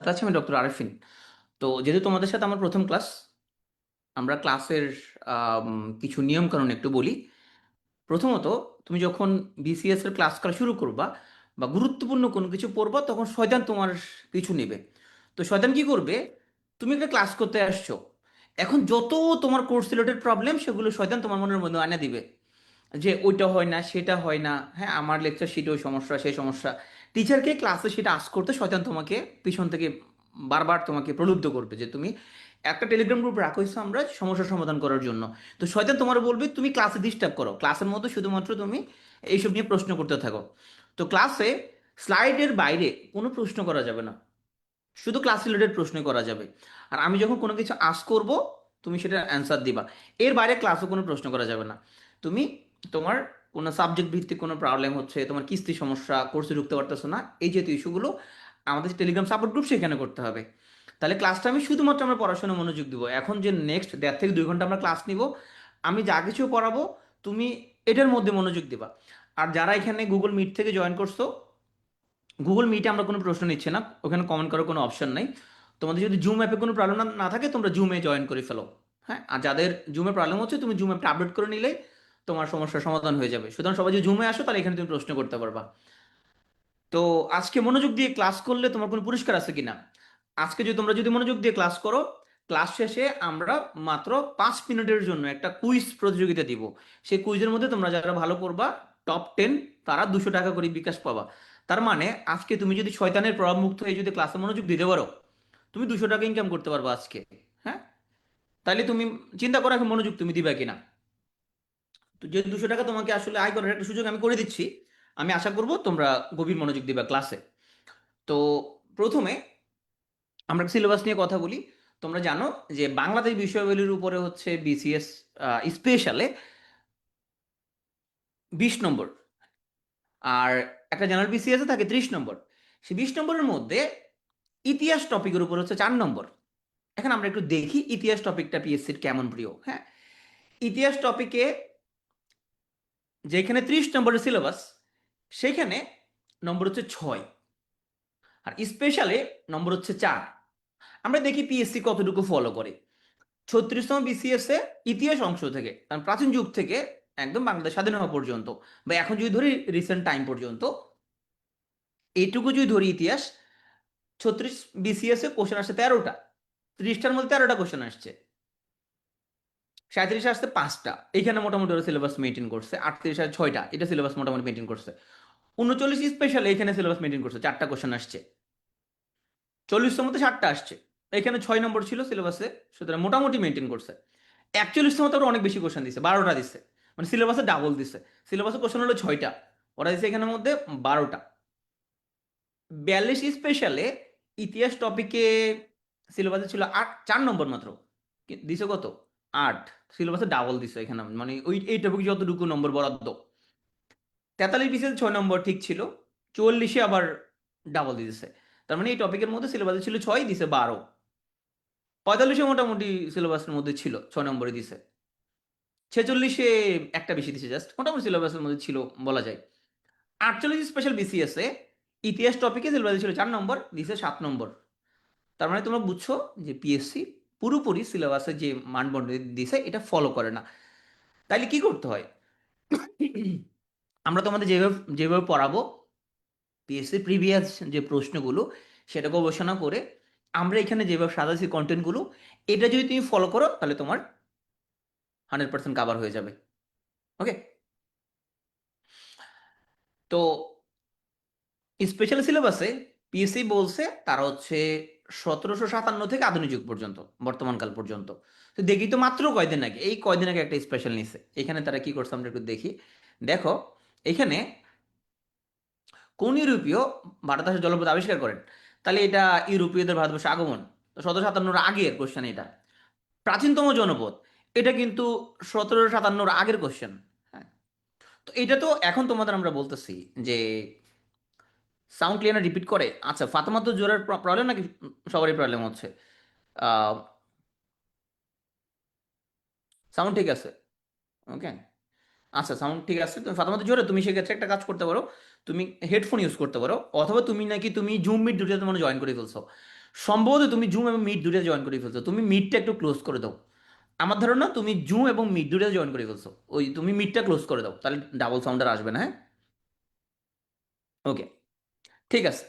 কাছে, আমি ডক্টর আরেফিন। তো যেহেতু তোমাদের সাথে আমার প্রথম ক্লাস, আমরা ক্লাসের কিছু নিয়ম কানুন একটু বলি। প্রথমত, তুমি যখন বিসিএস এর ক্লাস করা শুরু করবা বা গুরুত্বপূর্ণ কোনো কিছু পড়বা, তখন শয়তান তোমার পিছু নেবে। তো শয়তান কি করবে? তুমি একটা ক্লাস করতে আসছো, এখন যত তোমার কোর্স রিলেটেড প্রবলেম সেগুলো শয়তান তোমার মনের মধ্যে আনা দিবে, যে ওইটা হয় না, সেটা হয় না, হ্যাঁ আমার লেকচার শিটে ওই সমস্যা সেই সমস্যা। টিচারকে ক্লাসে সেটা আস্ক করতে শয়তান তোমাকে পিছন থেকে বারবার তোমাকে প্রলুব্ধ করবে যে তুমি একটা টেলিগ্রাম গ্রুপ রাখো হইছো আমরা সমস্যার সমাধান করার জন্য। তো শয়তান তোমার বলবে তুমি ক্লাসে ডিস্টার্ব করো, ক্লাসের মধ্যে শুধুমাত্র তুমি এইসব নিয়ে প্রশ্ন করতে থাকো। তো ক্লাসে স্লাইডের বাইরে কোনো প্রশ্ন করা যাবে না, শুধু ক্লাস রিলেটেড প্রশ্নই করা যাবে। আর আমি যখন কোনো কিছু আস্ক করব, তুমি সেটা অ্যান্সার দিবা। এর বাইরে ক্লাসে কোনো প্রশ্ন করা যাবে না। তুমি তোমার কোনো সাবজেক্ট ভিত্তিক কোনো প্রবলেম হচ্ছে, তোমার কিস্তি সমস্যা, কোর্সে ঢুকতে পারতেছো না, এই জাতীয় ইস্যুগুলো আমাদের যে টেলিগ্রাম সাপোর্ট গ্রুপ সেখানে করতে হবে। তাহলে ক্লাসটা আমি শুধুমাত্র আমরা পড়াশোনা মনোযোগ দিব। এখন যে নেক্সট 1.5 থেকে 2 ঘন্টা আমরা ক্লাস নিব, আমি যা কিছু পড়াবো তুমি এটার মধ্যে মনোযোগ দিবা। আর যারা এখানে গুগল মিট থেকে জয়েন করছো, গুগল মিটে আমরা কোনো প্রশ্ন নিচ্ছি না, ওখানে কমেন্ট করার কোনো অপশন নাই। তোমাদের যদি জুম অ্যাপে কোনো প্রবলেম না থাকে, তোমরা জুমে জয়েন করে ফেলো। হ্যাঁ, আর যাদের জুমে প্রবলেম হচ্ছে, তুমি জুম অ্যাপটা আপডেট করে নিলেই তোমার সমস্যার সমাধান হয়ে যাবে। সুতরাং সবাই যদি জুমে আসো, তাহলে এখানে তুমি প্রশ্ন করতে পারবা। তো আজকে মনোযোগ দিয়ে ক্লাস করলে তোমার কোনো পুরস্কার আছে কিনা? আজকে যদি তোমরা যদি মনোযোগ দিয়ে ক্লাস করো, ক্লাস শেষে আমরা মাত্র 5 মিনিটের জন্য একটা কুইজ প্রতিযোগিতা দিব। সেই কুইজের মধ্যে তোমরা যারা ভালো করবা, টপ 10, তারা 200 টাকা করে বিকাশ পাবা। তার মানে আজকে তুমি যদি শয়তানের প্রভাব মুক্ত হয়ে যদি ক্লাসে মনোযোগ দিতে পারো, তুমি 200 টাকা ইনকাম করতে পারবা আজকে। হ্যাঁ, তাহলে তুমি চিন্তা করো এখন মনোযোগ তুমি দিবা কিনা। তো যে 200 টাকা তোমাকে আসলে আয় করার একটা সুযোগ আমি করে দিচ্ছি, আমি আশা করব তোমরা গভীর মনোযোগ দিবা ক্লাসে। তো প্রথমে আমরা সিলেবাস নিয়ে কথা বলি। তোমরা জানো যে বাংলাদেশ বিষয়াবলীর উপরে হচ্ছে বিসিএস স্পেশালে 20 নম্বর, আর একটা জেনারেল বিসিএস এ থাকে 30 নম্বর। সেই 20 নম্বরের মধ্যে ইতিহাস টপিকের উপর হচ্ছে 4 নম্বর। এখন আমরা একটু দেখি ইতিহাস টপিকটা পিএসসির কেমন প্রিয়। হ্যাঁ, ইতিহাস টপিকে যেখানে 30 নম্বরের সিলেবাস, সেখানে নম্বর হচ্ছে 6, আর স্পেশালে নম্বর হচ্ছে 4। আমরা দেখি পিএসসি কতটুকু ফলো করে। 36তম বিসিএস এ ইতিহাস অংশ থেকে, কারণ প্রাচীন যুগ থেকে একদম বাংলাদেশ স্বাধীন হওয়া পর্যন্ত, বা এখন যদি ধরি রিসেন্ট টাইম পর্যন্ত, এইটুকু যদি ধরি ইতিহাস, 36 বিসিএস এ কোশ্চেন আসছে 13টা, 30টার মধ্যে 13টা কোশ্চেন আসছে। 37 আসছে 5টা, এখানে মোটামুটি ওরা সিলেবাস মেনটেন করছে। 38 আসছে 6টা, এটা সিলেবাস মোটামুটি মেনটেন করছে। 39 স্পেশাল, এখানে সিলেবাস মেনটেন করছে, 4টা কোশ্চেন আসছে। 40টার মধ্যে 7টা আসছে, এখানে 6 নম্বর ছিল সিলেবাসে, সুতরাং মোটামুটি মেনটেন করছে। 41টার মধ্যে ওরা অনেক বেশি কোশ্চেন দিছে, 12টা দিছে, মানে সিলেবাসে ডাবল দিছে। সিলেবাসে কোশ্চেন হলো 6টা, ওরা দিছে এখানের মধ্যে 12টা। 42 স্পেশালে ইতিহাস টপিকে সিলেবাসে ছিল 4 নম্বর মাত্র, দিছে কত? 8। সিলেবাসে ডাবল দিছে এখানে, মানে ওই এই টপিক যতটুকু নম্বর বরাদ্দ। 43 বিসিএস 6 নম্বর ঠিক ছিল, 44-এ আবার ডাবল দিতেছে। তার মানে এই টপিকের মধ্যে সিলেবাসে ছিল 6, দিছে 12। 45-এ মোটামুটি সিলেবাসের মধ্যে ছিল, 6 নম্বরে দিছে। 46-এ একটা বেশি দিছে, জাস্ট মোটামুটি সিলেবাসের মধ্যে ছিল বলা যায়। 48 স্পেশাল বিসিএস এ ইতিহাস টপিকে সিলেবাসে ছিল 4 নম্বর, দিছে 7 নম্বর। তার মানে তোমরা বুঝছো যে পিএসসি পুরোপুরি সিলেবাসে যে মানদণ্ড দিছে এটা ফলো করে না। তাইলে কি করতে হয়? আমরা তোমাদের যেভাবে যেভাবে পড়াবো, পিএসসি প্রিভিয়াস যে প্রশ্নগুলো সেটা গবেষণা করে আমরা এখানে যেভাবে সাজাচ্ছি কন্টেন্টগুলো, এটা যদি তুমি ফলো করো, তাহলে তোমার 100% কাভার হয়ে যাবে। ওকে, তো স্পেশাল সিলেবাসে পিএসসি বলছে তারা হচ্ছে 1757 থেকে আধুনিক যুগ পর্যন্ত, বর্তমানকাল পর্যন্ত। তো দেখি তো মাত্র কয়দিন আগে, এই কয়দিন আগে একটা স্পেশাল নিছে। এখানে তারা কি করছে আমরা একটু দেখি। দেখো, এখানে কোন ইউরোপীয় ভারতবর্ষে জলপথ আবিষ্কার করেন? তাহলে এটা ইউরোপীয়দের ভারতবর্ষে আগমন, তো 1757 আগের কোশ্চেন এটা। প্রাচীনতম জনপদ, এটা কিন্তু 1757 আগের কোশ্চেন। হ্যাঁ, তো এটা তো এখন তোমাদের আমরা বলতেছি যে সাউন্ড ক্লিয়ার রিপিট করে। আচ্ছা, ফাতেমা তো জোরের প্রবলেম নাকি সবারই প্রবলেম হচ্ছে? সাউন্ড ঠিক আছে? ওকে, আচ্ছা সাউন্ড ঠিক আছে। তুমি ফাতেমা তো জোরে, তুমি সেক্ষেত্রে একটা কাজ করতে পারো, তুমি হেডফোন ইউজ করতে পারো, অথবা তুমি নাকি তুমি জুম মিট দুটোতে মনে জয়েন করে ফেলছো। সম্ভবত তুমি জুম এবং মিট দুটো জয়েন করে ফেলছো, তুমি মিটটা একটু ক্লোজ করে দাও। আমার ধারণা তুমি জুম এবং মিট দুটো জয়েন করে ফেলছো, ওই তুমি মিটটা ক্লোজ করে দাও, তাহলে ডাবল সাউন্ড আর আসবে না, হ্যাঁ। ওকে, ঠিক আছে।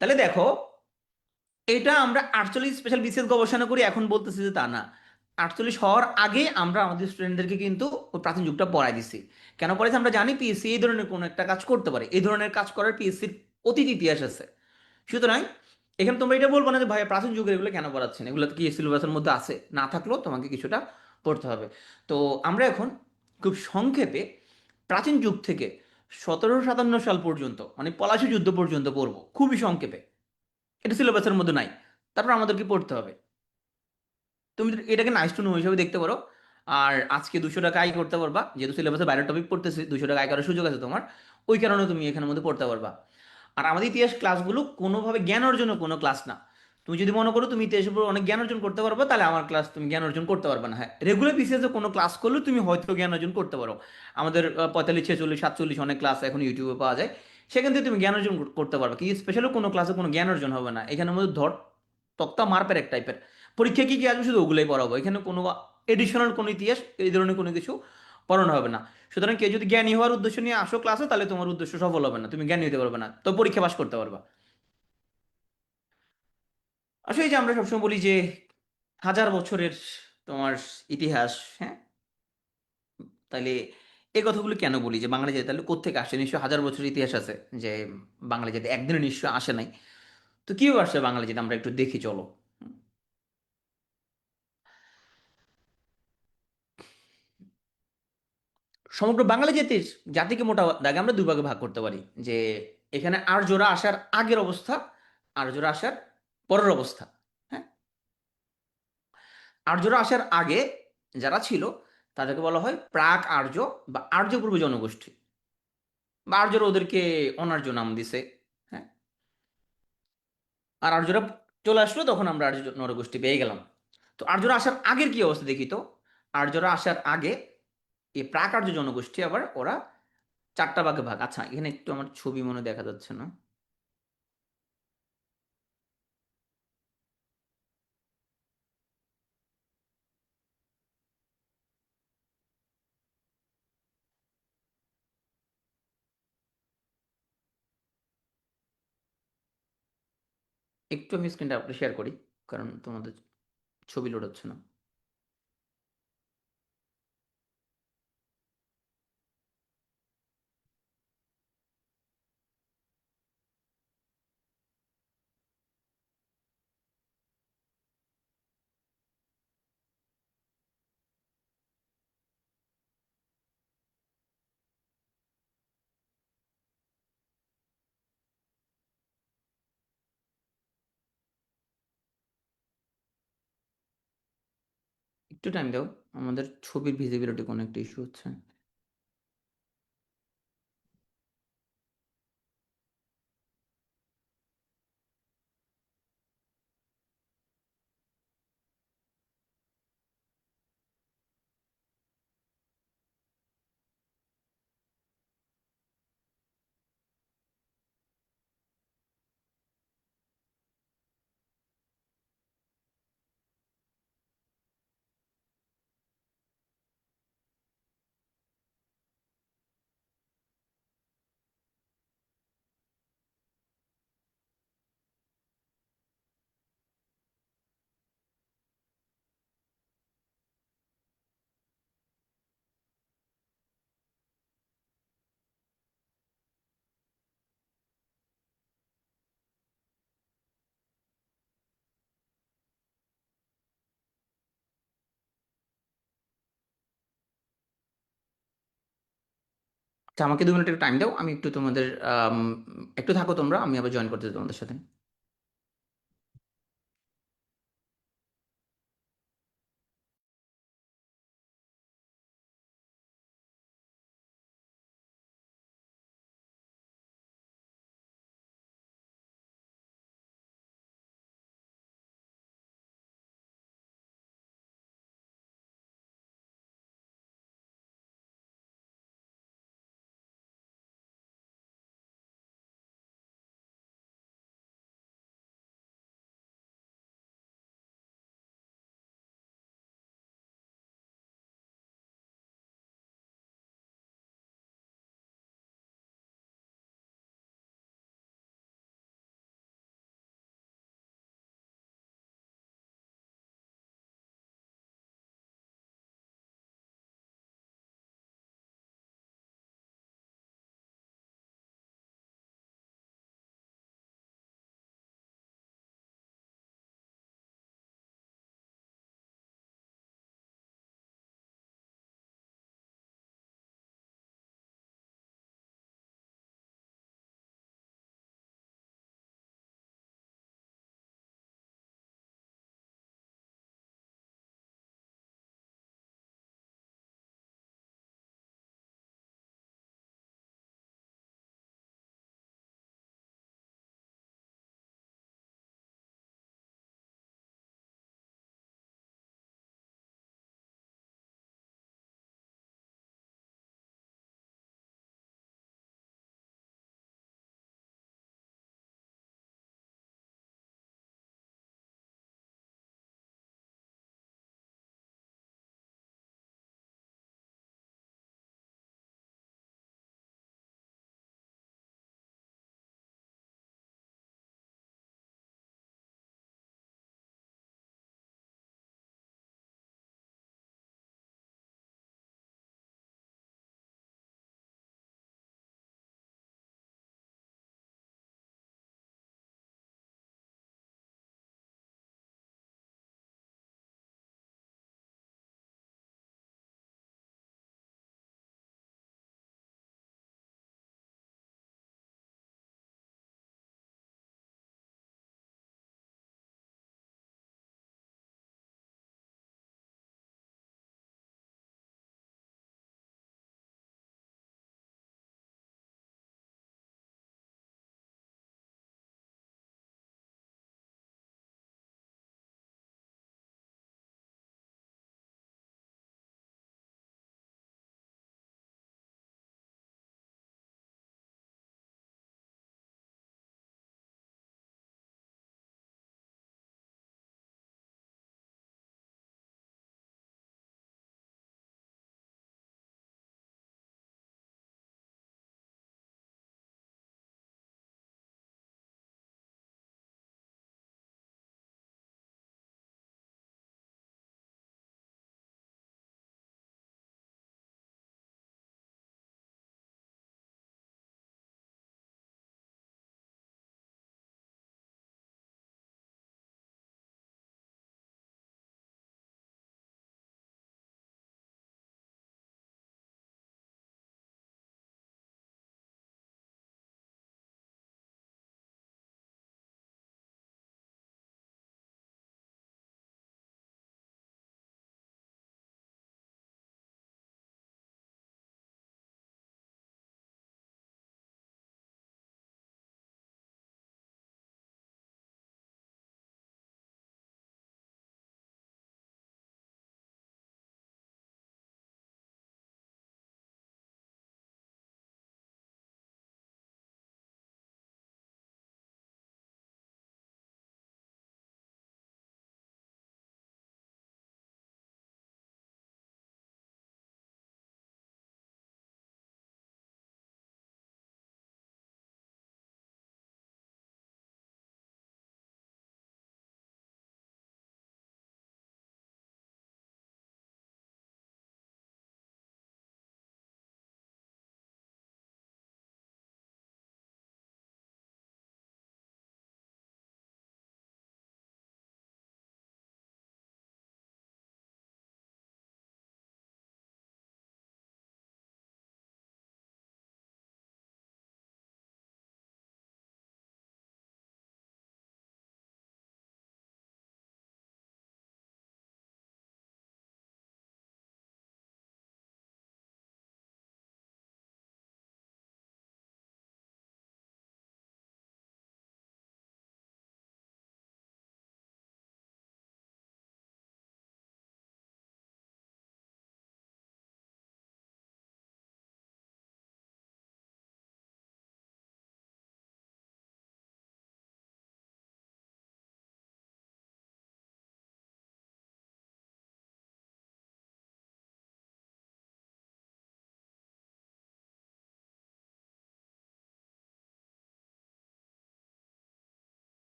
তাহলে দেখো, এটা আমরা 48 স্পেশাল বিসিএস গবেষণা করি এখন বলতেছি যে তা না। 48 হওয়ার আগে আমরা আমাদের স্টুডেন্টদেরকে কিন্তু ওই প্রাচীন যুগটা পড়াই দিছি। কেন পড়াইছি আমরা জানি, পিএসসি এই ধরনের কোনো একটা কাজ করতে পারে, এই ধরনের কাজ করার পিএসসির অতীত ইতিহাস আছে। সুতরাং এখানে তোমরা এটা বলবো না যে ভাই প্রাচীন যুগের এগুলো কেন পড়াচ্ছেন, এগুলো তো কি সিলেবাসের মধ্যে আছে, না থাকলেও তোমাকে কিছুটা পড়তে হবে। তো আমরা এখন খুব সংক্ষেপে প্রাচীন যুগ থেকে 1757 সাল পর্যন্ত, মানে পলাশী যুদ্ধ পর্যন্ত পড়বো খুবই সংক্ষেপে। এটা সিলেবাসের মধ্যে নাই, তারপর আমাদেরকে পড়তে হবে। তুমি এটাকে নাইস টু নো হিসেবে দেখতে পারো। আর আজকে 200 টাকা আয় করতে পারবা, যেহেতু সিলেবাসে বাইরের টপিক পড়তেছি, 200 টাকা আয় করার সুযোগ আছে তোমার, ওই কারণে তুমি এখানের মধ্যে পড়তে পারবা। আর আমাদের ইতিহাস ক্লাসগুলো কোনোভাবে জ্ঞান অর্জনের কোনো ক্লাস না। তুমি যদি মনে করো তুমি ইতিহাসের উপর অনেক জ্ঞান অর্জন করতে পারবে, তাহলে আমার ক্লাস তুমি জ্ঞান অর্জন করতে পারবে না। হ্যাঁ, রেগুলার বিসিএসে কোনো ক্লাস করলেও তুমি হয়তো জ্ঞান অর্জন করতে পারো। আমাদের 45, 46, 47 অনেক ক্লাস এখন ইউটিউবে পাওয়া যায়, সেখান থেকে তুমি জ্ঞান অর্জন করতে পারবে। কি স্পেশালি কোনো ক্লাসে কোনো জ্ঞান অর্জন হবে না, এখানের মধ্যে ধর তক্তা মারপের এক টাইপের। পরীক্ষা কি কি আসবে শুধু ওগুলোই পড়াবো, এখানে কোনো এডিশনাল কোনো ইতিহাস এই ধরনের কোনো কিছু পড়ানো হবে না। সুতরাং কেউ যদি জ্ঞানী হওয়ার উদ্দেশ্য নিয়ে আসো ক্লাসে, তাহলে তোমার উদ্দেশ্য সফল হবে না, তুমি জ্ঞানী হতে পারবে না, তো পরীক্ষা পাস করতে পারবা। আসলে এই যে আমরা সবসময় বলি যে 1000 বছরের তোমার ইতিহাস, হ্যাঁ, তাহলে এই কথাগুলো কেন বলি যে বাঙালি জাতি তাহলে কোত্থেকে আসে? নিশ্চয়ই 1000 বছরের ইতিহাস আছে, যে বাঙালি জাতি একদিনে নিশ্চয়ই আসে নাই। তো কি আসছে বাঙালি জাতি, আমরা একটু দেখি চলো। সমগ্র বাঙালি জাতির জাতিকে মোটা দাগে আমরা দুই ভাগে ভাগ করতে পারি, যে এখানে আর্যরা আসার আগের অবস্থা, আর্যরা আসার পরের অবস্থা। হ্যাঁ, আর্যরা আসার আগে যারা ছিল তাদেরকে বলা হয় প্রাক আর্য বা আর্য পূর্ব জনগোষ্ঠী, বা আর্যরা ওদেরকে অনার্য নাম দিছে। হ্যাঁ, আর আর্যরা চলে আসলো, তখন আমরা আর্য নরগোষ্ঠী পেয়ে গেলাম। তো আর্যরা আসার আগের কি অবস্থা দেখি তো। আর্যরা আসার আগে এই প্রাক আর্য জনগোষ্ঠী আবার ওরা চারটা ভাগে ভাগ। আচ্ছা, এখানে একটু আমার ছবি মনে দেখা যাচ্ছে না, একটু আমি স্ক্রিনটা আপনি শেয়ার করি, কারণ তোমাদের ছবি লোড হচ্ছে না। একটু টাইম দাও, আমাদের ছবির ভিজিবিলিটি কোনো একটা ইস্যু হচ্ছে। আচ্ছা, আমাকে 2 মিনিট একটু টাইম দাও, আমি একটু তোমাদের একটু থাকো তোমরা, আমি আবার জয়েন করতে তোমাদের সাথে।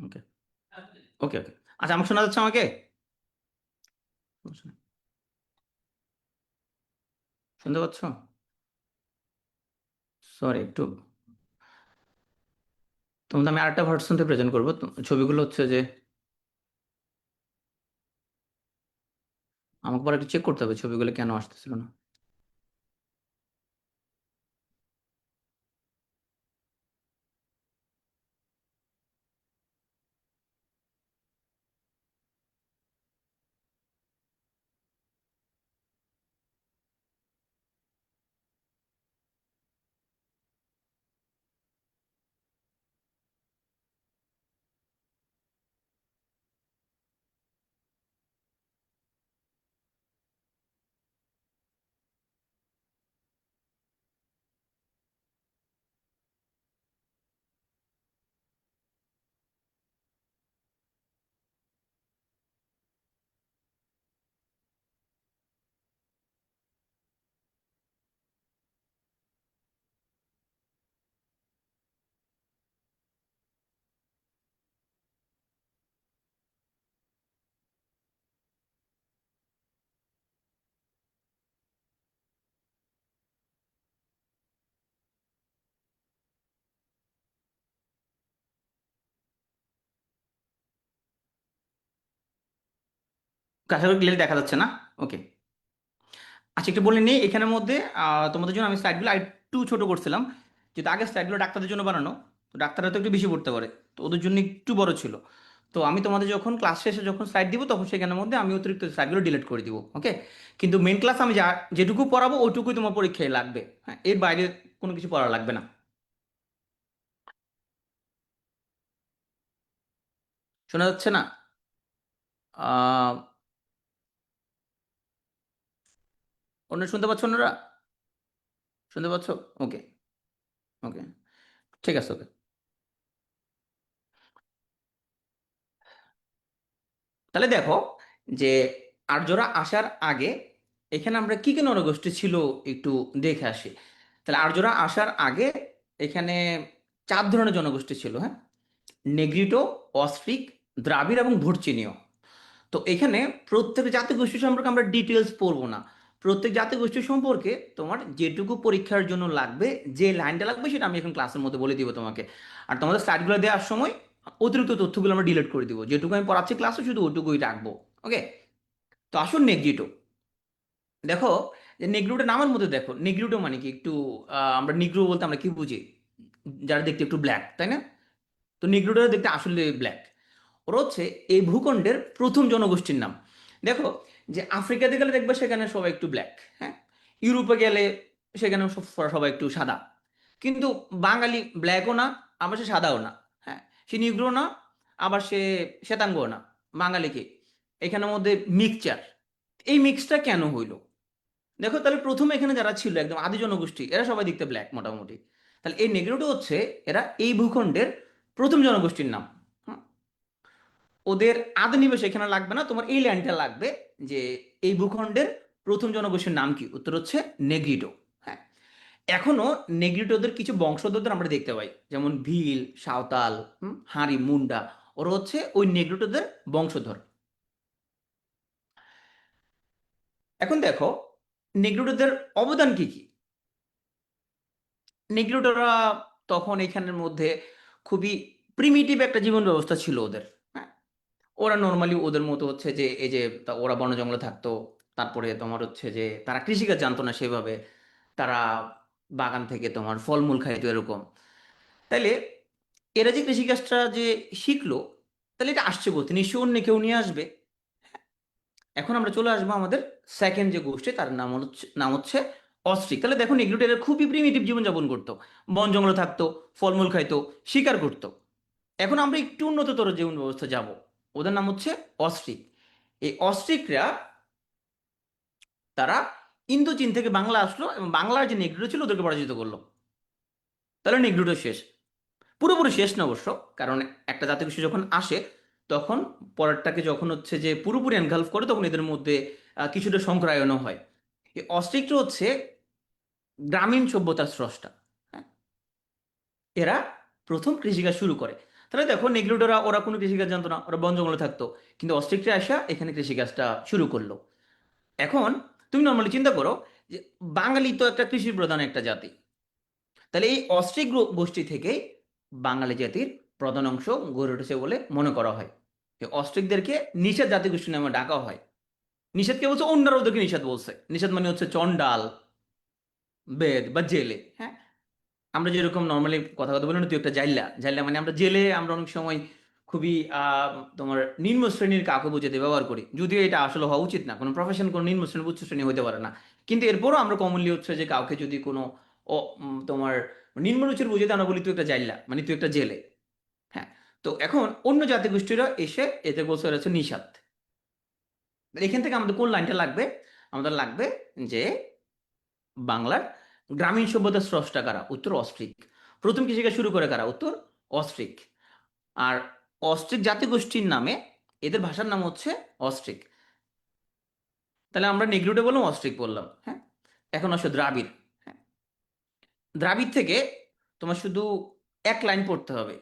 ওকে, ওকে, ওকে। আচ্ছা, আমাকে শোনা যাচ্ছে আমাকে? শুনতে পাচ্ছ? সরি একটু। তোমাদের আমি আরেকটা ভার্সনতে প্রেজেন্ট করবো ছবিগুলো হচ্ছে যে আমাকে পরে একটু চেক করতে হবে ছবিগুলো কেন আসতেছিল না। কাছাকাছি ক্লিয়ার দেখা যাচ্ছে না? ওকে। আচ্ছা, একটু বলে নিই এখানের মধ্যে তোমাদের জন্য আমি স্লাইডগুলো একটু ছোট করছিলাম, যেহেতু আগের স্লাইডগুলো ডাক্তারদের জন্য বানানো। তো ডাক্তাররা তো একটু বেশি পড়তে পারে, তো ওদের জন্য একটু বড় ছিল। তো আমি তোমাদের যখন ক্লাস শেষে যখন স্লাইড দিব তখন সেখানের মধ্যে আমি অতিরিক্ত স্লাইডগুলো ডিলিট করে দিব। ওকে? কিন্তু মেন ক্লাস আমি যেটুকু পড়াবো ওইটুকুই তোমার পরীক্ষায় লাগবে। হ্যাঁ, এর বাইরে কোনো কিছু পড়া লাগবে না। শোনা যাচ্ছে না? আহ অন্য শুনতে পাচ্ছ অন্যরা? শুনতে পাচ্ছ? ওকে, ওকে, ঠিক আছে, ওকে। তাহলে দেখো যে আর্যরা আসার আগে এখানে আমরা কি কি নরগোষ্ঠী ছিল একটু দেখে আসি। তাহলে আর্যরা আসার আগে এখানে 4 ধরনের জনগোষ্ঠী ছিল, হ্যাঁ। নেগ্রিটো, অস্ট্রিক, দ্রাবিড় এবং ভুরচিনীয়। তো এখানে প্রত্যেক জাতিগোষ্ঠী সম্পর্কে আমরা ডিটেলস পড়বো না। প্রত্যেক জাতিগোষ্ঠী সম্পর্কে তোমার যেটুকু পরীক্ষার জন্য লাগবে, যে লাইনটা লাগবে সেটা আমি এখন ক্লাসের মধ্যে বলে দিব তোমাকে। আর তোমাদের স্লাইডগুলো দেওয়ার সময় অতিরিক্ত তথ্যগুলো আমরা ডিলিট করে দিব, যেটুকু আমি পড়াচ্ছি ক্লাসে শুধু ওটুকুই রাখবো। ওকে? তো আসুন নেগ্রিটো। দেখো যে নেগ্রিটো নামের মধ্যে দেখো নেগ্রিটো মানে কি একটু আমরা নিগ্রো বলতে আমরা কি বুঝি? যারা দেখতে একটু ব্ল্যাক, তাই না? তো নিগ্রোটা দেখতে আসলে ব্ল্যাক। ওরা হচ্ছে এই ভূখণ্ডের প্রথম জনগোষ্ঠীর নাম। দেখো যে আফ্রিকাতে গেলে দেখবে সেখানে সবাই একটু ব্ল্যাক, হ্যাঁ। ইউরোপে গেলে সেখানে সবাই একটু সাদা। কিন্তু বাঙালি ব্ল্যাকও না, আবার সে সাদাও না। হ্যাঁ, সে নিগ্রো না, আবার সে শ্বেতাঙ্গও না। বাঙালিকে এখানের মধ্যে মিক্সচার। এই মিক্সটা কেন হইলো? দেখো তাহলে প্রথমে এখানে যারা ছিল একদম আদি জনগোষ্ঠী এরা সবাই দেখতে ব্ল্যাক মোটামুটি। তাহলে এই নেগ্রোটা হচ্ছে এরা এই ভূখণ্ডের প্রথম জনগোষ্ঠীর নাম। হুম। ওদের আদি নিবেশ এখানে লাগবে না, তোমার এই লাইনটা লাগবে যে এই ভূখণ্ডের প্রথম জনগোষ্ঠীর নাম কি? উত্তর হচ্ছে নেগ্রিটো। হ্যাঁ। এখনো নেগ্রিটোদের কিছু বংশধরদের আমরা দেখতে পাই, যেমন ভিল, সাঁওতাল, হাঁড়ি, মুন্ডা। ওরা হচ্ছে ওই নেগ্রিটোদের বংশধর। এখন দেখো নেগ্রিটোদের অবদান কি কি। নেগ্রিটোরা তখন এখানের মধ্যে খুবই প্রিমিটিভ একটা জীবন ব্যবস্থা ছিল ওদের। হ্যাঁ, ওরা নর্মালি ওদের মতো হচ্ছে যে এই যে ওরা বন জঙ্গলে থাকতো। তারপরে তোমার হচ্ছে যে তারা কৃষিকাজ জানতো না সেভাবে। তারা বাগান থেকে তোমার ফলমূল খাইতো এরকম। তাইলে এরা যে কৃষিকাজটা যে শিখলো, তাহলে এটা আসছে বলতে নিশ্চয়ই অন্য কেউ নিয়ে আসবে। এখন আমরা চলে আসবো আমাদের সেকেন্ড যে গোষ্ঠী, তার নাম হচ্ছে অস্ট্রিক। তাহলে দেখুন এগুলো এরা খুবই প্রিমিটিভ জীবনযাপন করতো। বন জঙ্গলে থাকতো, ফলমূল খাইতো, শিকার করতো। এখন আমরা একটু উন্নততর জীবন ব্যবস্থা যাব। ওদের নাম হচ্ছে অস্ট্রিক। এই অস্ট্রিকরা তারা ইন্দো চীন থেকে বাংলা আসলো এবং বাংলার যে নেগ্রো ছিল ওদেরকে পরাজিত করলো। তাহলে নেগ্রোটা শেষ। পুরোপুরি শেষ না অবশ্য, কারণ একটা জাতিগোষ্ঠী যখন আসে তখন পরেরটাকে যখন হচ্ছে যে পুরোপুরি এনগালফ করে তখন এদের মধ্যে কিছুটা সংক্রায়নও হয়। এই অস্ট্রিকটা হচ্ছে গ্রামীণ সভ্যতার স্রষ্টা। হ্যাঁ, এরা প্রথম কৃষিকাজ শুরু করে। তাহলে দেখো নেগ্রিডোরা ওরা কোনো কৃষিকাজ জানতো না, ওরা বন জঙ্গলে থাকতো, কিন্তু অস্ট্রিকরা আসা এখানে কৃষিকাজটা শুরু করলো। এখন তুমি নর্মালি চিন্তা করো যে বাঙালি তো একটা কৃষি প্রধান একটা জাতি, তাহলে এই অস্ট্রিক গোষ্ঠী থেকেই বাঙালি জাতির প্রধান অংশ গড়ে উঠেছে বলে মনে করা হয়। এই অস্ট্রিকদেরকে নিষেধ জাতিগোষ্ঠী নামে ডাকা হয়। নিষেধ কে বলছে? অন্যরা ওদেরকে নিষেধ বলছে। নিষেধ মানে হচ্ছে চণ্ডাল, বেদ বা জেলে। হ্যাঁ, আমরা যেরকম নর্মালি কথা কথা বলি না, তুই একটা জাইল্লা, জাইল্লা মানে আমরা জেলে আমরা অনেক সময় খুবই তোমার নিম্ন শ্রেণীর কাউকে বোঝাতে ব্যবহার করি, যদিও এটা আসলে হওয়া উচিত না, কোনো প্রফেশন কোনো নিম্ন শ্রেণী উচ্চ শ্রেণী হতে পারে না। কিন্তু এরপরও আমরা কমনলি হচ্ছে যে কাউকে যদি কোনো তোমার নিম্নরুচির বোঝাতে আমরা বলি তুই একটা জাইল্লা মানে তুই একটা জেলে। হ্যাঁ, তো এখন অন্য জাতিগোষ্ঠীরা এসে এতে বলছে এরা হচ্ছে নিষাদ। এখান থেকে আমাদের কোন লাইনটা লাগবে? আমাদের লাগবে যে বাংলার গ্রামীণ সভ্যতার স্রষ্টা কারা? উত্তর অস্ট্রিক। প্রথম কৃষিকাজ শুরু করে কারা? উত্তর অস্ট্রিক। আর অস্ট্রিক জাতিগোষ্ঠীর নামে এদের ভাষার নাম হচ্ছে অস্ট্রিক। তাহলে আমরা নেগ্রিডো বললাম, অস্ট্রিক বললাম। হ্যাঁ, এখন আসো দ্রাবিড়। হ্যাঁ, দ্রাবিড় থেকে তোমার শুধু এক লাইন পড়তে হবে।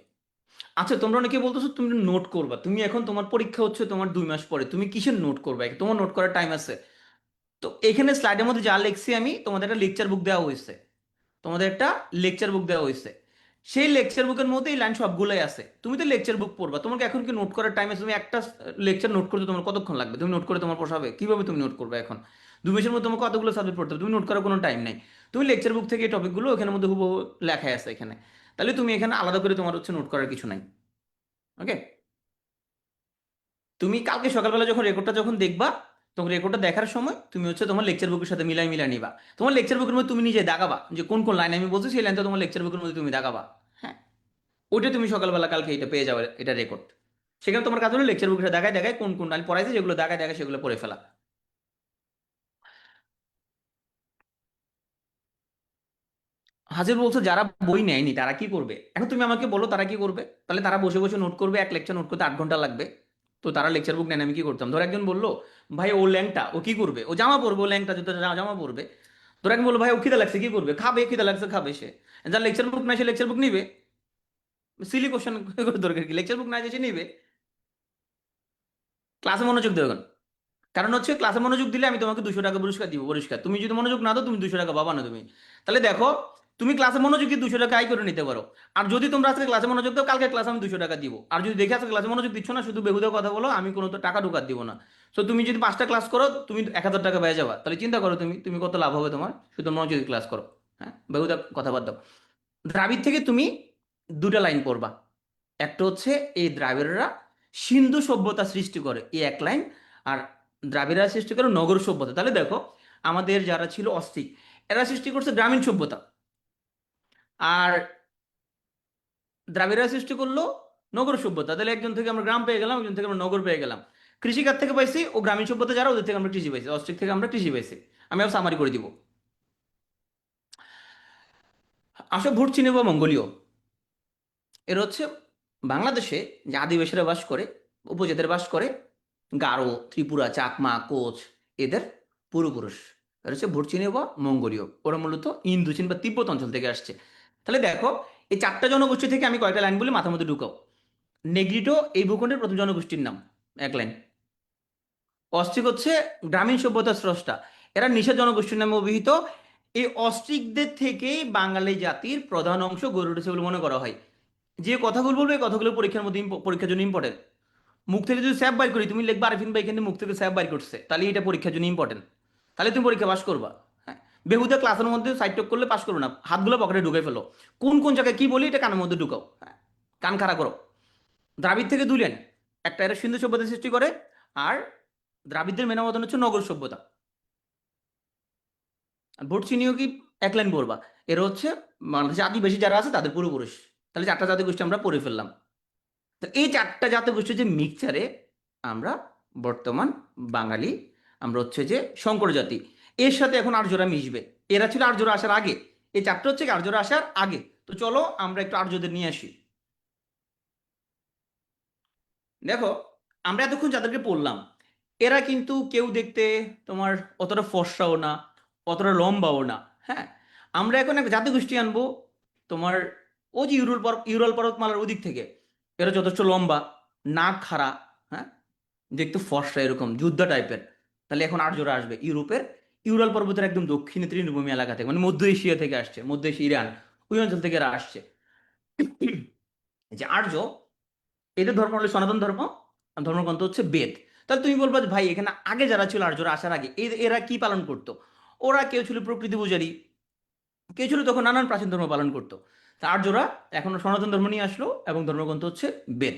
আচ্ছা, তোমরা অনেকে বলতেছো তুমি নোট করবা, তুমি এখন তোমার পরীক্ষা হচ্ছে তোমার 2 মাস পরে, তুমি কিসের নোট করবা? তোমার নোট করার টাইম আছে? তো এখানে স্লাইডের মধ্যে যা লিখছি আমি, তোমাদের একটা লেকচার বুক দেওয়া হয়েছে, তোমাদের একটা লেকচার বুক দেওয়া হয়েছে। সেই লেকচার বুকের মধ্যে এই লাইন সবগুলোই আছে। তুমি তো লেকচার বুক পড়বা, তোমাকে এখন কি নোট করার টাইম আছে? তুমি একটা লেকচার নোট করতে তোমার কতক্ষণ লাগবে? তুমি নোট করে তোমার পোষাবে? কিভাবে তুমি নোট করবে এখন? 2 মাসের মধ্যে তোমাকে কতগুলো সাবজেক্ট পড়তে হবে, তুমি নোট করার কোনো টাইম নাই। তুমি লেকচার বুক থেকে এই টপিকগুলো ওখানের মধ্যে হুবহু লেখাই আছে এখানে। তাহলে তুমি এখানে আলাদা করে তোমার হচ্ছে নোট করার কিছু নাই। ওকে, তুমি কালকে সকালবেলা যখন রেকর্ডটা যখন দেখবা, তখন রেকর্ডটা দেখার সময় তুমি হচ্ছে তোমার লেকচার বুকের সাথে মিলাই মিলাই নিবা। তোমার লেকচার বুকের মধ্যে তুমি নিজে দাগাবা যে কোন কোন লাইন আমি বলছি, সেই লাইনটা তোমার লেকচার বুকের মধ্যে তুমি দাগাবা। হ্যাঁ, ওইটা তুমি সকালবেলা কালকে এটা পেয়ে যাবে, এটা রেকর্ড। সেখানে তোমার কাজ হলো লেকচার বুকটা দেখায় দেখায় কোন কোন লাইন পড়াইছে, যেগুলো দেখায় দেখায় সেগুলো পড়ে ফেলা। হাজির বলছো যারা বই নেয়নি তারা কি করবে? এখন তুমি আমাকে বলো তারা কি করবে। তাহলে তারা বসে বসে নোট করবে, এক লেকচার নোট করতে 8 ঘন্টা লাগবে। তো তারা লেকচার বুক নেন, আমি কি করতাম? ধর একজন বললো ভাই ও ল্যাংটা, ও কি করবে? ও জামা পরবে, ও ল্যাংটা জুতো জামা পরবে। ধর একজন বললো ভাই ও খিদে লাগছে, কি করবে? খাবে, খিদে লাগছে খাবে। সে যার লেকচার বুক নাই সে লেকচার বুক নিবে। সিলি কোশ্চেন দরকার কি? লেকচার বুক নাই যে সে নিবে। ক্লাসে মনোযোগ দেবে। কারণ হচ্ছে ক্লাসে মনোযোগ দিলে আমি তোমাকে 200 টাকা পুরস্কার দিব, পরিষ্কার। তুমি যদি মনোযোগ না দাও, তুমি 200 টাকা পাবা না তুমি। তাহলে দেখো, তুমি ক্লাসে মনোযোগ দিয়ে 200 টাকা আয় করে নিতে পারো। আর যদি তোমরা আজকে ক্লাসে মনোযোগ দাও, কালকে ক্লাসে আমি 200 টাকা দিব। আর যদি দেখে আজকে ক্লাসে মনোযোগ দিচ্ছ না, শুধু বেহুদা কথা বলো, আমি কোনো তো টাকা ঢুকার দিব না। তো তুমি যদি 5টা ক্লাস করো, তুমি 1000 টাকা পেয়ে যাবা। তাহলে চিন্তা করো তুমি কত লাভ হবে তোমার, শুধু মনোযোগ দিয়ে ক্লাস করো। হ্যাঁ, বেহুদা কথা বাদ দাও। দ্রাবিড় থেকে তুমি দুটা লাইন পড়বা। একটা হচ্ছে এই দ্রাবিড়রা সিন্ধু সভ্যতা সৃষ্টি করে, এই এক লাইন। আর দ্রাবিড়রা সৃষ্টি করে নগর সভ্যতা। তাহলে দেখো, আমাদের যারা ছিল অস্ট্রিক, এরা সৃষ্টি করছে গ্রামীণ সভ্যতা। আর দ্রাবিড়রা সৃষ্টি করলো নগর সভ্যতা। তাহলে একজন থেকে আমরা গ্রাম পেয়ে গেলাম, একজন থেকে আমরা নগর পেয়ে গেলাম। কৃষিকাজ থেকে পাইছি ও গ্রামীণ সভ্যতা যারা, ওদের থেকে আমরা কৃষি পাইছি। অস্ট্রিক থেকে আমরা কৃষি পাইছি। আমি আবার সামারি করে দিব। আসো ভুট চীনে বা মঙ্গোলীয়। এর হচ্ছে বাংলাদেশে যে আদিবাসীরা বাস করে, উপজাতিরা বাস করে, গারো, ত্রিপুরা, চাকমা, কোচ, এদের পূর্বপুরুষ। এরা হচ্ছে ভুরচীনীয় বা মঙ্গোলীয়। ওরা মূলত ইন্দোচীন বা তিব্বত অঞ্চল থেকে আসছে। তাহলে দেখো, এই 4টা জনগোষ্ঠী থেকে আমি কয়টা লাইন বলি মাথার মধ্যে ঢুকাও। নেগ্রিটো এই ভূখণ্ডের প্রথম জনগোষ্ঠীর নাম, এক লাইন। অস্ট্রিক হচ্ছে গ্রামীণ সভ্যতার স্রষ্টা, এরা নিষাদ জনগোষ্ঠীর নামে অভিহিত। এই অস্ট্রিকদের থেকেই বাঙালি জাতির প্রধান অংশ গড়ে উঠেছে বলে মনে করা হয়। যে কথাগুলো বলবো এই কথাগুলো পরীক্ষার মধ্যে পরীক্ষার জন্য ইম্পর্টেন্ট। মুখ থেকে যদি স্যাপ বাইর করি, তুমি লিখবা আরিফিন ভাই এখানে মুখ থেকে স্যাপ বাইর করছে, তাহলে এটা পরীক্ষার জন্য ইম্পর্টেন্ট। তাহলে তুমি পরীক্ষা পাস করবা। হ্যাঁ, বেহুদা ক্লাসের মধ্যে সাইড টক করলে পাস করবে না। হাতগুলো পকেটে ঢুকে ফেলো, কোন কোন জায়গায় কি বলি এটা কানের মধ্যে ঢুকাও। হ্যাঁ, কান খাড়া করো। দ্রাবিড় থেকে দুই লাইন। একটা এরা সিন্ধু সভ্যতা সৃষ্টি করে, আর দ্রাবিড়দের মেনামতন হচ্ছে নগর সভ্যতা। আর ভোট চিনিও কি এক লাইন পড়বা। এরা হচ্ছে বাংলাদেশে আদিবাসী যারা আছে তাদের পূর্বপুরুষ। তাহলে 4টা জাতিগোষ্ঠী আমরা পড়ে ফেললাম। তো এই 4টা জাতিগোষ্ঠীর যে মিক্সচারে আমরা বর্তমান বাঙালি, আমরা হচ্ছে যে শঙ্কর জাতি। এর সাথে এখন আর্যরা মিশবে। এরা ছিল আর্যরা আসার আগে। এই 4টা হচ্ছে কি আর্যরা আসার আগে। তো চলো আমরা একটু আর্যদের নিয়ে আসি। দেখো, আমরা এতক্ষণ যাদেরকে পড়লাম, এরা কিন্তু কেউ দেখতে তোমার অতটা ফর্সাও না, অতটা লম্বাও না। হ্যাঁ, আমরা এখন একটা জাতিগোষ্ঠী আনবো তোমার ও যে ইউরাল পর্বতমালার ওদিক থেকে। এরা যথেষ্ট লম্বা, নাক খাড়া, হ্যাঁ, দেখতে ফর্সা এরকম যোদ্ধা টাইপের। তাহলে এখন আর্যরা আসবে ইউরোপের ইউরাল পর্বতের একদম দক্ষিণে তৃণভূমি এলাকা থেকে, মানে মধ্য এশিয়া থেকে আসছে, মধ্য এশিয়া ইরান ওই অঞ্চল থেকে এরা আসছে। এই যে আর্য, এদের ধর্ম হলো সনাতন ধর্ম, আর ধর্মগ্রন্থ হচ্ছে বেদ। তাহলে তুমি বলবা যে ভাই এখানে আগে যারা ছিল আর্যরা আসার আগে এরা কি পালন করতো? ওরা কেউ ছিল প্রকৃতি পূজারী, কেউ ছিল তখন নানান প্রাচীন ধর্ম পালন করতো। তা আর্যরা এখন সনাতন ধর্ম নিয়ে আসলো এবং ধর্মগ্রন্থ হচ্ছে বেদ।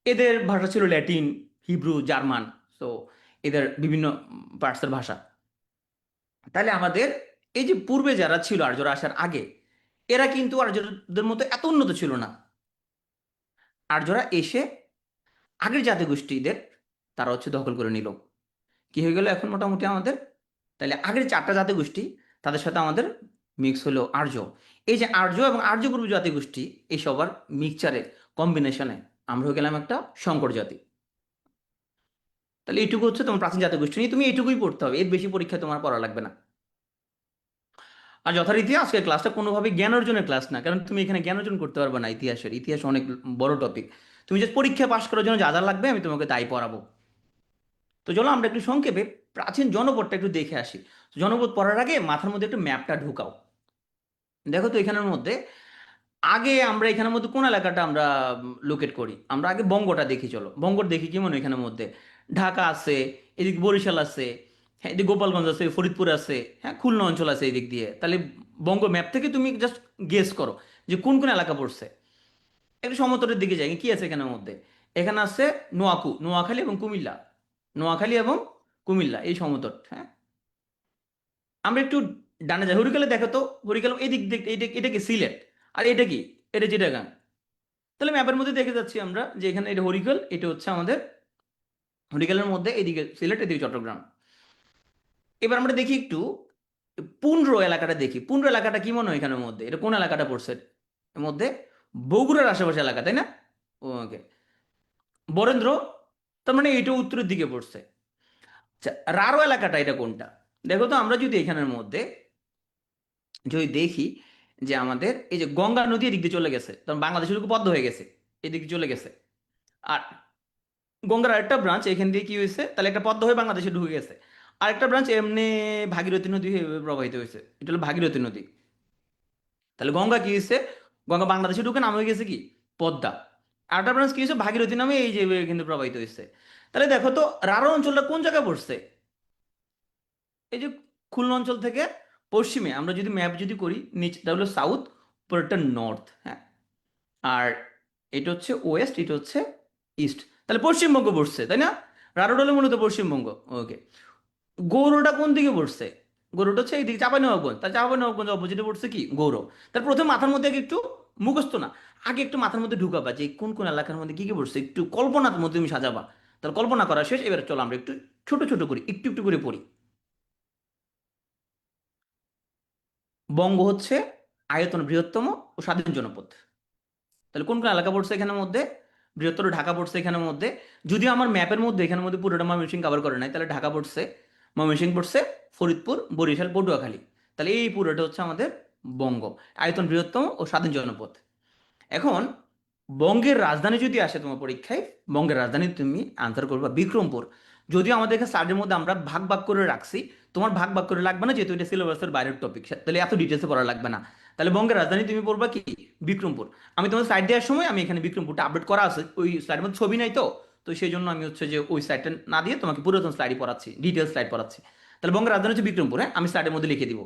এদের ভাষা ছিল ল্যাটিন, হিব্রু, জার্মান। তো এদের বিভিন্ন পার্টসের ভাষা। তাহলে আমাদের এই যে পূর্বে যারা ছিল আর্যরা আসার আগে, এরা কিন্তু আর্যদের মতো এত উন্নত ছিল না। আর্যরা এসে আগের জাতিগোষ্ঠীদের তারা হচ্ছে দখল করে নিল। কি হয়ে গেল এখন মোটামুটি আমাদের, তাহলে আগের চারটা জাতিগোষ্ঠী তাদের সাথে আমাদের মিক্স হলো আর্য। এই যে আর্য এবং আর্য পূর্ব জাতিগোষ্ঠী এই সবার মিক্সচারে, কম্বিনেশনে আমরা হয়ে গেলাম একটা সংকর জাতি। তাহলে এইটুকু হচ্ছে তোমার প্রাচীন জাতিগোষ্ঠী নিয়ে, তুমি এইটুকুই পড়তে হবে, এর বেশি পরীক্ষা তোমার পড়া লাগবে না। আর যথারীতি আজকের ক্লাসটা কোনোভাবে জ্ঞান অর্জনের ক্লাস না, কারণ তুমি এখানে জ্ঞান অর্জন করতে পারবে না ইতিহাসের, ইতিহাস অনেক বড় টপিক। তুমি যে পরীক্ষা পাশ করার জন্য যা যা লাগবে আমি তোমাকে তাই পড়াবো। তো চলো আমরা একটু সংক্ষেপে প্রাচীন জনপদটা একটু দেখে আসি। তো জনপদ পড়ার আগে মাথার মধ্যে একটু ম্যাপটা ঢুকাও। দেখো তো এখানের মধ্যে আগে আমরা এখানের মধ্যে কোন এলাকাটা আমরা লোকেট করি? আমরা আগে বঙ্গটা দেখি, চলো বঙ্গটা দেখি কি মনে হয় এখানের মধ্যে। ঢাকা আছে, এদিকে বরিশাল আছে, হ্যাঁ এদিকে গোপালগঞ্জ আছে, ফরিদপুর আছে, হ্যাঁ খুলনা অঞ্চল আছে এই দিক দিয়ে। তাহলে বঙ্গ ম্যাপ থেকে তুমি জাস্ট গেস করো যে কোন কোন এলাকা পড়ছে। একটু সমতলের দিকে যাই, কি আছে এখানের মধ্যে? এখানে আছে নোয়াখালী এবং কুমিল্লা, নোয়াখালী এবং কুমিল্লা এই সমতট, হ্যাঁ। আমরা একটু ডানে যাই, হরিকালে দেখো তো, হরিকাল এদিক দিক, এটা কি সিলেট? আর এটা কি? এটা চিটাগাং। তাহলে ম্যাপের মধ্যে দেখে যাচ্ছি আমরা যে এখানে এটা হরিকাল, এটা হচ্ছে আমাদের হরিকালের মধ্যে এদিকে সিলেট, এদিকে চট্টগ্রাম। এবার আমরা দেখি একটু পুন্ড্র এলাকাটা দেখি। পুন্ড্র এলাকাটা কি মনে হয় এখানের মধ্যে? এটা কোন এলাকাটা পড়ছে এর মধ্যে? বগুড়ার আশেপাশে এলাকা, তাই না? ওকে। বরেন্দ্র, তার মানে এটা উত্তরের দিকে পড়ছে। আচ্ছা, রারো এলাকাটা এটা কোনটা? দেখো তো আমরা যদি এখানের মধ্যে যদি দেখি যে আমাদের এই যে গঙ্গা নদী এদিক দিয়ে চলে গেছে, তখন বাংলাদেশের দিকে পদ্ম হয়ে গেছে, এদিকে চলে গেছে। আর গঙ্গার আরেকটা ব্রাঞ্চ এখান দিয়ে কি হয়েছে, তাহলে একটা পদ্মা হয়ে বাংলাদেশে ঢুকে গেছে। আরেকটা ব্রাঞ্চ এমনি ভাগীরথী নদী হয়ে প্রবাহিত হয়েছে, এটা হলো ভাগীরথী নদী। তাহলে গঙ্গা কি হয়েছে, গঙ্গা বাংলাদেশে ঢুকে নাম হয়ে গেছে কি পদ্মা। আরেকটা ব্রাঞ্চ কি হয়েছে ভাগীরথী নামে এই যে কিন্তু প্রবাহিত হয়েছে। তাহলে দেখো তো রারো অঞ্চলটা কোন জায়গায় পড়ছে? এই যে খুলনা অঞ্চল থেকে পশ্চিমে আমরা যদি ম্যাপ যদি করি, নিচটা হলো সাউথ, উপরেরটা নর্থ, হ্যাঁ। আর এটা হচ্ছে ওয়েস্ট, এটা হচ্ছে ইস্ট। তাহলে পশ্চিমবঙ্গ পড়ছে, তাই না? রারোটা হলো মূলত পশ্চিমবঙ্গ। ওকে। গৌড়টা কোন দিকে পড়ছে? গৌড়টা হচ্ছে এইদিকে চাঁপাইনবাবগঞ্জ, তার চাঁপাইনবাবগঞ্জ অপোজিটে পড়ছে কি গৌড়। তার প্রথমে মাথার মধ্যে আগে একটু মুখস্থ না, আগে একটু মাথার মধ্যে ঢুকাবা যে কোন কোন এলাকার মধ্যে কি কি পড়ছে, একটু কল্পনার মধ্যে তুমি সাজাবা। তাহলে কল্পনা করা শেষ, এবার চলো আমরা একটু ছোট ছোট করি, একটু একটু করে পড়ি। বঙ্গ হচ্ছে আয়তন বৃহত্তম ও স্বাধীন জনপদ। তাহলে কোন কোন এলাকা পড়ছে এখানের মধ্যে? বৃহত্তর ঢাকা পড়ছে এখানের মধ্যে। যদিও আমার ম্যাপের মধ্যে এখানের মধ্যে পুরোটা ময়মনসিংহ কভার করে নাই, তাহলে ঢাকা পড়ছে, ময়মনসিংহ পড়ছে, ফরিদপুর, বরিশাল, পটুয়াখালী। তাহলে এই পুরোটা হচ্ছে আমাদের বঙ্গ, আয়তন বৃহত্তম ও স্বাধীন জনপদ। এখন বঙ্গের রাজধানী যদি আসে তোমার পরীক্ষায়, বঙ্গের রাজধানী তুমি আনসার করবা বিক্রমপুর। যদিও আমাদের এখানে স্লাইডের মধ্যে আমরা ভাগ ভাগ করে রাখছি, তোমার ভাগ ভাগ করে লাগবে না, যেহেতু এটা সিলেবাসের বাইরের টপিক, তাহলে এত ডিটেলসে পড়া লাগবে না। তাহলে বঙ্গের রাজধানী তুমি পড়বা কি? বিক্রমপুর। আমি তোমার সাইড দেওয়ার সময় আমি এখানে বিক্রমপুরটা আপডেট করা আছে, ওই স্লাইডের মধ্যে ছবি নাই তো, তো সেই জন্য আমি হচ্ছে যে ওই স্লাইডটা না দিয়ে তোমাকে পুরাতন স্লাইডই পড়াচ্ছি, ডিটেলস স্লাইড পড়াচ্ছি। তাহলে বঙ্গের রাজধানী হচ্ছে বিক্রমপুর, হ্যাঁ, আমি স্লাইডের মধ্যে লিখে দিব।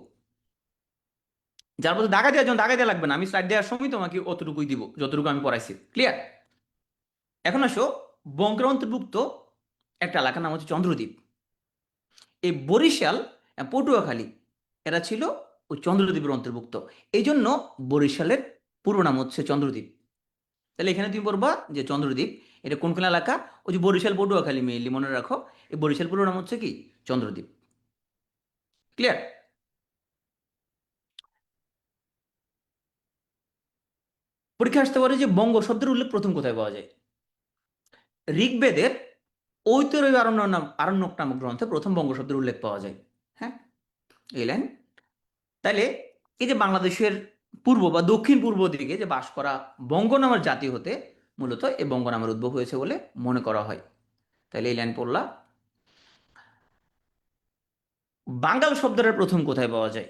যার মধ্যে দাগা দেওয়ার জন্য দাগা দেওয়া লাগবে না, আমি স্লাইড দেওয়ার সময় তোমাকে অতটুকুই দিব যতটুকু আমি পড়াইছি। ক্লিয়ার? এখন আসো, বঙ্গের অন্তর্ভুক্ত একটা এলাকার নাম হচ্ছে চন্দ্রদ্বীপ। এই বরিশাল, পটুয়াখালী, এরা ছিল ওই চন্দ্রদ্বীপের অন্তর্ভুক্ত। এই জন্য বরিশালের পুরো নাম হচ্ছে চন্দ্রদ্বীপ। তাহলে এখানে তুমি বলবা যে চন্দ্রদ্বীপ এটা কোন কোন এলাকা? ওই যে বরিশাল পটুয়াখালী মেইনলি মনে রাখো। এই বরিশাল পুরো নাম হচ্ছে কি চন্দ্রদ্বীপ। ক্লিয়ার? পরীক্ষা আসতে পারে যে বঙ্গ শব্দের উল্লেখ প্রথম কোথায় পাওয়া যায়? ঋগ্বেদের ঐতরেয় আরণ্যক নামক গ্রন্থে প্রথম বঙ্গ শব্দের উল্লেখ পাওয়া যায়, হ্যাঁ। এই লাইন। তাইলে এই যে বাংলাদেশের পূর্ব বা দক্ষিণ পূর্ব দিকে যে বাস করা বঙ্গ নামের জাতি হতে মূলত এই বঙ্গ নামের উদ্ভব হয়েছে বলে মনে করা হয়। তাহলে এই লাইন পড়লা। বাঙ্গাল শব্দটার প্রথম কোথায় পাওয়া যায়?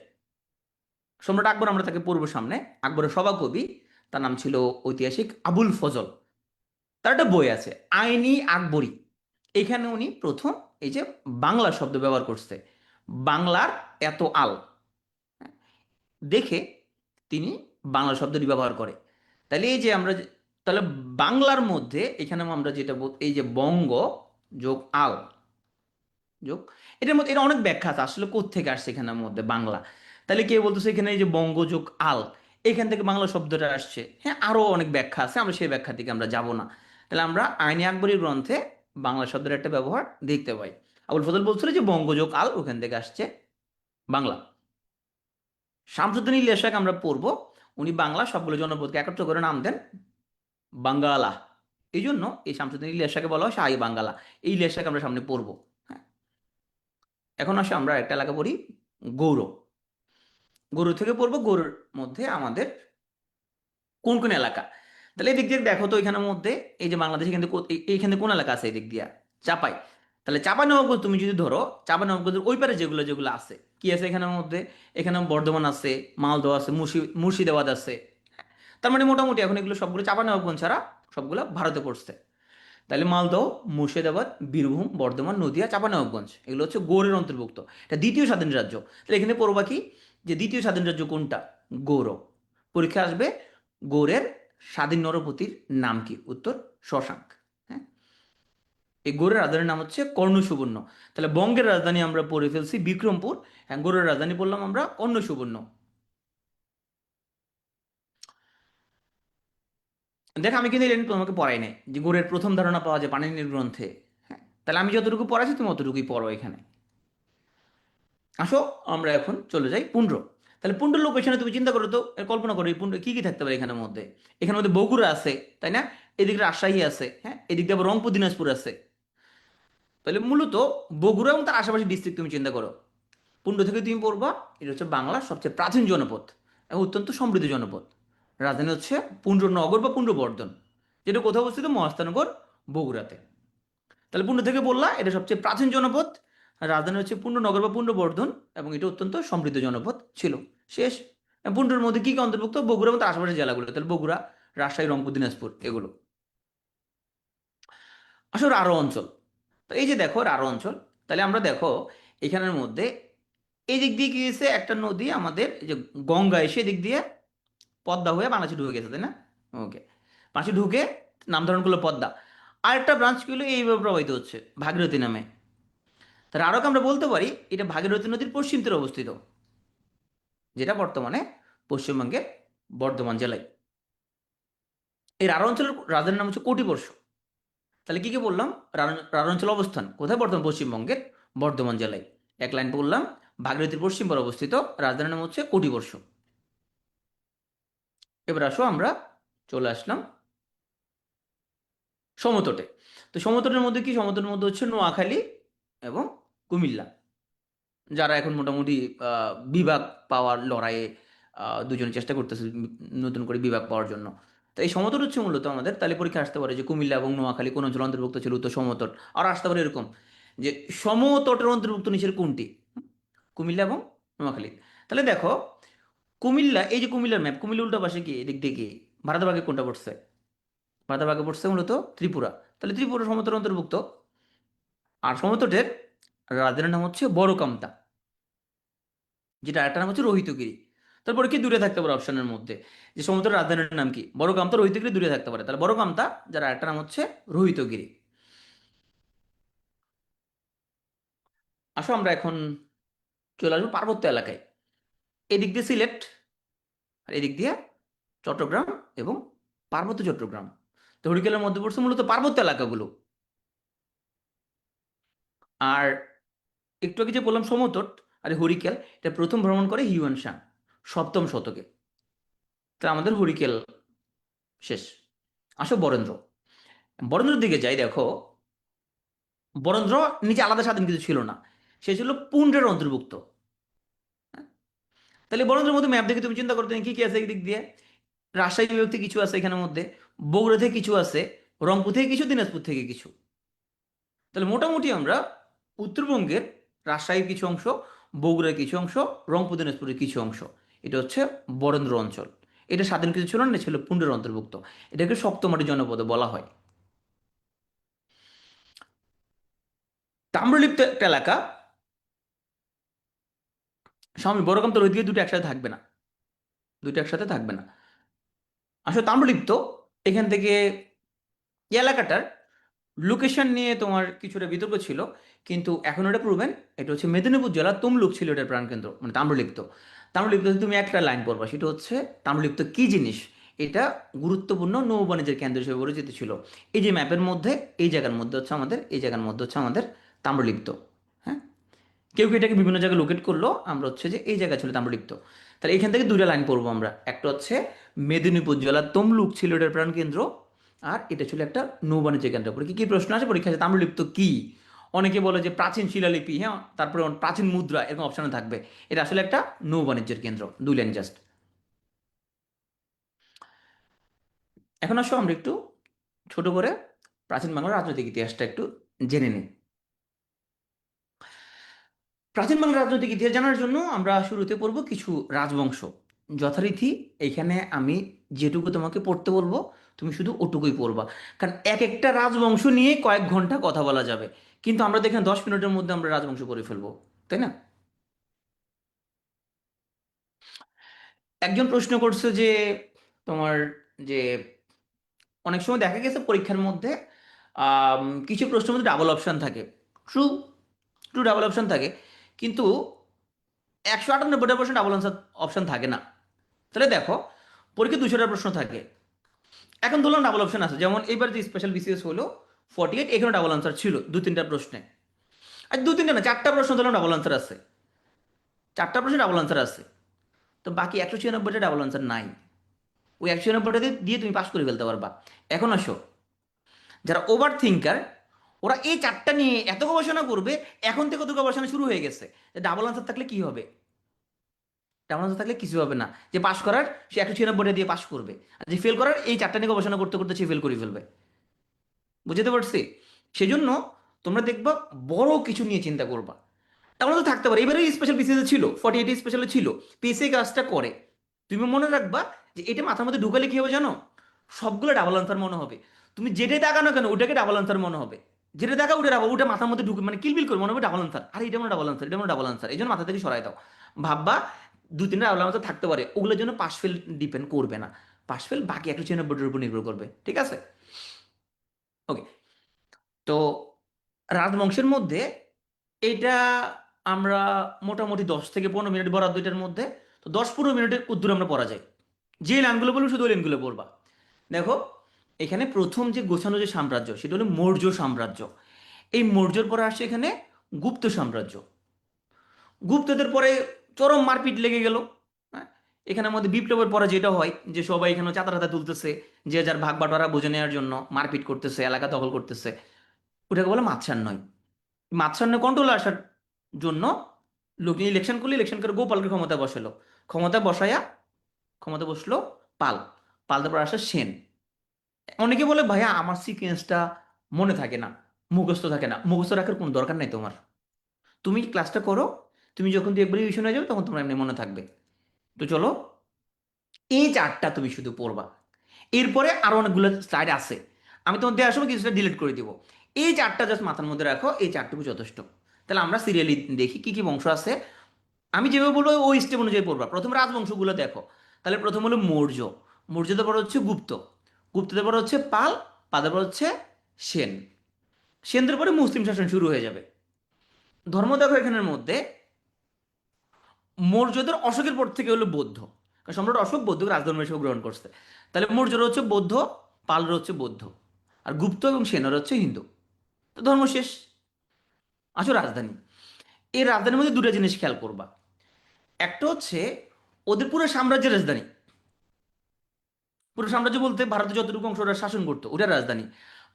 সম্রাট আকবর, আমরা তাকে পড়বো সামনে। আকবরের সভাকবি, তার নাম ছিল ঐতিহাসিক আবুল ফজল। তার একটা বই আছে আইনি আকবরী। এখানে উনি প্রথম এই যে বাংলা শব্দ ব্যবহার করছে, বাংলার এত আল দেখে তিনি বাংলা শব্দটি ব্যবহার করে। তাহলে এই যে আমরা তাহলে বাংলার মধ্যে এখানে আমরা যেটা এই যে বঙ্গ যোগ আল যোগ, এটার মধ্যে এটা অনেক ব্যাখ্যা আছে আসলে কোত্থেকে আসছে এখানের মধ্যে বাংলা। তাহলে কে বলতেছে এখানে এই যে বঙ্গ যোগ আল এখান থেকে বাংলা শব্দটা আসছে, হ্যাঁ আরো অনেক ব্যাখ্যা আছে, আমরা সেই ব্যাখ্যা থেকে আমরা যাব না। তাহলে আমরা আইনি আকবরী গ্রন্থে বাংলা শব্দের একটা ব্যবহার দেখতে পাই। আবুল ফজল বলছিল যে বঙ্গ যোগ আল ওখান থেকে আসছে বাংলা। শামসুদ্দিন ইলিয়াস আমরা পড়বো, উনি বাংলা সবগুলো জনপদকে একত্র করে নাম দেন বাঙ্গালা। এই জন্য এই শামসুদ্দিন ইলিয়াসকে বলা হয় শাহী বাঙ্গালা। এই ইলিয়াসকে আমরা সামনে পড়বো। হ্যাঁ, এখন আসে আমরা একটা এলাকা পড়ি গৌড়। গৌড় থেকে পড়বো, গৌড়ের মধ্যে আমাদের কোন কোন এলাকা। তাহলে এদিক দিয়ে দেখো তো এখানের মধ্যে এই যে বাংলাদেশ এখান থেকে এইখানে কোন এলাকা আছে এদিক দিয়া? চাপাই। তাহলে চাপাই নবাবগঞ্জ তুমি যদি ধরো, চাপাই নবাবগঞ্জের ওই পারে যেগুলো যেগুলো আছে কি আছে এখানের মধ্যে, এখানে বর্ধমান আছে, মালদহ আছে, মুর্শিদাবাদ আছে। তার মানে মোটামুটি এখন এগুলো সবগুলো চাপা নবাবগঞ্জ ছাড়া সবগুলো ভারতে পড়ছে। তাহলে মালদহ, মুর্শিদাবাদ, বীরভূম, বর্ধমান, নদিয়া, চাঁপানবাবগঞ্জ এগুলো হচ্ছে গৌড়ের অন্তর্ভুক্ত। এটা দ্বিতীয় স্বাধীন রাজ্য। তাহলে এখানে পড়বা কি যে দ্বিতীয় স্বাধীন রাজ্য কোনটা? গৌড়। পরীক্ষা আসবে গৌড়ের স্বাধীন নরপতির নাম কি? উত্তর শশাঙ্ক। হ্যাঁ, এই গৌড়ের রাজধানীর নাম হচ্ছে কর্ণ সুবর্ণ। তাহলে বঙ্গের রাজধানী আমরা পড়ে ফেলছি বিক্রমপুর, হ্যাঁ গৌড়ের রাজধানী বললাম আমরা কর্ণ সুবর্ণ। দেখ আমি কিন্তু এটা তোমাকে পড়াই নাই যে গৌড়ের প্রথম ধারণা পাওয়া যায় পাণিনির গ্রন্থে। হ্যাঁ, তাহলে আমি যতটুকু পড়াইছি তুমি অতটুকুই পড়ো এখানে। আসো আমরা এখন চলে যাই পুন্ড্র। তাহলে পুন্ড্র লোকেশনে তুমি চিন্তা করো তো, কল্পনা করো এই পুন্ড্র কি কি থাকতে পারে এখানের মধ্যে। এখানের মধ্যে বগুড়া আছে, তাই না? এদিকে রাজশাহী আছে, হ্যাঁ এদিক দিয়ে আবার রংপুর দিনাজপুর আছে। তাহলে মূলত বগুড়া এবং তার আশেপাশে ডিস্ট্রিক্ট তুমি চিন্তা করো। পুন্ড্র থেকে তুমি পড়বা, এটা হচ্ছে বাংলার সবচেয়ে প্রাচীন জনপদ এবং অত্যন্ত সমৃদ্ধ জনপদ। রাজধানী হচ্ছে পুন্ড্রনগর বা পুন্ড্রবর্ধন, যেটা কোথাও অবস্থিত? মহাস্থানগর, বগুড়াতে। তাহলে পুণ্য থেকে বললা এটা সবচেয়ে প্রাচীন জনপদ, রাজধানী হচ্ছে পুণ্যনগর বা পুণ্যবর্ধন, এবং এটা অত্যন্ত সমৃদ্ধ জনপদ ছিল। শেষ। পুণ্ড্রের মধ্যে কি কি অন্তর্ভুক্ত? বগুড়া এবং তার আশেপাশের জেলাগুলো, তাহলে বগুড়া, রাজশাহী, রংপুর, দিনাজপুর এগুলো। আসলে আরো অঞ্চল, তো এই যে দেখো আরো অঞ্চল, তাহলে আমরা দেখো এখানের মধ্যে এই দিক দিয়ে কি গেছে একটা নদী আমাদের, এই যে গঙ্গা এসে এদিক দিয়ে পদ্মা হয়ে বাংলাদেশে ঢুকে গেছে, তাই না? ওকে, পাশে ঢুকে নামকরণ করলো পদ্মা। আরেকটা ব্রাঞ্চ কি হলো এইভাবে প্রবাহিত হচ্ছে ভাগীরথী নামে। তার আরো আমরা বলতে পারি এটা ভাগীরথী নদীর পশ্চিম তীরে অবস্থিত, যেটা বর্তমানে পশ্চিমবঙ্গের বর্ধমান জেলায়। এই রাঢ় অঞ্চলের রাজধানীর নাম হচ্ছে কটিবর্ষ। তাহলে কি কি বললাম? রাঢ় অঞ্চল অবস্থান কোথায়? বর্তমান পশ্চিমবঙ্গের বর্ধমান জেলায়। এক লাইন বললাম, ভাগীরথীর পশ্চিম পারে অবস্থিত, রাজধানীর নাম হচ্ছে কটিবর্ষ। এবার আসো আমরা চলে আসলাম সমতটে। তো সমতটের মধ্যে কি? সমতটের মধ্যে হচ্ছে নোয়াখালী এবং কুমিল্লা, যারা এখন মোটামুটি বিভাগ পাওয়ার লড়াইয়ে দুজনে চেষ্টা করতেছে নতুন করে বিভাগ পাওয়ার জন্য। তো এই সমতট হচ্ছে মূলত আমাদের, তাহলে পরীক্ষা আসতে পারে যে কুমিল্লা এবং নোয়াখালী কোন অঞ্চল অন্তর্ভুক্ত ছিল? উত্তর সমতট। আর আসতে পারে এরকম যে সমতটের অন্তর্ভুক্ত নিচের কোনটি? কুমিল্লা এবং নোয়াখালী। তাহলে দেখো কুমিল্লা, এই যে কুমিল্লার ম্যাপ, কুমিল্লা উল্টা পাশে কি এদিক দিয়ে কি ভারতের ভাগে কোনটা পড়ছে? ভারতের ভাগে পড়ছে মূলত ত্রিপুরা। তাহলে ত্রিপুরা সমতটের অন্তর্ভুক্ত। আর সমতটের রাজধানীর নাম হচ্ছে বড়কামতা, যেটা একটা নাম হচ্ছে রোহিতগিরি। তারপরে কি দূরে থাকতে পারে অপশনের মধ্যে, যে সমুদ্রের রাজধানীর নাম কি? বড় কামতা, রোহিতগিরি দূরে থাকতে পারে, তাহলে বড় কামতা, যারা একটা নাম হচ্ছে রোহিতগিরি। আসো আমরা এখন চলে আসবো পার্বত্য এলাকায়। এদিক দিয়ে সিলেট আর এদিক দিয়ে চট্টগ্রাম এবং পার্বত্য চট্টগ্রাম। তো হরিকেলের মধ্যে পড়ছে মূলত পার্বত্য এলাকাগুলো। আর একটু আগে যে বললাম সমতট আর হরিকেল, এটা প্রথম ভ্রমণ করে হিউয়েন সাং সপ্তম শতকে। তা আমাদের হরিকেল শেষ। আসো বরেন্দ্র। বরেন্দ্রের দিকে যাই, দেখো বরেন্দ্র নিজে আলাদা স্বাধীন কিছু ছিল না, সে ছিল পুণ্ড্রের অন্তর্ভুক্ত। হ্যাঁ? তাহলে বরেন্দ্রের মধ্যে ম্যাপ দেখে তুমি চিন্তা করতে কি কি আছে এই দিক দিয়ে? রাজশাহী বিভাগ থেকে কিছু আছে এখানের মধ্যে, বগুড়া থেকে কিছু আছে, রংপুর থেকে কিছু, দিনাজপুর থেকে কিছু। তাহলে মোটামুটি আমরা উত্তরবঙ্গের রাজশাহীর কিছু অংশ, বগুড়ার কিছু অংশ, রংপুর দিনাজপুরের কিছু অংশ, এটা হচ্ছে বরেন্দ্র অঞ্চল। এটা স্বাধীন কিছু ছিল না, এটা ছিল পুণ্ডের অন্তর্ভুক্ত। এটাকে সপ্তমাটি জনপদ বলা হয়। তাম্রলিপ্ত একটা এলাকা, স্বামী বড়কাম তোর ওইদিকে দুটো একসাথে থাকবে না, দুটো একসাথে থাকবে না। আসলে তাম্রলিপ্ত এখান থেকে এই এলাকাটার লোকেশন নিয়ে তোমার কিছুটা বিতর্ক ছিল, কিন্তু এখন এটা প্রুভেন। এটা হচ্ছে মেদিনীপুর জেলা তমলুক ছিল এটার প্রাণকেন্দ্র, মানে তাম্রলিপ্ত। তাম্রলিপ্ততে তুমি একটা লাইন পড়বা, সেটা হচ্ছে তাম্রলিপ্ত কি জিনিস। এটা গুরুত্বপূর্ণ নৌ বাণিজ্যের কেন্দ্র হিসেবে পরিচিত ছিল। এই যে ম্যাপের মধ্যে এই জায়গার মধ্যে হচ্ছে আমাদের, এই জায়গার মধ্যে হচ্ছে আমাদের তাম্রলিপ্ত। হ্যাঁ, কেউ কেউ এটাকে বিভিন্ন জায়গায় লোকেট করলো, আমরা হচ্ছে যে এই জায়গা ছিল তাম্রলিপ্ত। তাহলে এখান থেকে দুইটা লাইন পড়বো আমরা, একটা হচ্ছে মেদিনীপুর জেলার তমলুক ছিল এটার প্রাণকেন্দ্র, আর এটা ছিল একটা নৌবাণিজ্য কেন্দ্র। পরে কি কি প্রশ্ন আসে পরীক্ষায়, তাম্রলিপ্ত কি? অনেকে বলে যে প্রাচীন শিলালিপি, হ্যাঁ, তারপরে প্রাচীন মুদ্রা, এরকম অপশনে থাকবে। এটা আসলে একটা নৌবাণিজ্যের কেন্দ্র। দুই লাইন জাস্ট। এখন আসো আমরা একটু ছোট করে প্রাচীন বাংলার রাজনৈতিক ইতিহাসটা একটু জেনে নিই। প্রাচীন বাংলার রাজনৈতিক ইতিহাস জানার জন্য আমরা শুরুতে পড়ব কিছু রাজবংশ। যথারীতি এখানে আমি যেটুকু তোমাকে পড়তে বলবো, তুমি শুধু ওটুকুই পড়বা। কারণ এক একটা রাজবংশ নিয়ে কয়েক ঘন্টা কথা বলা যাবে, কিন্তু আমরা দেখেন 10 মিনিটের মধ্যে আমরা রাজবংশ করে ফেলবো, তাই না? একজন প্রশ্ন করছে যে তোমার, যে অনেক সময় দেখা গেছে পরীক্ষার মধ্যে কিছু প্রশ্নের মধ্যে ডাবল অপশন থাকে। ট্রু, ট্রু ডাবল অপশন থাকে, কিন্তু 198টা প্রশ্ন ডাবল আনসার অপশন থাকে না। তাহলে দেখো, পরীক্ষা 200টা প্রশ্ন থাকে, এখন ধরলাম ডাবল অপশন আছে। যেমন এবার যে স্পেশাল বিসিএস হলো 48, এখানে ডাবল আনসার ছিল দু তিনটা প্রশ্নে। আর দু তিনটা না, চারটা প্রশ্ন ধরলাম ডাবল আনসার আছে, চারটা প্রশ্নে ডাবল আনসার আছে। তো বাকি 196টা ডাবল আনসার নাই। ওই 196টা দিয়ে তুমি পাস করে ফেলতে পারবা। এখন আসো, যারা ওভার থিঙ্কার, ওরা এই চারটা নিয়ে এত গবেষণা করবে, এখন থেকে তো গবেষণা শুরু হয়ে গেছে যে ডাবল আনসার থাকলে কি হবে, ডাবল আনসার থাকলে কিছু হবে না। যে পাস করার, সে 196টা দিয়ে পাস করবে, আর যে ফেল করার এই চারটা নিয়ে গবেষণা করতে করতে সে ফেল করে ফেলবে। বুঝতে পারছি? সেজন্য তোমরা দেখবা বড় কিছু নিয়ে চিন্তা করবা। এমন তো থাকতে পারে, এবারে স্পেশাল পিসিতে ছিল, 48 স্পেশালে ছিল, পিসি কাজটা করে। তুমি মনে রাখবা যে এটা মাথার মধ্যে ঢুকালে কি হবে জানো, সবগুলো ডাবল আনসার মনে হবে। তুমি যেটাই দেখানো না কেন ওটাকে ডাবল আনসার মনে হবে। যেটা দেখা ওটা ডাবল, ওটা মাথার মধ্যে ঢুকে মানে কিলবিল করে মনে হবে ডাবল আনসার। আরে এটা মনে ডাবল আনসার, এটা মনে ডাবল আনসার, এই জন্য মাথা থেকে সরাই দাও। ভাববা দু তিনটা ডাবল আনসার থাকতে পারে, ওগুলোর জন্য পাস ফেল ডিপেন্ড করবে না। পাস ফেল বাকি 196 উপর নির্ভর করবে, ঠিক আছে? ওকে। তো রাজবংশের মধ্যে এটা আমরা মোটামুটি 10 থেকে 15 মিনিট বরাদ্দ এটার মধ্যে। তো 10-15 মিনিটের উত্তর আমরা পড়া যায়। যে লাইনগুলো বলবো শুধু ওই লাইনগুলো পড়বা। দেখো, এখানে প্রথম যে গোছানো যে সাম্রাজ্য সেটা হলো মৌর্য সাম্রাজ্য। এই মৌর্যর পরে আসছে এখানে গুপ্ত সাম্রাজ্য। গুপ্তদের পরে চরম মারপিট লেগে গেল। হ্যাঁ, এখানের মধ্যে বিপ্লবের পরে যেটা হয় যে সবাই এখানে চাঁদা টাতা তুলতেছে, যে যার ভাগ বাটোয়ারা বুঝে নেওয়ার জন্য মারপিট করতেছে, এলাকা দখল করতেছে। ওটাকে বলে মাৎসান্যয়। মাৎসান্যয় কন্ট্রোলে আসার জন্য লোক ইলেকশন করলে, ইলেকশন করে গোপালকে ক্ষমতা বসালো। ক্ষমতা বসায়া, ক্ষমতা বসলো পাল। পাল তারপর আসে সেন। অনেকে বলে ভাইয়া আমার সিকোয়েন্সটা মনে থাকে না, মুখস্থ থাকে না। মুখস্থ রাখার কোনো দরকার নাই তোমার। তুমি ক্লাসটা করো, তুমি যখন তুই একবার রিভিশন হয়ে যাবে তখন তোমার এমনি মনে থাকবে। তো চলো, এই চারটা তুমি শুধু পড়বা। এরপরে আরো অনেকগুলো স্লাইড আছে, আমি তোমার দেওয়ার সময় কিছুটা ডিলিট করে দিব। এই চারটা জাস্ট মাথার মধ্যে রাখো, এই চারটুকু যথেষ্ট। তাহলে আমরা সিরিয়ালি দেখি কি কি বংশ আছে। আমি যেভাবে বলবো ওই স্টেপ অনুযায়ী পড়বা। প্রথম রাজবংশগুলো দেখো। তাহলে প্রথম হলো মৌর্য। মৌর্যদের পর হচ্ছে গুপ্ত, গুপ্তদের পর হচ্ছে পাল, পালের পর হচ্ছে সেন। সেনদের পরে মুসলিম শাসন শুরু হয়ে যাবে। ধর্ম দেখো এখানের মধ্যে, মৌর্যদের অশোকের পর থেকে হলো বৌদ্ধ। কারণ সম্রাট অশোক বৌদ্ধকে রাজধর্ম হিসেবে গ্রহণ করছে। তাহলে মৌর্যরা হচ্ছে বৌদ্ধ, পালরা হচ্ছে বৌদ্ধ, আর গুপ্ত এবং সেনরা হচ্ছে হিন্দু। তো ধর্ম শেষ। আসো রাজধানী। এই রাজধানীর মধ্যে দুটো জিনিস খেয়াল করবা। একটা হচ্ছে ওদের পুরো সাম্রাজ্যের রাজধানী। পুরো সাম্রাজ্য বলতে ভারতে যতটুকু অংশ ওরা শাসন করতো ওটার রাজধানী।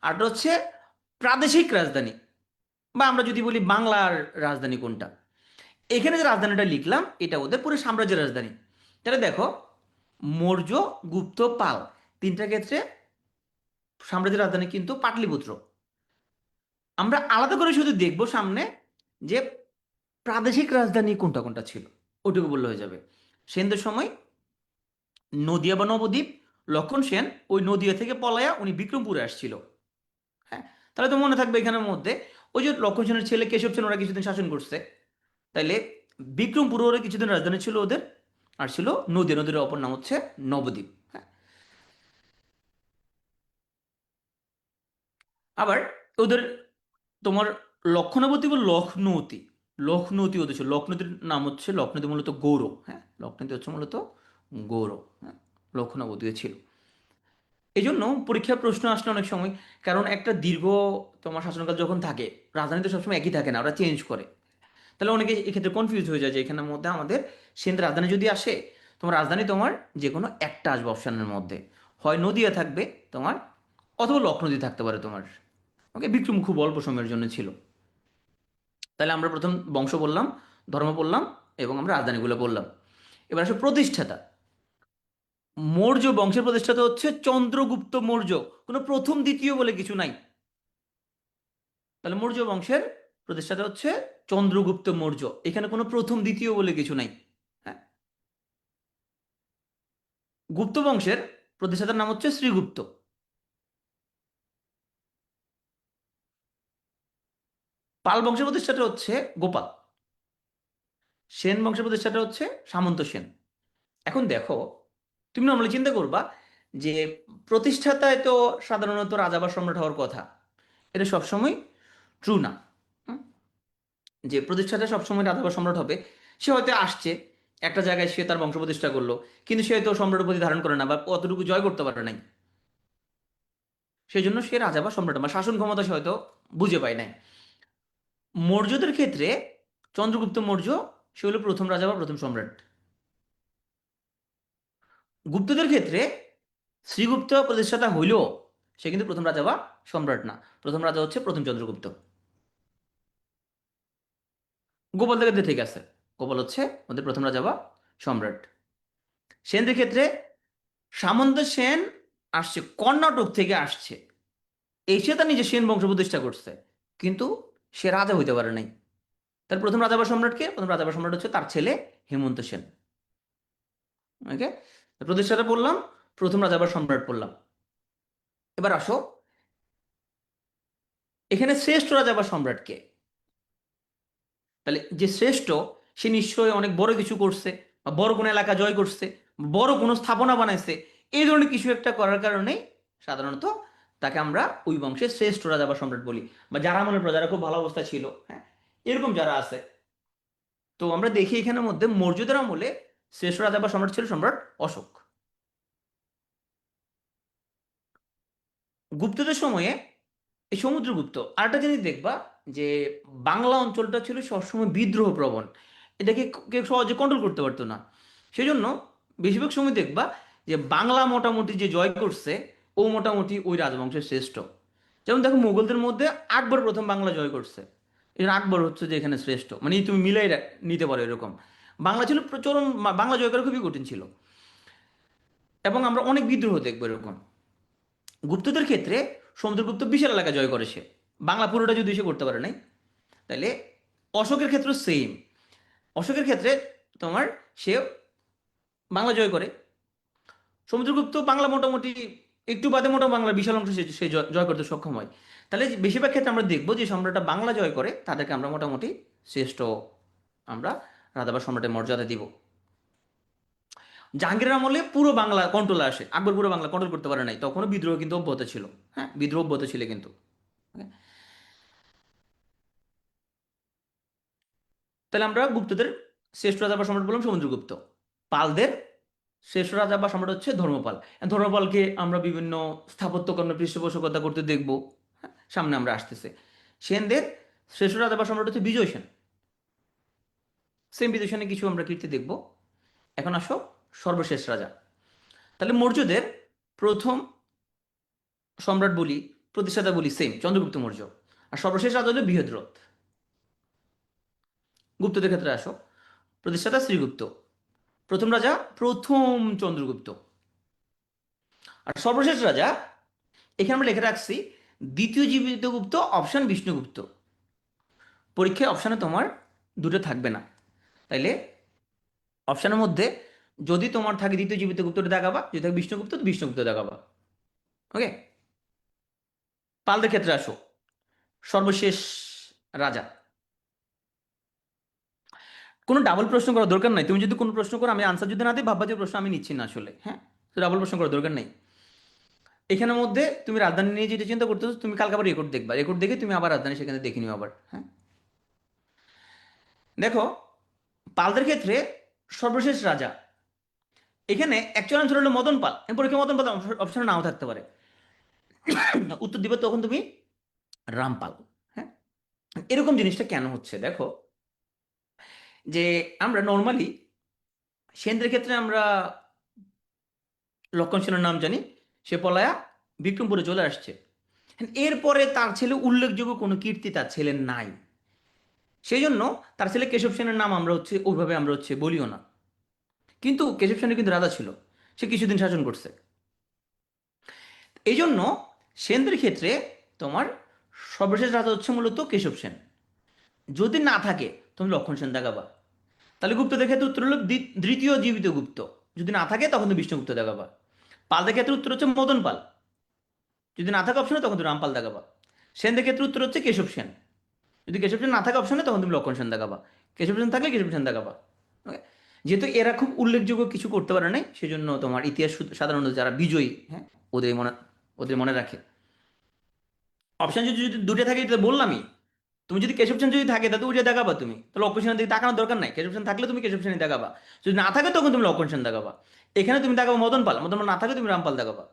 আরটা হচ্ছে প্রাদেশিক রাজধানী, বা আমরা যদি বলি বাংলার রাজধানী কোনটা। এখানে যে রাজধানীটা লিখলাম এটা ওদের পুরো সাম্রাজ্যের রাজধানী। তাহলে দেখো, মৌর্য, গুপ্ত, পাল, তিনটা ক্ষেত্রে সাম্রাজ্যের রাজধানী কিন্তু পাটলিপুত্র। আমরা আলাদা করে শুধু দেখবো সামনে যে প্রাদেশিক রাজধানী কোনটা কোনটা ছিল, ওটুকু বললে হয়ে যাবে। সেনদের সময় নদিয়া বা নবদ্বীপ, লক্ষণ সেন ওই নদিয়া থেকে পলায়া উনি বিক্রমপুরে আসছিল। হ্যাঁ, তাহলে তো মনে থাকবে এখানের মধ্যে ওই যে লক্ষণ সেনের ছেলে কেশব সেন ওরা কিছুদিন শাসন করছে। তাইলে বিক্রমপুর ওরা কিছুদিন রাজধানী ছিল ওদের, আর ছিল নদী, নদীর অপর নাম হচ্ছে নবদ্বীপ। হ্যাঁ, আবার ওদের তোমার লক্ষণাবতী বা লখনৌতি, লখনৌতি ওদের ছিল। লখনৌতির নাম হচ্ছে, লখনৌতি মূলত গৌড়। হ্যাঁ, লখনৌতি হচ্ছে মূলত গৌড়। হ্যাঁ, লক্ষণাবতীও ছিল। এই জন্য পরীক্ষার প্রশ্ন আসলে অনেক সময়, কারণ একটা দীর্ঘ তোমার শাসনকাল যখন থাকে, রাজধানী তো সবসময় একই থাকে না, ওরা চেঞ্জ করে। তাহলে অনেকে এক্ষেত্রে কনফিউজ হয়ে যায় যে এখানের মধ্যে আমাদের সিন্ধ রাজধানী যদি আসে, তোমার রাজধানী তোমার যে কোনো একটা আসবে অপশানের মধ্যে, হয় নদিয়া থাকবে তোমার, অথবা লক্ষ্ণৌতি থাকতে পারে তোমার। ওকে, বিক্রম খুব অল্প সময়ের জন্য ছিল। তাহলে আমরা প্রথম বংশ বললাম, ধর্ম বললাম, এবং আমরা রাজধানীগুলো বললাম। এবার আসলে প্রতিষ্ঠাতা, মৌর্য বংশের প্রতিষ্ঠাতা হচ্ছে চন্দ্রগুপ্ত মৌর্য। কোনো প্রথম দ্বিতীয় বলে কিছু নাই। তাহলে মৌর্য বংশের প্রতিষ্ঠাতা হচ্ছে চন্দ্রগুপ্ত মৌর্য, এখানে কোনো প্রথম দ্বিতীয় বলে কিছু নাই। হ্যাঁ, গুপ্ত বংশের প্রতিষ্ঠাতার নাম হচ্ছে শ্রীগুপ্ত। পাল বংশের প্রতিষ্ঠাতা হচ্ছে গোপাল। সেন বংশের প্রতিষ্ঠাতা হচ্ছে সামন্ত সেন। এখন দেখো, তুমি নর্মালি চিন্তা করবা যে প্রতিষ্ঠাতায় তো সাধারণত রাজা বা সম্রাট হওয়ার কথা, এটা সবসময় ট্রু না। হুম? যে প্রতিষ্ঠাতা সবসময় রাজা বা সম্রাট হবে, সে হয়তো আসছে একটা জায়গায়, সে তার বংশ প্রতিষ্ঠা করলো, কিন্তু সে হয়তো সম্রাট উপাধি ধারণ করে না বা অতটুকু জয় করতে পারে নাই। সেই জন্য সে রাজা বা সম্রাট বা শাসন ক্ষমতা সে হয়তো বুঝে পায় নাই। মৌর্যদের ক্ষেত্রে চন্দ্রগুপ্ত মৌর্য, সে হলো প্রথম রাজা বা প্রথম সম্রাট। গুপ্তদের ক্ষেত্রে শ্রীগুপ্ত প্রতিষ্ঠাতা হইলেও সে কিন্তু প্রথম রাজা বা সম্রাট না। প্রথম রাজা হচ্ছে প্রথম চন্দ্রগুপ্ত। গোপালদের ক্ষেত্রে ঠিক আছে, গোপাল হচ্ছে ওদের প্রথম রাজা বা সম্রাট। সেনদের ক্ষেত্রে সামন্ত সেন আসছে কর্ণাটক থেকে আসছে, এসে তার নিজে সেন বংশ প্রতিষ্ঠা করছে, কিন্তু সে রাজা হইতে পারে নাই। তার প্রথম রাজা বা সম্রাটকে, প্রথম রাজা বা সম্রাট হচ্ছে তার ছেলে হেমন্ত সেন। ওকে, প্রতিষ্ঠাতা বললাম, প্রথম রাজা বা সম্রাট বললাম। এবার আসো, এখানে শ্রেষ্ঠ রাজা বা সম্রাটকে, তাহলে যে শ্রেষ্ঠ, সে নিশ্চয়ই অনেক বড় কিছু করছে, বা বড় কোনো এলাকা জয় করছে, বড় কোনো স্থাপনা বানাইছে। এই ধরনের কিছু একটা করার কারণেই সাধারণত তাকে আমরা ওই বংশের শ্রেষ্ঠ রাজা বা সম্রাট বলি। বা যারা আমলের প্রজারা খুব ভালো অবস্থা ছিল, হ্যাঁ, এরকম যারা আছে। তো আমরা দেখি এখানের মধ্যে মৌর্যদের আমলে শ্রেষ্ঠ রাজা বা সম্রাট ছিল সম্রাট অশোক। গুপ্তদের সময়ে এই সমুদ্রগুপ্ত, আরেকটা জিনিস দেখবা যে বাংলা অঞ্চলটা ছিল সবসময় বিদ্রোহ প্রবণ, এটাকে কেউ সহজে কন্ট্রোল করতে পারতো না। সেই জন্য বেশিরভাগ সময় দেখবা যে বাংলা মোটামুটি যে জয় করছে, ও মোটামুটি ওই রাজবংশের শ্রেষ্ঠ। যেমন দেখো, মুঘলদের মধ্যে আকবর প্রথম বাংলা জয় করছে, এর আকবর হচ্ছে যে এখানে শ্রেষ্ঠ, মানে তুমি মিলাই নিতে পারো এরকম। বাংলা ছিল প্রচলন, বাংলা জয় করা খুবই কঠিন ছিল, এবং আমরা অনেক বিদ্রোহ দেখবো এরকম। গুপ্তদের ক্ষেত্রে সমুদ্রগুপ্ত বিশাল এলাকা জয় করে সে, বাংলা পুরোটা যদি সে করতে পারে নাই। তাইলে অশোকের ক্ষেত্রে সেম, অশোকের ক্ষেত্রে তোমার সে বাংলা জয় করে, সমুদ্রগুপ্ত বাংলা মোটামুটি একটু বাদে মোটামুটি বাংলার বিশাল অংশ সে জয় করতে সক্ষম হয়। তাহলে বেশিরভাগ ক্ষেত্রে আমরা দেখবো যে সম্রাটটা বাংলা জয় করে, তাদেরকে আমরা মোটামুটি শ্রেষ্ঠ আমরা রাজা বা সম্রাটের মর্যাদা দিব। জাহাঙ্গীরের আমলে পুরো বাংলা কন্ট্রোলে আসে, আকবর পুরো বাংলা কন্ট্রোল করতে পারে নাই, তখনও বিদ্রোহ কিন্তু অব্যাহত ছিল। হ্যাঁ, বিদ্রোহ অব্যাহত ছিল কিন্তু। Okay? তাহলে আমরা গুপ্তদের শ্রেষ্ঠ রাজা বা সম্রাট বললাম সমুদ্রগুপ্ত। পালদের শ্রেষ্ঠ রাজা বা সম্রাট হচ্ছে ধর্মপাল। ধর্মপালকে আমরা বিভিন্ন স্থাপত্যকর্মে পৃষ্ঠপোষকতা করতে দেখব। হ্যাঁ, সামনে আমরা আসতেছে। সেনদের শ্রেষ্ঠ রাজা বা সম্রাট হচ্ছে বিজয় সেন। সেম বিজয় সেনের কিছু আমরা কীর্তি দেখব। এখন আসো সর্বশেষ রাজা। তাহলে মৌর্যদের প্রথম সম্রাট বলি, প্রতিষ্ঠাতা বলি সেম চন্দ্রগুপ্ত মৌর্য, আর সর্বশেষ রাজা হলো বৃহদ্রথ। গুপ্তদের ক্ষেত্রে আসো, প্রতিষ্ঠাতা শ্রীগুপ্ত, প্রথম রাজা প্রথম চন্দ্রগুপ্ত। আর সর্বশেষ রাজা এখানে আমরা লিখে রাখছি দ্বিতীয় জীবিতগুপ্ত অপশন বিষ্ণুগুপ্ত। পরীক্ষায় অপশানে তোমার দুটো থাকবে না, তাইলে অপশানের মধ্যে যদি তোমার থাকে দ্বিতীয় জীবিত গুপ্তটা দেখাবা, যদি থাকে বিষ্ণুগুপ্ত তো বিষ্ণুগুপ্ত দেখাবা। ওকে, পালদের ক্ষেত্রে আসো। সর্বশেষ রাজা, কোনো ডাবল প্রশ্ন করার দরকার নাই। তুমি যদি কোনো প্রশ্ন করো আমি আনসার যদি না দিই ভাববা যে প্রশ্ন আমি নিচ্ছি না আসলে। হ্যাঁ, তো ডাবল প্রশ্ন করার দরকার নেই। এখানের মধ্যে তুমি রাজধানী নিয়ে যেটা চিন্তা করতেছো, তুমি কালকে আবার রেকর্ড দেখবা, রেকর্ড দেখে তুমি আবার রাজধানী সেখানে দেখে নিও আবার। হ্যাঁ, দেখো পালদের ক্ষেত্রে সর্বশেষ রাজা এখানে অ্যাকচুয়াল আনসার হলো মদন পাল। পরীক্ষা মদন পাল অপশন নাও থাকতে পারে, উত্তর দিবে তখন তুমি রামপাল। হ্যাঁ, এরকম জিনিসটা কেন হচ্ছে দেখো, যে আমরা নর্মালি সেনদের ক্ষেত্রে আমরা লক্ষণ সেনের নাম জানি, সে পলায়া বিক্রমপুরে চলে আসছে। এরপরে তার ছেলে উল্লেখযোগ্য কোনো কীর্তি তার ছেলের নাই, সেই জন্য তার ছেলে কেশব সেনের নাম আমরা ওইভাবে আমরা বলিও না। কিন্তু কেশব সেনের কিন্তু রাজা ছিল, সে কিছুদিন শাসন করছে। এই জন্য সেনদের ক্ষেত্রে তোমার সর্বশেষ রাজা হচ্ছে মূলত কেশব সেন। যদি না থাকে তুমি লক্ষণ সেন দেখাবা, তাহলে গুপ্তদের ক্ষেত্রে উত্তর হলো দ্বিতীয় জীবিত গুপ্ত। যদি না থাকে তখন তো বিষ্ণুগুপ্ত দেখাবা। পালদের ক্ষেত্রে উত্তর হচ্ছে মদন পাল, যদি না থাকে অপশনে তখন তুমি রামপাল দেখাবা। সেনদের ক্ষেত্রে উত্তর হচ্ছে কেশব সেন, যদি কেশব সেন না থাকে অপশনে তখন তুমি লক্ষণ সেন দেখাবা। কেশব সেন থাকলে কেশব সেন দেখাবা। ওকে, যেহেতু এরা খুব উল্লেখযোগ্য কিছু করতে পারে নাই, সেজন্য তোমার ইতিহাস সাধারণত যারা বিজয়ী, হ্যাঁ, ওদের মনে ওদের মনে রাখে। অপশন যদি যদি দুটো থাকে এটা বললামই, তুমি যদি কেশব সেন যদি থাকে তাহলে ওইটা দেখাবা তুমি, তাহলে লক্ষণ সেনের দিকে তাকানোর দরকার নাই। কেশব সেন থাকলে তুমি কেশব সেনই দেখাবা, যদি না থাকে তখন তুমি লক্ষণ সেন দেখাবা। এখানে তুমি দেখাবো মদন পাল, মদন পাল না থাকে তুমি রামপাল দেখাবা।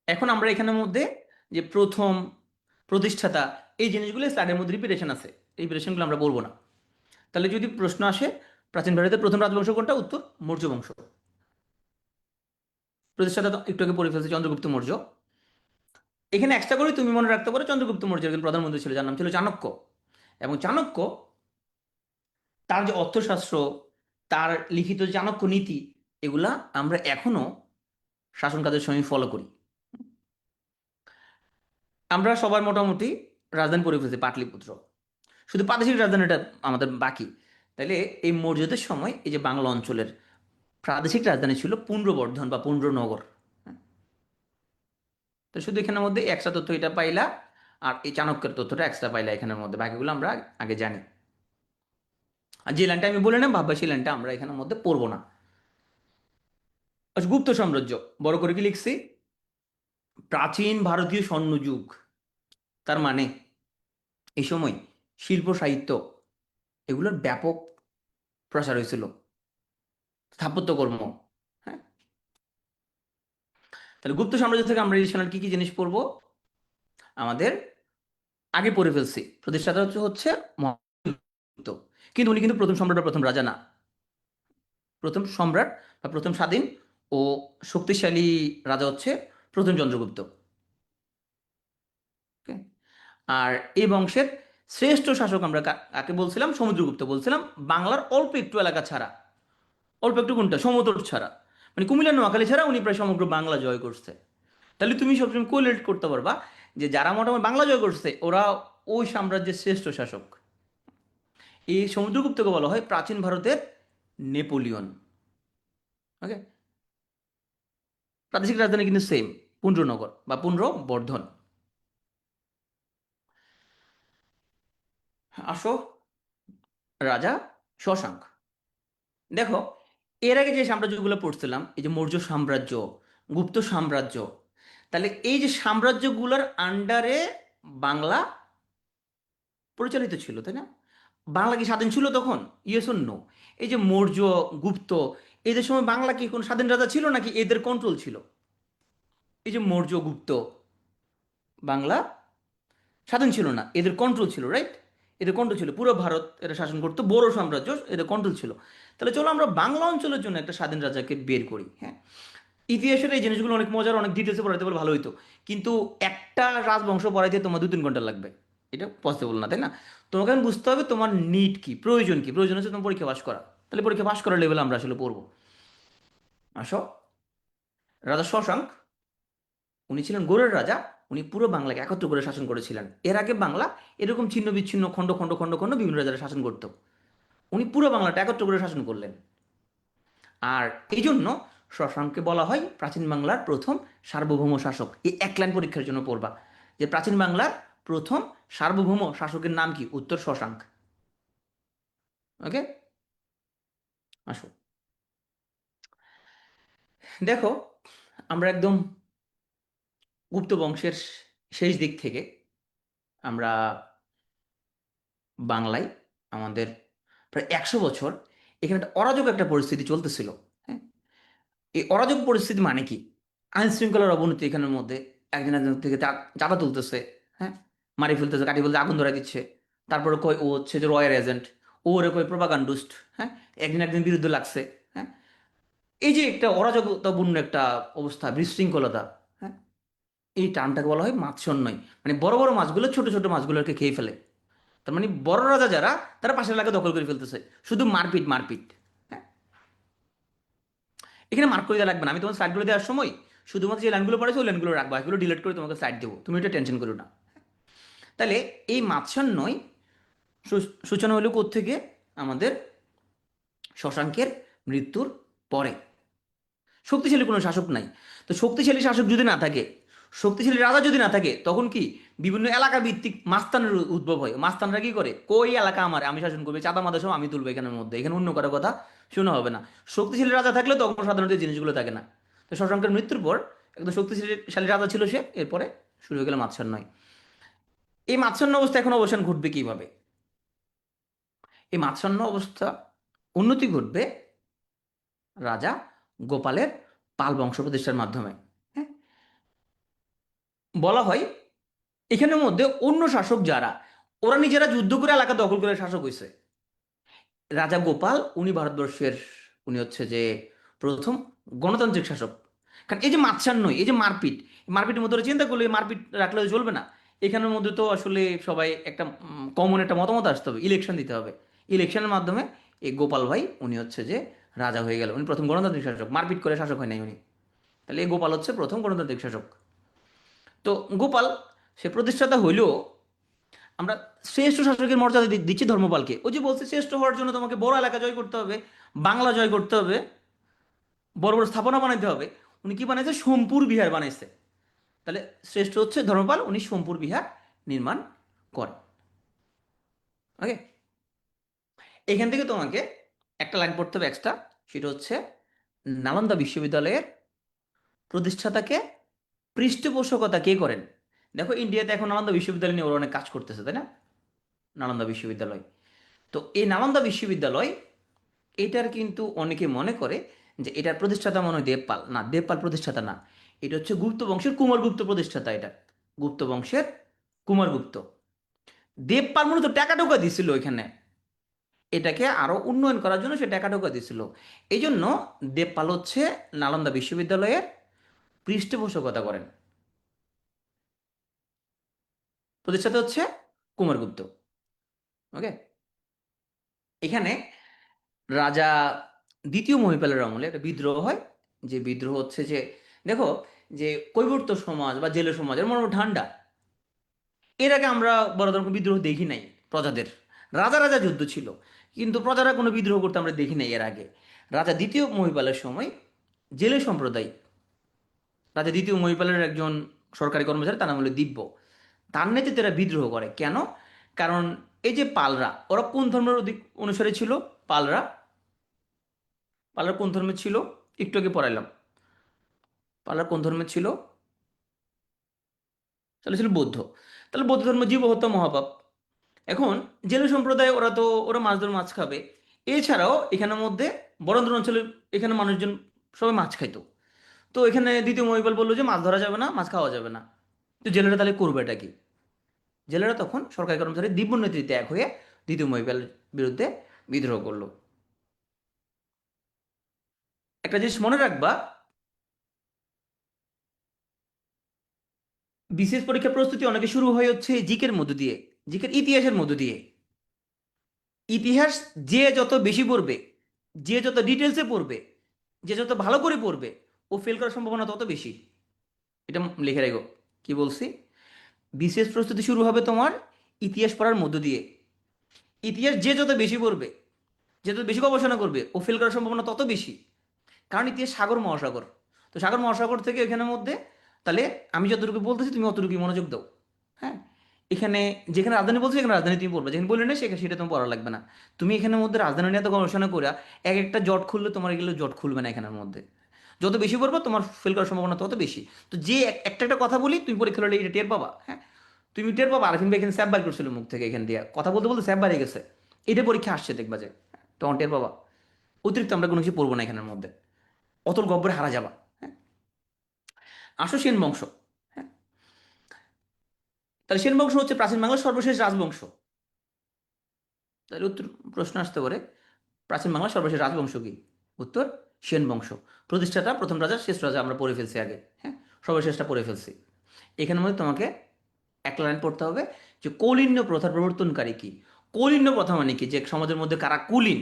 এখন আমরা এখানের মধ্যে যে প্রথম প্রতিষ্ঠাতা এই জিনিসগুলো স্লাইডের মধ্যে রিপিটেশন আছে, এই রিপিটেশনগুলো আমরা বলবো না। তাহলে যদি প্রশ্ন আসে প্রাচীন ভারতের প্রথম রাজবংশ কোনটা, উত্তর মৌর্য বংশ। প্রতিষ্ঠাতা তো একটু আগে পড়ে ফেলছে চন্দ্রগুপ্ত মৌর্য। এখানে এক্সট্রা করে তুমি মনে রাখতে পারো চন্দ্রগুপ্ত মৌর্যের একজন প্রধানমন্ত্রী ছিল যার নাম ছিল চাণক্য। এবং চাণক্য তার যে অর্থশাস্ত্র, তার লিখিত চাণক্য নীতি, এগুলা আমরা এখনো শাসন কাজের সময় ফলো করি। আমরা সবার মোটামুটি রাজধানী পড়ে ফেলছি পাটলিপুত্র, শুধু প্রাদেশিক রাজধানীটা আমাদের বাকি। তাইলে এই মৌর্যদের সময় এই যে বাংলা অঞ্চলের প্রাদেশিক রাজধানী ছিল পুণ্ড্রবর্ধন বা পুণ্ড্রনগর। তো শুধু এখানের মধ্যে এক্সট্রা তথ্য এটা পাইলা, আর এই চাণক্যের তথ্যটা এক্সট্রা পাইলা এখানের মধ্যে, বাকিগুলো আমরা আগে জানি। আর যে লাইনটা আমি বলে না ভাববা সেই লাইনটা আমরা এখানের মধ্যে পড়বো না। আচ্ছা, গুপ্ত সাম্রাজ্য বড় করে কি লিখছি, প্রাচীন ভারতীয় স্বর্ণযুগ। তার মানে এই সময় শিল্প সাহিত্য এগুলোর ব্যাপক প্রসার হয়েছিল, স্থাপত্যকর্ম। হ্যাঁ, তাহলে গুপ্ত সাম্রাজ্য থেকে আমরা এডিশনাল কি কি জিনিস পড়বো, আমাদের আগে পড়ে ফেলছি। প্রতিষ্ঠাতা হচ্ছে মহাগুপ্ত, কিন্তু উনি কিন্তু প্রথম সম্রাট বা প্রথম রাজা না। প্রথম সম্রাট বা প্রথম স্বাধীন ও শক্তিশালী রাজা হচ্ছে প্রথম চন্দ্রগুপ্ত। Okay? আর এই বংশের শ্রেষ্ঠ শাসক আমরা কাকে বলছিলাম, সমুদ্রগুপ্ত বলছিলাম। বাংলার অল্প একটু এলাকা ছাড়া, অল্প একটু কোনটা, সমতট ছাড়া, মানে কুমিল্লা নোয়াখালী ছাড়া উনি প্রায় সমগ্র বাংলা জয় করছে। তাহলে তুমি সবসময় কোরিলেট করতে পারবা যে যারা মোটামুটি বাংলা জয় করছে ওরা ওই সাম্রাজ্যের শ্রেষ্ঠ শাসক। এই সমুদ্রগুপ্তকে বলা হয় প্রাচীন ভারতের নেপোলিয়ন। ওকে, প্রাদেশিক রাজধানী কিন্তু সেম, পুণ্ড্রনগর বা পুণ্ড্রবর্ধন। আসো রাজা শশাঙ্ক। দেখো এর আগে যে সাম্রাজ্যগুলো পড়ছিলাম, এই যে মৌর্য সাম্রাজ্য, গুপ্ত সাম্রাজ্য, তাহলে এই যে সাম্রাজ্যগুলোর আন্ডারে বাংলা পরিচালিত ছিল, তাই না? বাংলা কি স্বাধীন ছিল তখন? Yes or no? এই যে মৌর্য, গুপ্ত, এদের সময় বাংলা কি কোনো স্বাধীন রাজা ছিল নাকি এদের কন্ট্রোল ছিল? এই যে মৌর্য, গুপ্ত, বাংলা স্বাধীন ছিল না, এদের কন্ট্রোল ছিল, রাইট? এদের কন্ট্রোল ছিল, পুরো ভারত এরা শাসন করতো, বড় সাম্রাজ্য, এদের কন্ট্রোল ছিল। তাহলে চলো আমরা বাংলা অঞ্চলের জন্য একটা স্বাধীন রাজাকে বের করি। হ্যাঁ, ইতিহাসের এই জিনিসগুলো অনেক মজার, অনেক ডিটেলসে পড়াতে পারলে ভালো হইতো, কিন্তু একটা রাজবংশ পড়াইতে তোমার 2-3 ঘন্টা লাগবে। এটা পসিবল না, তাই না? তোমাকে এখন বুঝতে হবে তোমার নিড কি, প্রয়োজন কি। প্রয়োজন হচ্ছে তোমার পরীক্ষা পাস করা। তাহলে পরীক্ষা পাস করার লেভেলে আমরা আসলে পড়বো। আসো, রাজা শশাঙ্ক, উনি ছিলেন গৌড়ের রাজা। উনি পুরো বাংলাকে একত্র করে শাসন করেছিলেন। এর আগে বাংলা এরকম ছিন্ন বিচ্ছিন্ন খণ্ড খণ্ড খণ্ড খণ্ড বিভিন্ন রাজারা শাসন করতো। উনি পুরো বাংলাটা একত্র করে শাসন করলেন। আর এই জন্য শশাঙ্ককে বলা হয় প্রাচীন বাংলার প্রথম সার্বভৌম শাসক। এই এক লাইন পরীক্ষার জন্য পড়বা যে প্রাচীন বাংলার প্রথম সার্বভৌম শাসকের নাম কি? উত্তর শশাঙ্ক। ওকে, আসো। দেখো, আমরা একদম গুপ্ত বংশের শেষ দিক থেকে আমরা বাংলায় আমাদের প্রায় 100 বছর এখানে একটা অরাজক একটা পরিস্থিতি চলতেছিল। হ্যাঁ, এই অরাজক পরিস্থিতি মানে কি? আইন শৃঙ্খলার অবনতি এখানের মধ্যে, একজন একজন থেকে চাঁদা তুলতেছে, হ্যাঁ, মারি ফেলতেছে, কাটি ফেলতে, আগুন ধরাই দিচ্ছে। তারপরে কয় ও হচ্ছে যে রয়ের এজেন্ট, ও ওরে কয় প্রোপাগান্ডিস্ট। হ্যাঁ, একদিন একদিন বিরুদ্ধে লাগছে। হ্যাঁ, এই যে একটা অরাজকতাপূর্ণ একটা অবস্থা, বিশৃঙ্খলতা, হ্যাঁ, এই টার্মটাকে বলা হয় মাৎস্যন্যায়। মানে বড় বড় মাছগুলো ছোট ছোট মাছগুলোকে খেয়ে ফেলে। তার মানে বড় রাজা যারা, তারা পাশের এলাকা দখল করে ফেলতেছে, শুধু মারপিট মারপিট। হ্যাঁ, এখানে মার্ক করে দেওয়া লাগবে না। আমি তোমার স্লাইডগুলো দেওয়ার সময় শুধুমাত্র যে লাইনগুলো পড়েছে ওই লাইনগুলো রাখবা, এগুলো ডিলিট করে তোমাকে স্লাইড দেবো, তুমি এটা টেনশন করো না। তাহলে এই মাৎস্যন্যায় সূচনা হলো কোত্থেকে? আমাদের শশাঙ্কের মৃত্যুর পরে। শক্তিশালী কোনো শাসক নাই। তো শক্তিশালী শাসক যদি না থাকে, শক্তিশালী রাজা যদি না থাকে, তখন কি বিভিন্ন এলাকা ভিত্তিক মাস্তানের উদ্ভব হয়। মাস্তানরা কি করে? কই এলাকা আমার, আমি শাসন করবো, চাঁদা মাদা সব আমি তুলবো এখানের মধ্যে, এখানে অন্য কারো কথা শোনা হবে না। শক্তিশালী রাজা থাকলে তখন সাধারণত এই জিনিসগুলো থাকে না। তো শশাঙ্কের মৃত্যুর পর একদম শক্তিশালী রাজা ছিল সে, এরপরে শুরু হয়ে গেল মাৎস্যন্যায়। এই মাৎস্যন্য অবস্থা এখন অবসান ঘটবে কিভাবে? এই মাৎস্যন্য অবস্থা উন্নতি ঘটবে রাজা গোপালের পাল বংশ প্রতিষ্ঠার মাধ্যমে। হ্যাঁ, বলা হয় এখানের মধ্যে অন্য শাসক যারা, ওরা নিজেরা যুদ্ধ করে এলাকা দখল করে শাসক হয়েছে। রাজা গোপাল উনি ভারতবর্ষের, উনি হচ্ছে যে প্রথম গণতান্ত্রিক শাসক। কারণ এই যে মাৎস্যান্যায়, এই যে মারপিট, মারপিটের মধ্যে ওরা চিন্তা করলে মারপিট রাখলে তো চলবে না। এখানের মধ্যে তো আসলে সবাই একটা কমন একটা মতামত আসতে হবে, ইলেকশন দিতে হবে। ইলেকশনের মাধ্যমে এই গোপাল ভাই উনি হচ্ছে যে রাজা হয়ে গেল। উনি প্রথম গণতান্ত্রিক শাসক, মারপিট করে শাসক হয় নাই উনি। তাহলে এই গোপাল হচ্ছে প্রথম গণতান্ত্রিক শাসক। তো গোপাল সে প্রতিষ্ঠাতা হইলেও আমরা শ্রেষ্ঠ শাসকের মর্যাদা দিচ্ছি ধর্মপালকে। ওই যে বলছে শ্রেষ্ঠ হওয়ার জন্য তোমাকে বড় এলাকা জয় করতে হবে, বাংলা জয় করতে হবে, বড় বড় স্থাপনা বানাইতে হবে। উনি কি বানাইছে? সোমপুর বিহার বানাইছে। তাহলে শ্রেষ্ঠ হচ্ছে ধর্মপাল, উনি সোমপুর বিহার নির্মাণ করেন। ওকে, এখান থেকে তোমাকে একটা লাইন পড়তে হবে এক্সট্রা, সেটা হচ্ছে নালন্দা বিশ্ববিদ্যালয়ের প্রতিষ্ঠাতাকে পৃষ্ঠপোষকতা কে করেন? দেখো ইন্ডিয়াতে এখন নালন্দা বিশ্ববিদ্যালয় নিয়ে ওরা অনেক কাজ করতেছে, তাই না? নালন্দা বিশ্ববিদ্যালয়, তো এই নালন্দা বিশ্ববিদ্যালয়, এটার কিন্তু অনেকে মনে করে যে এটার প্রতিষ্ঠাতা মনে হয় দেবপাল। না, দেবপাল প্রতিষ্ঠাতা না, এটা হচ্ছে গুপ্ত বংশের কুমারগুপ্ত প্রতিষ্ঠাতা। এটা গুপ্ত বংশের কুমারগুপ্ত। দেবপাল মূলত টাকা টোকা দিছিল এখানে, এটাকে আরো উন্নয়ন করার জন্য সে টাকা টোকা দিছিল। এই জন্য দেবপাল হচ্ছে নালন্দা বিশ্ববিদ্যালয়ের পৃষ্ঠপোষকতা করেন। প্রতিষ্ঠাতা হচ্ছে কুমারগুপ্ত। ওকে, এখানে রাজা দ্বিতীয় মহিপালের আমলে একটা বিদ্রোহ হয়। যে বিদ্রোহ হচ্ছে যে, দেখো, যে কৈবর্ত সমাজ বা জেলে সমাজের মোটামুটি ঠান্ডা। এর আগে আমরা বড় ধরনের বিদ্রোহ দেখি নাই প্রজাদের। রাজা রাজা যুদ্ধ ছিল, কিন্তু প্রজারা কোনো বিদ্রোহ করতে আমরা দেখি নাই এর আগে। রাজা দ্বিতীয় মহিপালের সময় জেলে সম্প্রদায়, রাজা দ্বিতীয় মহিপালের একজন সরকারি কর্মচারী, তার নাম হলো দিব্য, তার নেতৃত্বে এরা বিদ্রোহ করে। কেন? কারণ এই যে পালরা, ওরা কোন ধর্মের অনুসারী ছিল? পালরা, পালরা কোন ধর্মের ছিল? একটু আগে পড়াইলাম। পালরা কোন ধর্মের ছিল? তাহলে ছিল বৌদ্ধ। তাহলে বৌদ্ধ ধর্ম জীব হত্যা মহাপাপ। এখন জেলে সম্প্রদায়, ওরা তো ওরা মাছ ধরে মাছ খাবে। এছাড়াও এখানের মধ্যে বরেন্দ্র অঞ্চলের এখানে মানুষজন সবাই মাছ খাইতো। তো এখানে দ্বিতীয় মহিপাল বললো যে মাছ ধরা যাবে না, মাছ খাওয়া যাবে না। তো জেলেরা তাহলে করবে এটা কি? জেলেরা তখন সরকারি কর্মচারী দিব্য নেতৃত্বে এক হয়ে দ্বিতীয় মহিপালের বিরুদ্ধে বিদ্রোহ করলো। একটা জিনিস মনে রাখবা, বিসিএস পরীক্ষার প্রস্তুতি অনেকে শুরু হয় হচ্ছে জিকের মধ্য দিয়ে। জিকের ইতিহাসের মধ্য দিয়ে। ইতিহাস যে যত বেশি পড়বে, যে যত ডিটেলসে পড়বে, যে যত ভালো করে পড়বে, ও ফেল করার সম্ভাবনা তত বেশি। এটা লিখে রাখো। কি বলছি? বিশেষ প্রস্তুতি শুরু হবে তোমার ইতিহাস পড়ার মধ্য দিয়ে। ইতিহাস যে যত বেশি পড়বে, যে যত বেশি গবেষণা করবে, ও ফেল করার সম্ভাবনা তত বেশি। কারণ ইতিহাস সাগর মহাসাগর। তো সাগর মহাসাগর থেকে এখানের মধ্যে, তাহলে আমি যতটুকু বলতেছি তুমি অতটুকুই মনোযোগ দাও। হ্যাঁ, এখানে যেখানে রাজধানী বলছি সেখানে রাজধানী তুমি পড়বে, যেখানে বলি না সেখানে সেটা তোমার পড়া লাগবে না। তুমি এখানের মধ্যে রাজধানী নিয়ে এত গবেষণা করে এক একটা জট খুললে তোমার এগুলো জট খুলবে না এখানের মধ্যে। যত বেশি পড়বে তোমার ফেল করার সম্ভাবনা তত বেশি। তো যে একটা একটা কথা বলি তুমি পরীক্ষা হলে এটা টের পাবা। হ্যাঁ, তুমি টের পাবা আরফিন ভাই এখানে স্যাপ বার করছিল মুখ থেকে, এখান দিয়ে কথা বলতে বলতে স্যাপ বাড়িয়ে গেছে। এটা পরীক্ষা আসছে দেখবা যে, তখন টের পাবা। অতিরিক্ত আমরা কোনো কিছু পড়বো না এখানের মধ্যে, অতল গব্বরে হারা যাবা। হ্যাঁ, আসো সেন বংশ। হ্যাঁ, তাহলে সেন বংশ হচ্ছে প্রাচীন বাংলার সর্বশেষ রাজবংশ। তাহলে উত্তর প্রশ্ন আসতে পারে, প্রাচীন বাংলার সর্বশেষ রাজবংশ কি? উত্তর সেন বংশ। প্রতিষ্ঠাতা প্রথম রাজা শেষ রাজা আমরা পড়ে ফেলছি আগে। হ্যাঁ, সর্বশেষটা পড়ে ফেলছি। এখানের মধ্যে তোমাকে এক লাইন পড়তে হবে যে কৌলিন্য প্রথার প্রবর্তনকারী কি। কৌলিন্য প্রথা মানে কি? যে সমাজের মধ্যে কারা কুলীন।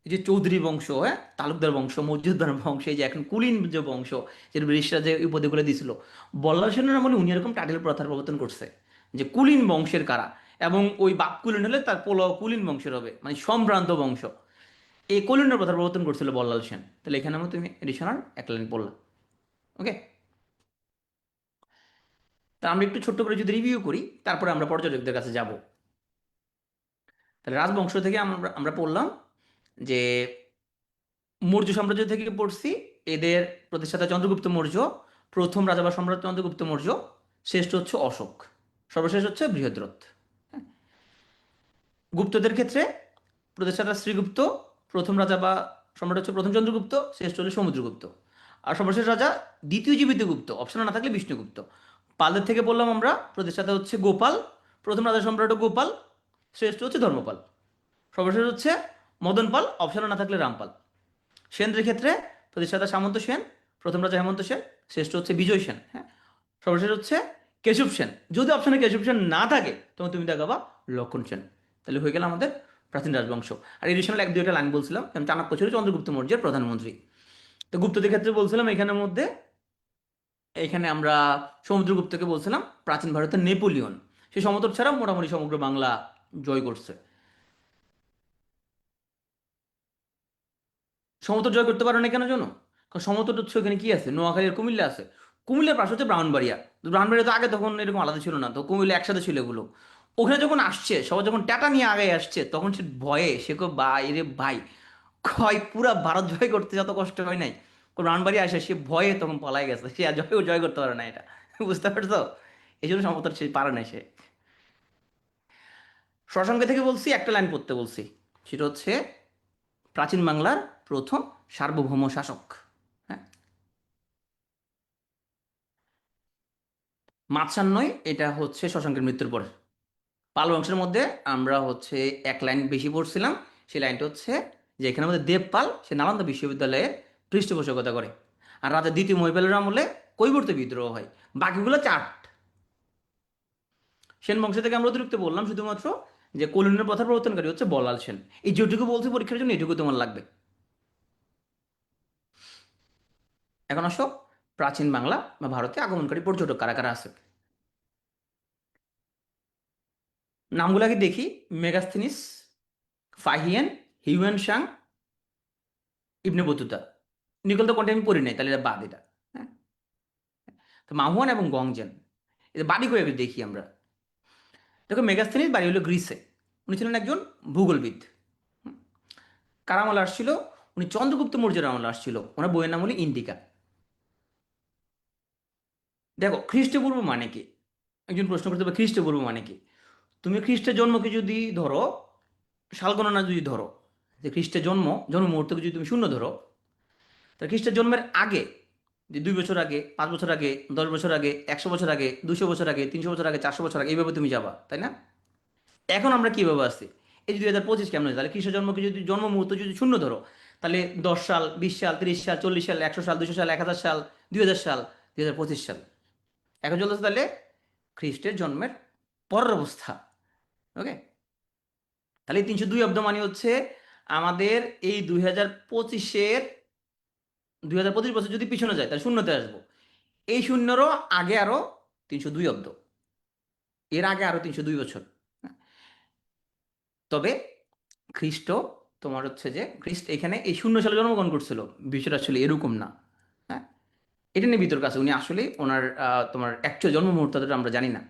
এই যে চৌধুরী বংশ, হ্যাঁ, তালুকদার বংশ, মজুমদার বংশ, এই যে এখন কুলীন যে বংশ, যে ব্রিটিশরা যে উপাধিগুলো দিছিল, বল্লাল সেনের আমলে উনি এরকম টাইটেল প্রথার প্রবর্তন করছে যে কুলীন বংশের কারা। এবং ওই বাপ কুলীন হলে তার পোলাও কুলীন বংশের হবে, মানে সম্ভ্রান্ত বংশ। এই কলিন্ডর প্রথার প্রবর্তন করছিল বল্লাল সেন। তাহলে এখানে আমরা তুমি এডিশনাল এক লাইন পড়লাম। ওকে, তা আমরা একটু ছোট্ট করে যদি রিভিউ করি, তারপরে আমরা পর্যটকদের কাছে যাব। তাহলে রাজবংশ থেকে আমরা আমরা পড়লাম যে মৌর্য সাম্রাজ্য থেকে পড়ছি, এদের প্রতিষ্ঠাতা চন্দ্রগুপ্ত মৌর্য, প্রথম রাজা বা সম্রাট চন্দ্রগুপ্ত মৌর্য, শ্রেষ্ঠ হচ্ছে অশোক, সর্বশেষ হচ্ছে বৃহদ্রথ। হ্যাঁ, গুপ্তদের ক্ষেত্রে প্রতিষ্ঠাতা শ্রীগুপ্ত, প্রথম রাজা বা সম্রাট হচ্ছে প্রথম চন্দ্রগুপ্ত, শ্রেষ্ঠ হলে সমুদ্রগুপ্ত। আর সর্বশেষ রাজা দ্বিতীয় জীবিত গুপ্ত, অপশনে না থাকলে বিষ্ণুগুপ্ত। পালদের থেকে বললাম আমরা, প্রতিষ্ঠাতা হচ্ছে গোপাল, প্রথম রাজা সম্রাট গোপাল, শ্রেষ্ঠ হচ্ছে ধর্মপাল, সর্বশেষ হচ্ছে মদন পাল, অপশনে না থাকলে রামপাল। সেনদের ক্ষেত্রে প্রতিষ্ঠাতা সামন্ত সেন, প্রথম রাজা হেমন্ত সেন, শ্রেষ্ঠ হচ্ছে বিজয় সেন। হ্যাঁ, সর্বশেষ হচ্ছে কেশব সেন। যদি অপশনে কেশব সেন না থাকে তখন তুমি দেখাবা লক্ষণ সেন। তাহলে হয়ে গেল আমাদের প্রাচীন রাজবংশ। আর এডিশনাল এক দুইটা লাইন বলছিলাম, যেমন চাণক্য ছিল চন্দ্রগুপ্ত মৌর্যের প্রধানমন্ত্রী। তো গুপ্তদের ক্ষেত্রে বলছিলাম এখানের মধ্যে, এখানে আমরা সমুদ্রগুপ্তকে বলছিলাম প্রাচীন ভারতের নেপোলিয়ন। সে সমতট ছাড়া মোটামুটি সমগ্র বাংলা জয় করছে। সমতট জয় করতে পারো না কেন জানো? কারণ সমতট হচ্ছে ওখানে কি আছে, নোয়াখালী আর কুমিল্লা আছে। কুমিল্লার পাশে হচ্ছে ব্রাহ্মণবাড়িয়া। তো ব্রাহ্মণবাড়িয়া তো আগে তখন এরকম আলাদা ছিল না, তো কুমিল্লা একসাথে ছিল এগুলো। ওখানে যখন আসছে সবাই, যখন টাটা নিয়ে আগে আসছে, তখন সে ভয়ে সে কো ভাই রে ভাই, কয় পুরা ভারত জয় করতে যত কষ্ট হয় নাই, ব্রাহ্মণবাড়ি আসে সে ভয়ে তখন পলাই গেছে, সে আর জয় করতে পারে না এটা। বুঝতে পারছো? এই জন্য সমতট সে পারে না সে। শশাঙ্ক থেকে বলছি একটা লাইন পড়তে বলছি, সেটা হচ্ছে প্রাচীন বাংলার প্রথম সার্বভৌম শাসক। হ্যাঁ, মাৎসান্যয় এটা হচ্ছে শশাঙ্কের মৃত্যুর পর। পাল বংশের মধ্যে আমরা হচ্ছে এক লাইন বেশি পড়ছিলাম, সেই লাইনটা হচ্ছে যে এখানে আমাদের দেবপাল সে নালন্দা বিশ্ববিদ্যালয়ে পৃষ্ঠপোষকতা করে। আর রাজা দ্বিতীয় মহিপালের আমলে কৈবর্ত বিদ্রোহ হয়। বাকিগুলো চার্ট। সেন বংশ থেকে আমরা অতিরিক্ত বললাম শুধুমাত্র যে কলিনের প্রথার প্রবর্তনকারী হচ্ছে বলাল সেন। এই যেটুকু বলছি পরীক্ষার জন্য এটুকু তোমার লাগবে। এখন আসো প্রাচীন বাংলা বা ভারতে আগমনকারী পর্যটক কারা কারা আছে। নামগুলো আগে দেখি। Megasthenes, Fahien, Hiuen Tsang, Ibn Battuta. নিকল তো কোনটা আমি পড়ি নাই, তাহলে এটা বাদ এটা। হ্যাঁ, তো মাহুয়ান এবং গংজেন, এটা বাড়ি করে একটু দেখি আমরা। দেখো মেগাস্থিনিস বাড়ি হলো গ্রিসে। উনি ছিলেন একজন ভূগোলবিদ। হুম, কার আমলে আসছিল? উনি চন্দ্রগুপ্ত মৌর্যের আমলে আসছিল। ওনার বইয়ের নাম হলো ইন্ডিকা। দেখো খ্রিস্টপূর্ব মানে কি? একজন প্রশ্ন করতে পারে খ্রিস্টপূর্ব মানে কি। তুমি খ্রিস্টের জন্মকে যদি ধরো, সাল গণনা যদি ধরো, যে খ্রিস্টের জন্ম মুহূর্তকে যদি তুমি শূন্য ধরো, তা খ্রিস্টের জন্মের আগে, যে 2 বছর আগে, 5 বছর আগে, 10 বছর আগে, 100 বছর আগে, 200 বছর আগে, 300 বছর আগে, 400 বছর আগে, এইভাবে তুমি যাবা, তাই না? এখন আমরা কিভাবে আসছি? এই যে 2025 কেমন হয়, তাহলে খ্রিস্ট জন্মকে যদি জন্ম মুহূর্ত যদি শূন্য ধরো, তাহলে 10 সাল, 20 সাল, 30 সাল, 40 সাল, 100 সাল, 200 সাল, 1000 সাল, 2000 সাল, 2025 সাল এখন চলতেছে। তাহলে খ্রিস্টের জন্মের পরের অবস্থা। ওকে, তাহলে এই 302 অব্দ মানে হচ্ছে আমাদের এই 2025 বছর যদি পিছনে যায় তাহলে শূন্যতে আসবো। এই শূন্যরও আগে আরো 302 অব্দ, এর আগে আরো 302 বছর। তবে খ্রিস্ট, তোমার হচ্ছে যে খ্রিস্ট এখানে এই 0 সালে জন্মগ্রহণ করছিল, বিষয়টা আসলে এরকম না। হ্যাঁ, এটা নিয়ে বিতর্ক আছে, উনি আসলে ওনার তোমার অ্যাকচুয়াল জন্ম মুহূর্তটা আমরা জানি না।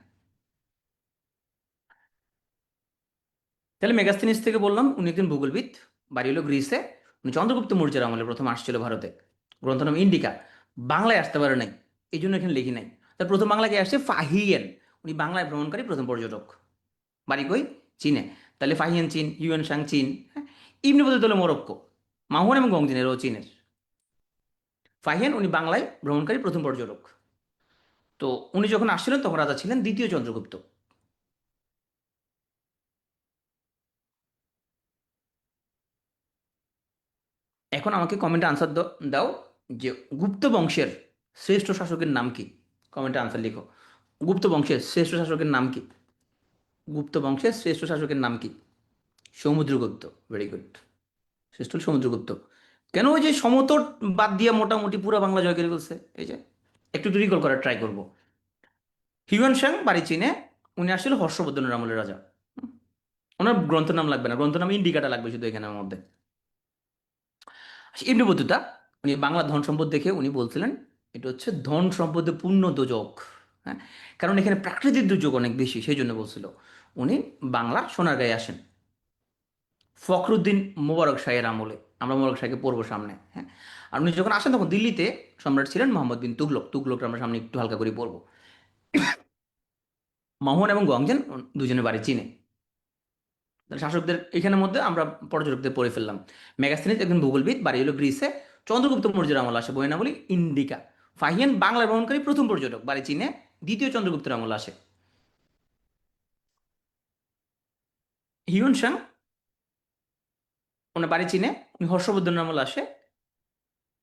তাহলে মেগাস্তিনিস থেকে বললাম, উনি একজন ভূগোলবিদ, বাড়ি হলো গ্রিসে। উনি চন্দ্রগুপ্ত মৌর্যের আমলে প্রথম আসছিল ভারতে। গ্রন্থ নাম ইন্ডিকা। বাংলায় আসতে পারে নাই, এই জন্য এখানে লিখি নাই। তার প্রথম বাংলায় আসছে ফাহিয়েন, উনি বাংলায় ভ্রমণকারী প্রথম পর্যটক। বাড়ি কই? চীনে। তাহলে ফাহিয়েন চীন, হিউয়েন সাং চীন। হ্যাঁ, ইবনে বতুতা হলো মরক্কো। মাহুয়ান এবং গংজিন এরাও চীনের। ফাহিয়ান উনি বাংলায় ভ্রমণকারী প্রথম পর্যটক। তো উনি যখন আসছিলেন তখন রাজা ছিলেন দ্বিতীয় চন্দ্রগুপ্ত। এখন আমাকে কমেন্টে আনসার দাও যে গুপ্ত বংশের শ্রেষ্ঠ শাসকের নাম কি? কমেন্টে আনসার লিখো। গুপ্ত বংশের শ্রেষ্ঠ শাসকের নাম কি? গুপ্ত বংশের শ্রেষ্ঠ শাসকের নাম কি? সমুদ্রগুপ্ত। Very good. শ্রেষ্ঠ হল সমুদ্রগুপ্ত। কেন? ওই যে সমতট বাদ দিয়ে মোটামুটি পুরো বাংলা জয় করে ফেলছে। এই যে একটু একটু রিকল করার ট্রাই করবো। হিউয়েন সাং বাড়ি চীনে, উনি আসলে হর্ষবর্ধনের আমলের রাজা। ওনার গ্রন্থের নাম লাগবে না, গ্রন্থের নাম ইন্ডিকাটা লাগবে শুধু এখানের মধ্যে। আচ্ছা, ইবনে বতুতা উনি বাংলা ধন সম্পদ দেখে উনি বলছিলেন এটা হচ্ছে ধন সম্পদে পূর্ণ দোজক। হ্যাঁ, কারণ এখানে প্রাকৃতিক দুর্যোগ অনেক বেশি, সেই জন্য বলছিল। উনি বাংলা সোনারগাঁয়ে আসেন ফখরুদ্দিন মোবারক শাহের আমলে। আমরা মোবারক শাহকে পড়বো সামনে। হ্যাঁ, আর উনি যখন আসেন তখন দিল্লিতে সম্রাট ছিলেন মোহাম্মদ বিন তুগলক। তুগলকটা আমরা সামনে একটু হালকা করে পড়বো। মাহুয়ান এবং গংজেন দুজনের বাড়ি চীনে। তাহলে শাসকদের এখানের মধ্যে আমরা পর্যটকদের পড়ে ফেললাম। মেগাস্তিনিস একজন ভূগোলবিদ, বাড়ি হলো গ্রিসে। চন্দ্রগুপ্ত মৌর্যের আমল আসে, বইয়ের নাম বলি ইন্ডিকা। ফাহিয়ান বাংলা ভ্রমণকারী প্রথম পর্যটক, বাড়ি চীনে, দ্বিতীয় চন্দ্রগুপ্তের আমল আসে। হিউন সাং ওনার বাড়ি চীনে, উনি হর্ষবর্ধনের আমল আসে।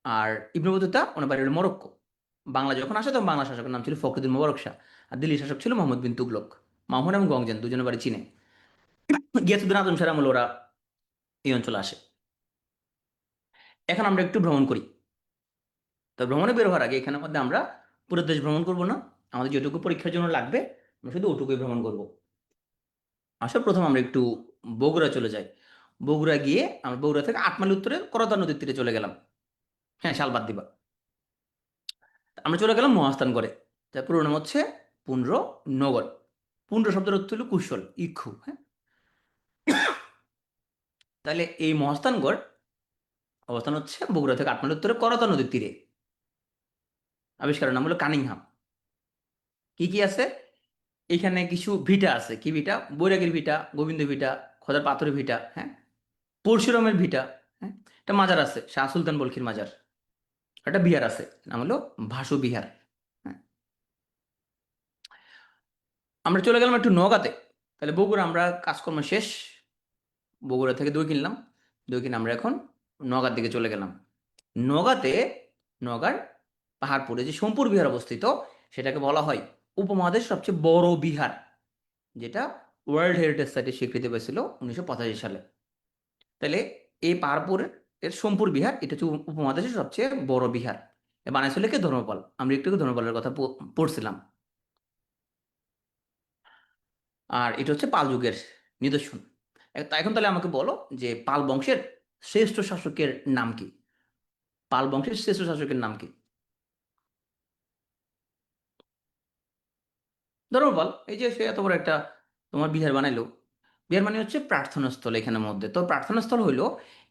আর ইবনে বতুতা ওনার বাড়ি হলো মরক্কো। বাংলা যখন আসে তখন বাংলা শাসকের নাম ছিল ফখরুদ্দিন মোবারক শাহ, আর দিল্লি শাসক ছিল মোহাম্মদ বিন তুগলক। মাহুন এবং গংজেন দুজনের বাড়ি চীনে। গিয়াসুদ্দিন আজম শাহের আমল ওরা এই অঞ্চলে আসে। এখন আমরা একটু ভ্রমণ করি। তো ভ্রমণে বের হওয়ার আগে এখানের মধ্যে আমরা পুরো দেশ ভ্রমণ করব না, আমাদের যেটুকু পরীক্ষার জন্য লাগবে আমরা শুধু ওটুকুই ভ্রমণ করব। আসলে প্রথম আমরা একটু বগুড়া চলে যাই। বগুড়া গিয়ে আমরা বগুড়া থেকে 8 মাইল উত্তরে করতোয়া নদীর তীরে চলে গেলাম। হ্যাঁ, শালবাদ দিবা। আমরা চলে গেলাম মহাস্থানগড়ে, যার পুরো নাম হচ্ছে পুন্ড্র নগর। পুন্ড্র শব্দের অর্থ হলো কুশল, ইক্ষু। হ্যাঁ, তাহলে এই মহাস্থানগড় অবস্থান হচ্ছে বগুড়া থেকে 8 মাইল উত্তরে করতোয়া নদীর তীরে। আবিষ্কারের নাম হলো কানিংহাম। কি কি আছে এখানে? কিছু ভিটা আছে। কি ভিটা? বৈরাগীর ভিটা, গোবিন্দ ভিটা, খোদার পাথরের ভিটা। হ্যাঁ, পরশুরামের ভিটা। হ্যাঁ, একটা মাজার আছে শাহ সুলতান বলখির মাজার। একটা বিহার আছে, নাম হলো ভাসু বিহার। হ্যাঁ, আমরা চলে গেলাম একটু নওগাঁতে। তাহলে বগুড়া আমরা কাজকর্ম শেষ, বগুড়া থেকে দই কিনলাম। দই কিনে আমরা এখন নওগাঁর দিকে চলে গেলাম। নওগাঁতে, নওগাঁর পাহাড়পুরে যে সোমপুর বিহার অবস্থিত, সেটাকে বলা হয় উপমহাদেশের সবচেয়ে বড় বিহার, যেটা ওয়ার্ল্ড হেরিটেজ সাইটে স্বীকৃতি পেয়েছিল 1985 সালে। তাহলে এই পাহাড়পুর এর সোমপুর বিহার এটা হচ্ছে উপমহাদেশের সবচেয়ে বড় বিহার। এ বানাইছিল কে? ধর্মপাল। আমরা একটু আগে ধর্মপালের কথা পড়ছিলাম। আর এটা হচ্ছে পাল যুগের নিদর্শন। এখন তাহলে আমাকে বলো যে পাল বংশের শ্রেষ্ঠ শাসকের নাম কি? পাল বংশের শ্রেষ্ঠ শাসকের নাম কি? ধর্মপাল। এই যে সে এত বড় একটা তোমার বিহার বানাইলো। বিহার মানে হচ্ছে প্রার্থনা স্থল। এখানের মধ্যে তো প্রার্থনা স্থল হইলো,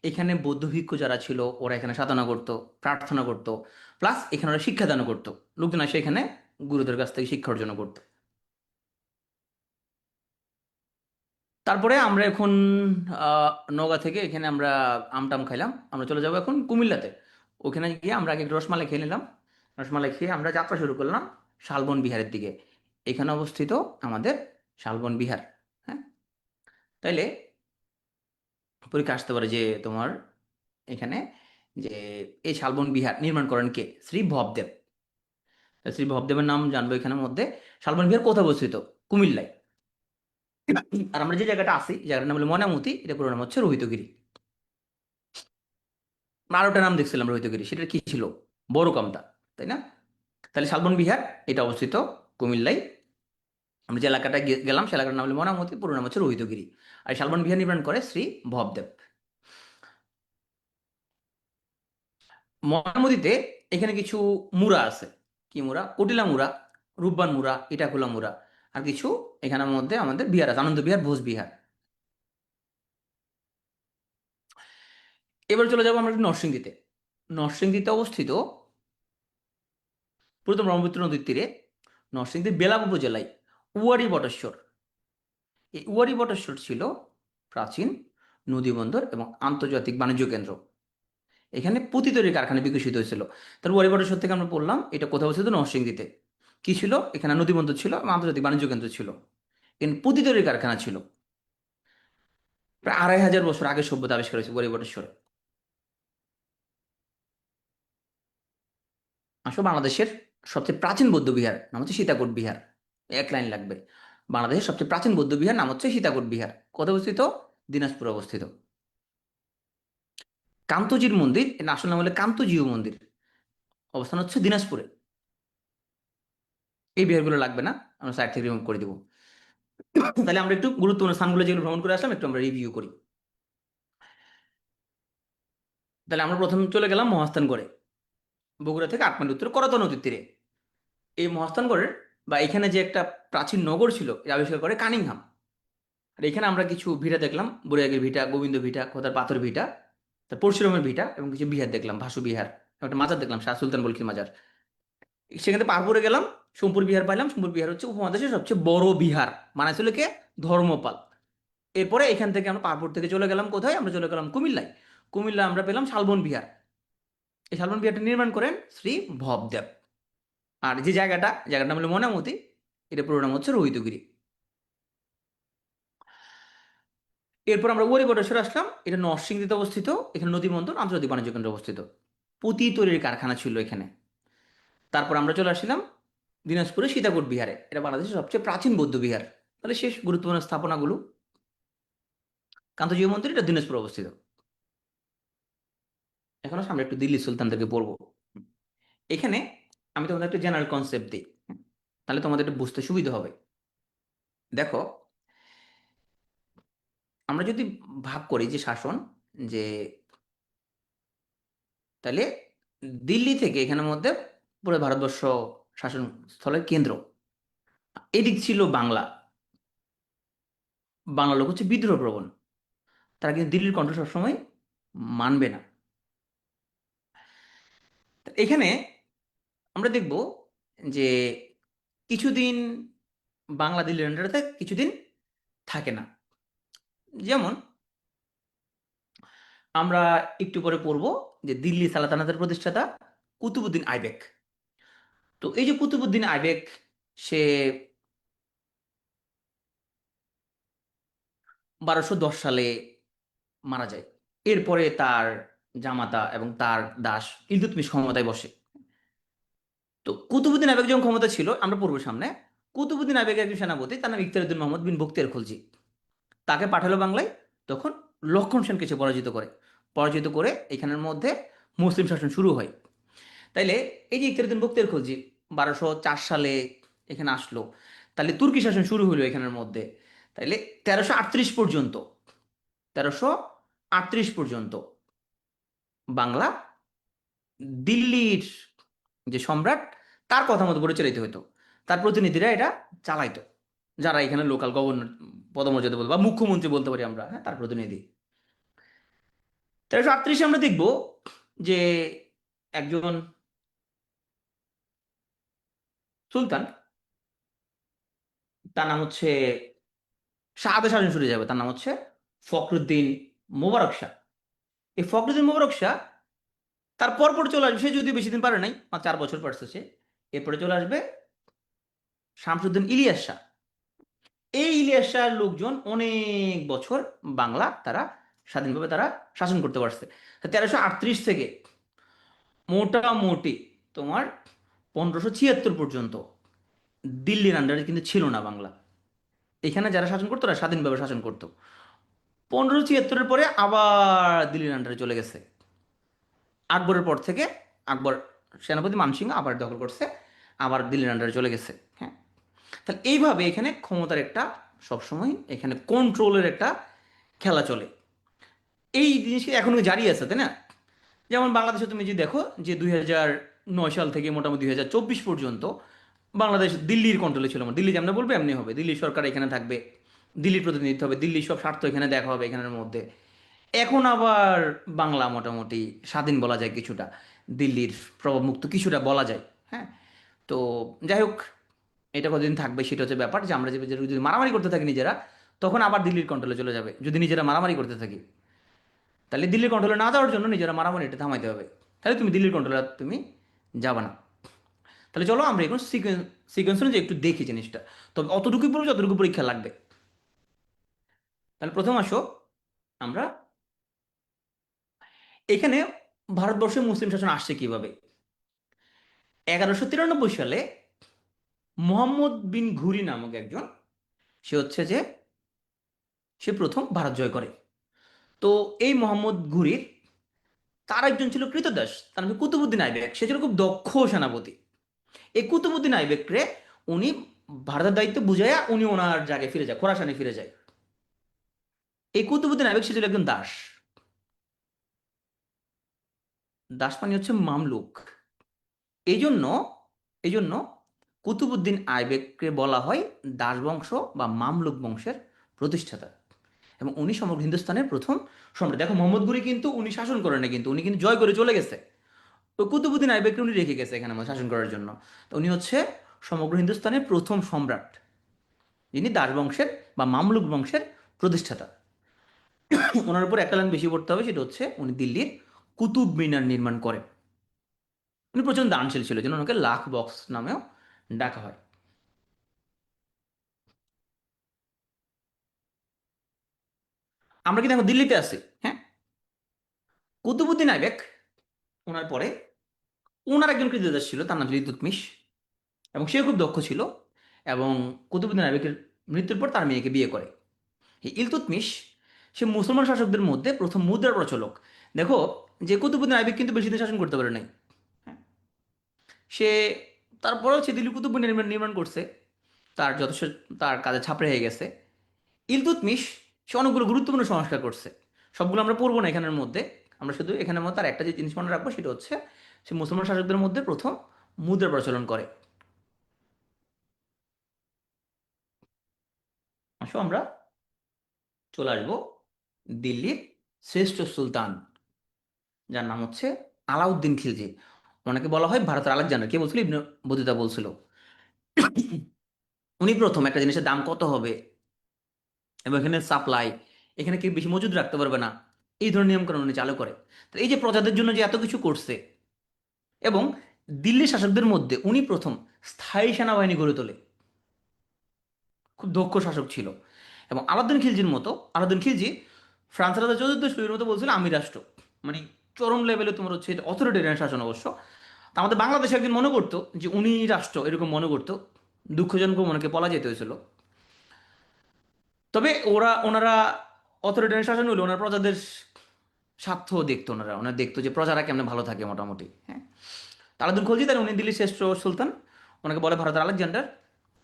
এখানে বৌদ্ধ ভিক্ষু যারা ছিল ওরা এখানে সাধনা করতো, প্রার্থনা করতো, প্লাস এখানে ওরা শিক্ষাদান করতো। লোকজন আসে এখানে গুরুদের কাছ থেকে শিক্ষা অর্জন করতো। তারপরে আমরা এখন আহ নওগাঁ থেকে এখানে আমরা আমটাম খাইলাম, আমরা চলে যাবো এখন কুমিল্লাতে। ওখানে গিয়ে আমরা আগে একটু রসমালাই খেয়ে নিলাম। রসমালাই খেয়ে আমরা যাত্রা শুরু করলাম শালবন বিহারের দিকে। এখানে অবস্থিত আমাদের শালবন বিহার। হ্যাঁ, তাইলে পরীক্ষা আসতে পারে যে তোমার এখানে যে এই শালবন বিহার নির্মাণ করেন কে? শ্রী ভবদেব। তা শ্রী ভবদেবের নাম জানবো এখানের মধ্যে। শালবন বিহার কোথায় অবস্থিত? কুমিল্লায়। আর আমরা যে জায়গাটা আছি, জায়গাটার নাম হলো ময়নামতি, এটা পুরো নাম হচ্ছে রোহিতগিরি। আমরা আরেকটা নাম দেখছিলাম রোহিতগিরি, সেটা কি ছিল? বড় কামতা, তাই না? তাহলে শালবন বিহার এটা অবস্থিত কুমিল্লায়। আমরা যে এলাকাটা গেলাম সে এলাকার নাম হলো ময়নামতি, পুরো নাম হচ্ছে রোহিতগিরি। আর এই শালবন বিহার নির্মাণ করে শ্রী ভবদেব। ময়নামতিতে এখানে কিছু মুরা আছে। কি মুরা? কটিলা মুরা, রূপবান মুরা, ইটাখোলা মুরা, আর কিছু এখানের মধ্যে আমাদের বিহার আছে, আনন্দ বিহার, ভোজ বিহার। এবার চলে যাবো আমরা একটু নরসিংদীতে। নরসিংদীতে অবস্থিত প্রথম ব্রহ্মপুত্র নদীর তীরে নরসিংদীর বেলাব উপজেলায় উয়ারি বটেশ্বর। এই উয়ারি বটেশ্বর ছিল প্রাচীন নদীবন্দর এবং আন্তর্জাতিক বাণিজ্য কেন্দ্র। এখানে পুঁতি তৈরির কারখানা বিকশিত হয়েছিল। তার উয়ারি বটেশ্বর থেকে আমরা পড়লাম এটা কোথাও অবস্থিত? নরসিংদীতে। কি ছিল? এখানে নদীবন্দর ছিল এবং আন্তর্জাতিক বাণিজ্য কেন্দ্র ছিল। এখানে পুঁতি তৈরির কারখানা ছিল। প্রায় 2500 বছর আগে সভ্যতা আবিষ্কার হয়েছে উয়ারি বটেশ্বরে। আসলে বাংলাদেশের সবচেয়ে প্রাচীন বৌদ্ধ বিহার নাম হচ্ছে সীতাকোট বিহার। এক লাইন লাগবে। বাংলাদেশের সবচেয়ে প্রাচীন বৌদ্ধ বিহার নাম হচ্ছে সীতাকোট বিহার। কোথায় অবস্থিত? দিনাজপুরে অবস্থিত। কান্তজির মন্দির, এর আসল নাম হলো কান্তজিউ মন্দির, অবস্থান হচ্ছে দিনাজপুরে। এই বিহারগুলো লাগবে না, আমরা সাইড থেকে রিমুভ করে দিব। তাহলে আমরা একটু গুরুত্বপূর্ণ স্থানগুলো যেগুলো ভ্রমণ করে আসলাম একটু আমরা রিভিউ করি। তাহলে আমরা প্রথমে চলে গেলাম মহাস্থানগড়ে, বগুড়া থেকে 8 মাইল উত্তরে করতোয়া নদীর তীরে। এই মহাস্থানগড়ের বা এখানে যে একটা প্রাচীন নগর ছিল এটা আবিষ্কার করে কানিংহাম। আর এখানে আমরা কিছু ভিটা দেখলাম, বুড়িয়াগির ভিটা, গোবিন্দ ভিটা, খোদার পাথর ভিটা, তার পরশুরামের ভিটা এবং কিছু বিহার দেখলাম, ভাসু বিহার, একটা মাজার দেখলাম, শাহ সুলতান বলকির মাজার। সেখানে পার করে গেলাম, সোমপুর বিহার পাইলাম। সোমপুর বিহার হচ্ছে উপমহাদেশের সবচেয়ে বড় বিহার, বানাইছিল কে? ধর্মপাল। এরপরে এখান থেকে আমরা পার্বত্য থেকে চলে গেলাম কোথায়? আমরা চলে গেলাম কুমিল্লায়। কুমিল্লা আমরা পেলাম শালবন বিহার। এই শালবন বিহারটা নির্মাণ করেন শ্রী ভবদেব। আর যে জায়গাটার নাম হলো ময়নামতি, এটা পুরো নাম হচ্ছে রোহিতগিরি। এরপর আমরা বটেশ্বর আসলাম, এটা নরসিংদীতে অবস্থিত। এখানে নদীবন্দর, আন্তর্জাতিক বাণিজ্য কেন্দ্র অবস্থিত। পুঁতি তৈরির কারখানা ছিল এখানে। তারপর আমরা চলে আসলাম দিনাজপুরে সীতাকোট বিহারে, এটা বাংলাদেশের সবচেয়ে প্রাচীন বৌদ্ধ বিহার। তাহলে শেষ গুরুত্বপূর্ণ স্থাপনাগুলো, কান্তজিউ মন্দির এটা দিনাজপুরে অবস্থিত। এখন আসলে আমরা একটু দিল্লি সুলতানদেরকে পড়বো। এখানে আমি তোমাদের একটা জেনারেল কনসেপ্ট দিই, তাহলে তোমাদের একটু বুঝতে সুবিধা হবে। দেখো, আমরা যদি ভাগ করি যে শাসন, যে তাহলে দিল্লি থেকে এখানের মধ্যে পুরো ভারতবর্ষ শাসন স্থলের কেন্দ্র। এদিক ছিল বাংলা। বাংলা লোক হচ্ছে বিদ্রোহ প্রবণ, তারা কিন্তু দিল্লির কণ্ঠ সবসময় মানবে না। তা এখানে আমরা দেখব যে কিছুদিন বাংলা দিল্লির আন্ডারে থাকে, কিছুদিন থাকে না। যেমন আমরা একটু পরে পড়ব যে দিল্লি সালতানাতের প্রতিষ্ঠাতা কুতুবুদ্দিন আইবেক। তো এই যে কুতুবুদ্দিন আইবেক, সে 1210 সালে মারা যায়। এরপরে তার জামাতা এবং তার দাস ইলতুৎমিশ ক্ষমতায় বসে। তো কুতুবুদ্দিন আইবেক যখন ক্ষমতা ছিল, আমরা পড়বো সামনে, কুতুবুদ্দিন আইবেকের একজন সেনাপতি তার নাম ইখতিয়ারউদ্দিন মোহাম্মদ বিন বখতিয়ার খলজি, তাকে পাঠালো বাংলায়। তখন লক্ষণ সেনকে সে পরাজিত করে এখানের মধ্যে মুসলিম শাসন শুরু হয়। তাইলে এই যে ইখতিয়ারউদ্দিন বখতিয়ার খলজি 1204 সালে এখানে আসলো, তাহলে তুর্কি শাসন শুরু হলো এখানের মধ্যে। তাইলে 1338 পর্যন্ত, 1338 পর্যন্ত বাংলা দিল্লির যে সম্রাট তার কথা মতো পরিচালিত হতো। তার প্রতিনিধিরা এটা চালাইতো, যারা এখানে লোকাল গভর্নর পদমর্যাদা বলতে বা মুখ্যমন্ত্রী বলতে পারি আমরা, হ্যাঁ, তার প্রতিনিধি। 1338 আমরা দেখব যে একজন সুলতান, তার নাম হচ্ছে শাহাদের শাসন শুরু যাবে, তার নাম হচ্ছে ফখরুদ্দিন মোবারক শাহ। এই ফখরুদ্দিন মোবারক শাহ তার পরপর চলে আসবে, সে যদি বেশি দিন পারে নাই, 4 বছর পারছে সে। এরপরে চলে আসবে শামসুদ্দিন ইলিয়াস শাহ। এই ইলিয়াস শাহর লোকজন অনেক বছর বাংলা তারা স্বাধীনভাবে তারা শাসন করতে পারছে। 1338 থেকে মোটামুটি তোমার 1576 পর্যন্ত দিল্লির আন্ডারে কিন্তু ছিল না বাংলা। এখানে যারা শাসন করতো তারা স্বাধীনভাবে শাসন করতো। 1576-এর পরে আবার দিল্লির আন্ডারে চলে গেছে। আকবরের পর থেকে আকবর সেনাপতি মানসিংহ আবার দখল করছে, আবার দিল্লির আন্ডারে চলে গেছে। হ্যাঁ, তাহলে এইভাবে এখানে ক্ষমতার একটা সবসময় এখানে কন্ট্রোলের একটা খেলা চলে। এই জিনিসটা এখনো জারি আছে, তাই না? যেমন বাংলাদেশে তুমি যদি দেখো যে 2009 সাল থেকে মোটামুটি 2024 পর্যন্ত বাংলাদেশ দিল্লির কন্ট্রোলে ছিল। দিল্লি যেমন বলবে এমনি হবে, দিল্লি সরকার এখানে থাকবে, দিল্লির প্রতিনিধিত্ব হবে, দিল্লির সব স্বার্থ এখানে দেখা হবে এখানের মধ্যে। এখন আবার বাংলা মোটামুটি স্বাধীন বলা যায় কিছুটা, দিল্লির প্রভাবমুক্ত কিছুটা বলা যায়। হ্যাঁ, তো যাই হোক, এটা কতদিন থাকবে সেটা হচ্ছে ব্যাপার, যে আমরা যদি মারামারি করতে থাকি নিজেরা, তখন আবার দিল্লির কন্ট্রোলে চলে যাবে। যদি নিজেরা মারামারি করতে থাকি, তাহলে দিল্লির কন্ট্রোলে না যাওয়ার জন্য নিজেরা মারামারি এটা থামাইতে হবে, তাহলে তুমি দিল্লির কন্ট্রোলে তুমি যাবে না। তাহলে চলো আমরা এখন সিকোয়েন্স অনুযায়ী একটু দেখি জিনিসটা। তবে অতটুকুই পড়বে যতটুকু পরীক্ষা লাগবে। তাহলে প্রথম আসো আমরা এখানে ভারতবর্ষে মুসলিম শাসন আসছে কিভাবে। 1193 সালে মোহাম্মদ বিন ঘুরি নামক একজন, সে হচ্ছে যে সে প্রথম ভারত জয় করে। তো এই মোহাম্মদ ঘুরির তার একজন ছিল কৃতদাস, তার নাম কুতুবুদ্দিন আইবেক। সে ছিল খুব দক্ষ সেনাপতি। এই কুতুবুদ্দিন আইবেকরে উনি ভারতের দায়িত্ব বুঝাইয়া উনি ওনার জায়গায় ফিরে যায়, খোরাসানে ফিরে যায়। এই কুতুবুদ্দিন আইবেক সে ছিল একজন দাস। দাস মানে হচ্ছে মামলুক। এই জন্য এই জন্য কুতুবুদ্দিন আইবেককে বলা হয় দাস বংশ বা মামলুক বংশের প্রতিষ্ঠাতা। এবং উনি সমগ্র হিন্দুস্তানের প্রথম সম্রাট। দেখো মোহাম্মদ ঘুরি কিন্তু উনি শাসন করেন না, কিন্তু উনি কিন্তু জয় করে চলে গেছে। তো কুতুবুদ্দিন আইবেককে উনি রেখে গেছে এখানে আমার শাসন করার জন্য। তো উনি হচ্ছে সমগ্র হিন্দুস্তানের প্রথম সম্রাট, যিনি দাস বংশের বা মামলুক বংশের প্রতিষ্ঠাতা। ওনার উপর একটা লাইন বেশি পড়তে হবে, সেটা হচ্ছে উনি দিল্লির কুতুব মিনার নির্মাণ করেন। উনি প্রচন্ড দানশীল ছিল, যেন ওনাকে লাখ বক্স নামেও ডাকা হয়। আমরা কিন্তু এখন দিল্লিতে আছি। হ্যাঁ, কুতুবুদ্দিন আইবেক ওনার পরে ওনার একজন কৃতদাস ছিল, তার নাম ছিল ইলতুৎমিশ, এবং সে খুব দক্ষ ছিল। এবং কুতুবুদ্দিন আইবেকের মৃত্যুর পর তার মেয়েকে বিয়ে করে। এই ইলতুৎমিশ সে মুসলমান শাসকদের মধ্যে প্রথম মুদ্রার প্রচলক। দেখো, যে কুতুবুদ্দিন আইবেক কিন্তু বেশি দিন শাসন করতে পারে নাই। হ্যাঁ, সে তারপরেও সে দিল্লি কুতুব মিনার নির্মাণ নির্মাণ করছে, তার যথেষ্ট তার কাজে ছাপড়ে হয়ে গেছে। ইলতুৎমিশ সে অনেকগুলো গুরুত্বপূর্ণ সংস্কার করছে, সবগুলো আমরা পড়বো না এখানের মধ্যে। আমরা শুধু এখানের মধ্যে তার একটা যে জিনিস মনে রাখবো, সেটা হচ্ছে সে মুসলমান শাসকদের মধ্যে প্রথম মুদ্রা প্রচলন করে। আসো আমরা চলে আসবো দিল্লির শ্রেষ্ঠ সুলতান, যার নাম হচ্ছে আলাউদ্দিন খিলজি। ওনাকে বলা হয় ভারতের আলেকজান্ডার। কে বলছিল? ইবনে বতুতা বলছিল। উনি প্রথম একটা জিনিসের দাম কত হবে এবং এখানে সাপ্লাই, এখানে কি বেশি মজুদ রাখতে পারবে না, এই ধরনের নিয়মকানুন উনি চালু করে। তো এই যে প্রজাদের জন্য যে এত কিছু করছে, এবং দিল্লি শাসকদের মধ্যে উনি প্রথম স্থায়ী সেনাবাহিনী গড়ে তোলে। খুব দক্ষ শাসক ছিল। এবং আলাউদ্দিন খিলজির মতো, আলাউদ্দিন খিলজি ফ্রান্স রাজা চতুর্থ সুরির মতো বলছিল আমি রাষ্ট্র, মানে চরম লেভেলে তোমার হচ্ছে এটা অথরিটেরিয়ান শাসন অবশ্য। তা আমাদের বাংলাদেশে একদিন মনে করতো যে উনি রাষ্ট্র, এরকম মনে করতো। দুঃখজনক মনেকে পলা যেতে হয়েছিল। তবে ওনারা অথরিটেরিয়ান শাসন হলে ওনার প্রজাদের স্বার্থ দেখতো। ওনারা দেখতো যে প্রজারা কেমনে ভালো থাকে মোটামুটি। হ্যাঁ, আলাউদ্দিন খলজি তার উনি দিল্লির শ্রেষ্ঠ সুলতান। ওনাকে বলে ভারতের আলেকজান্ডার।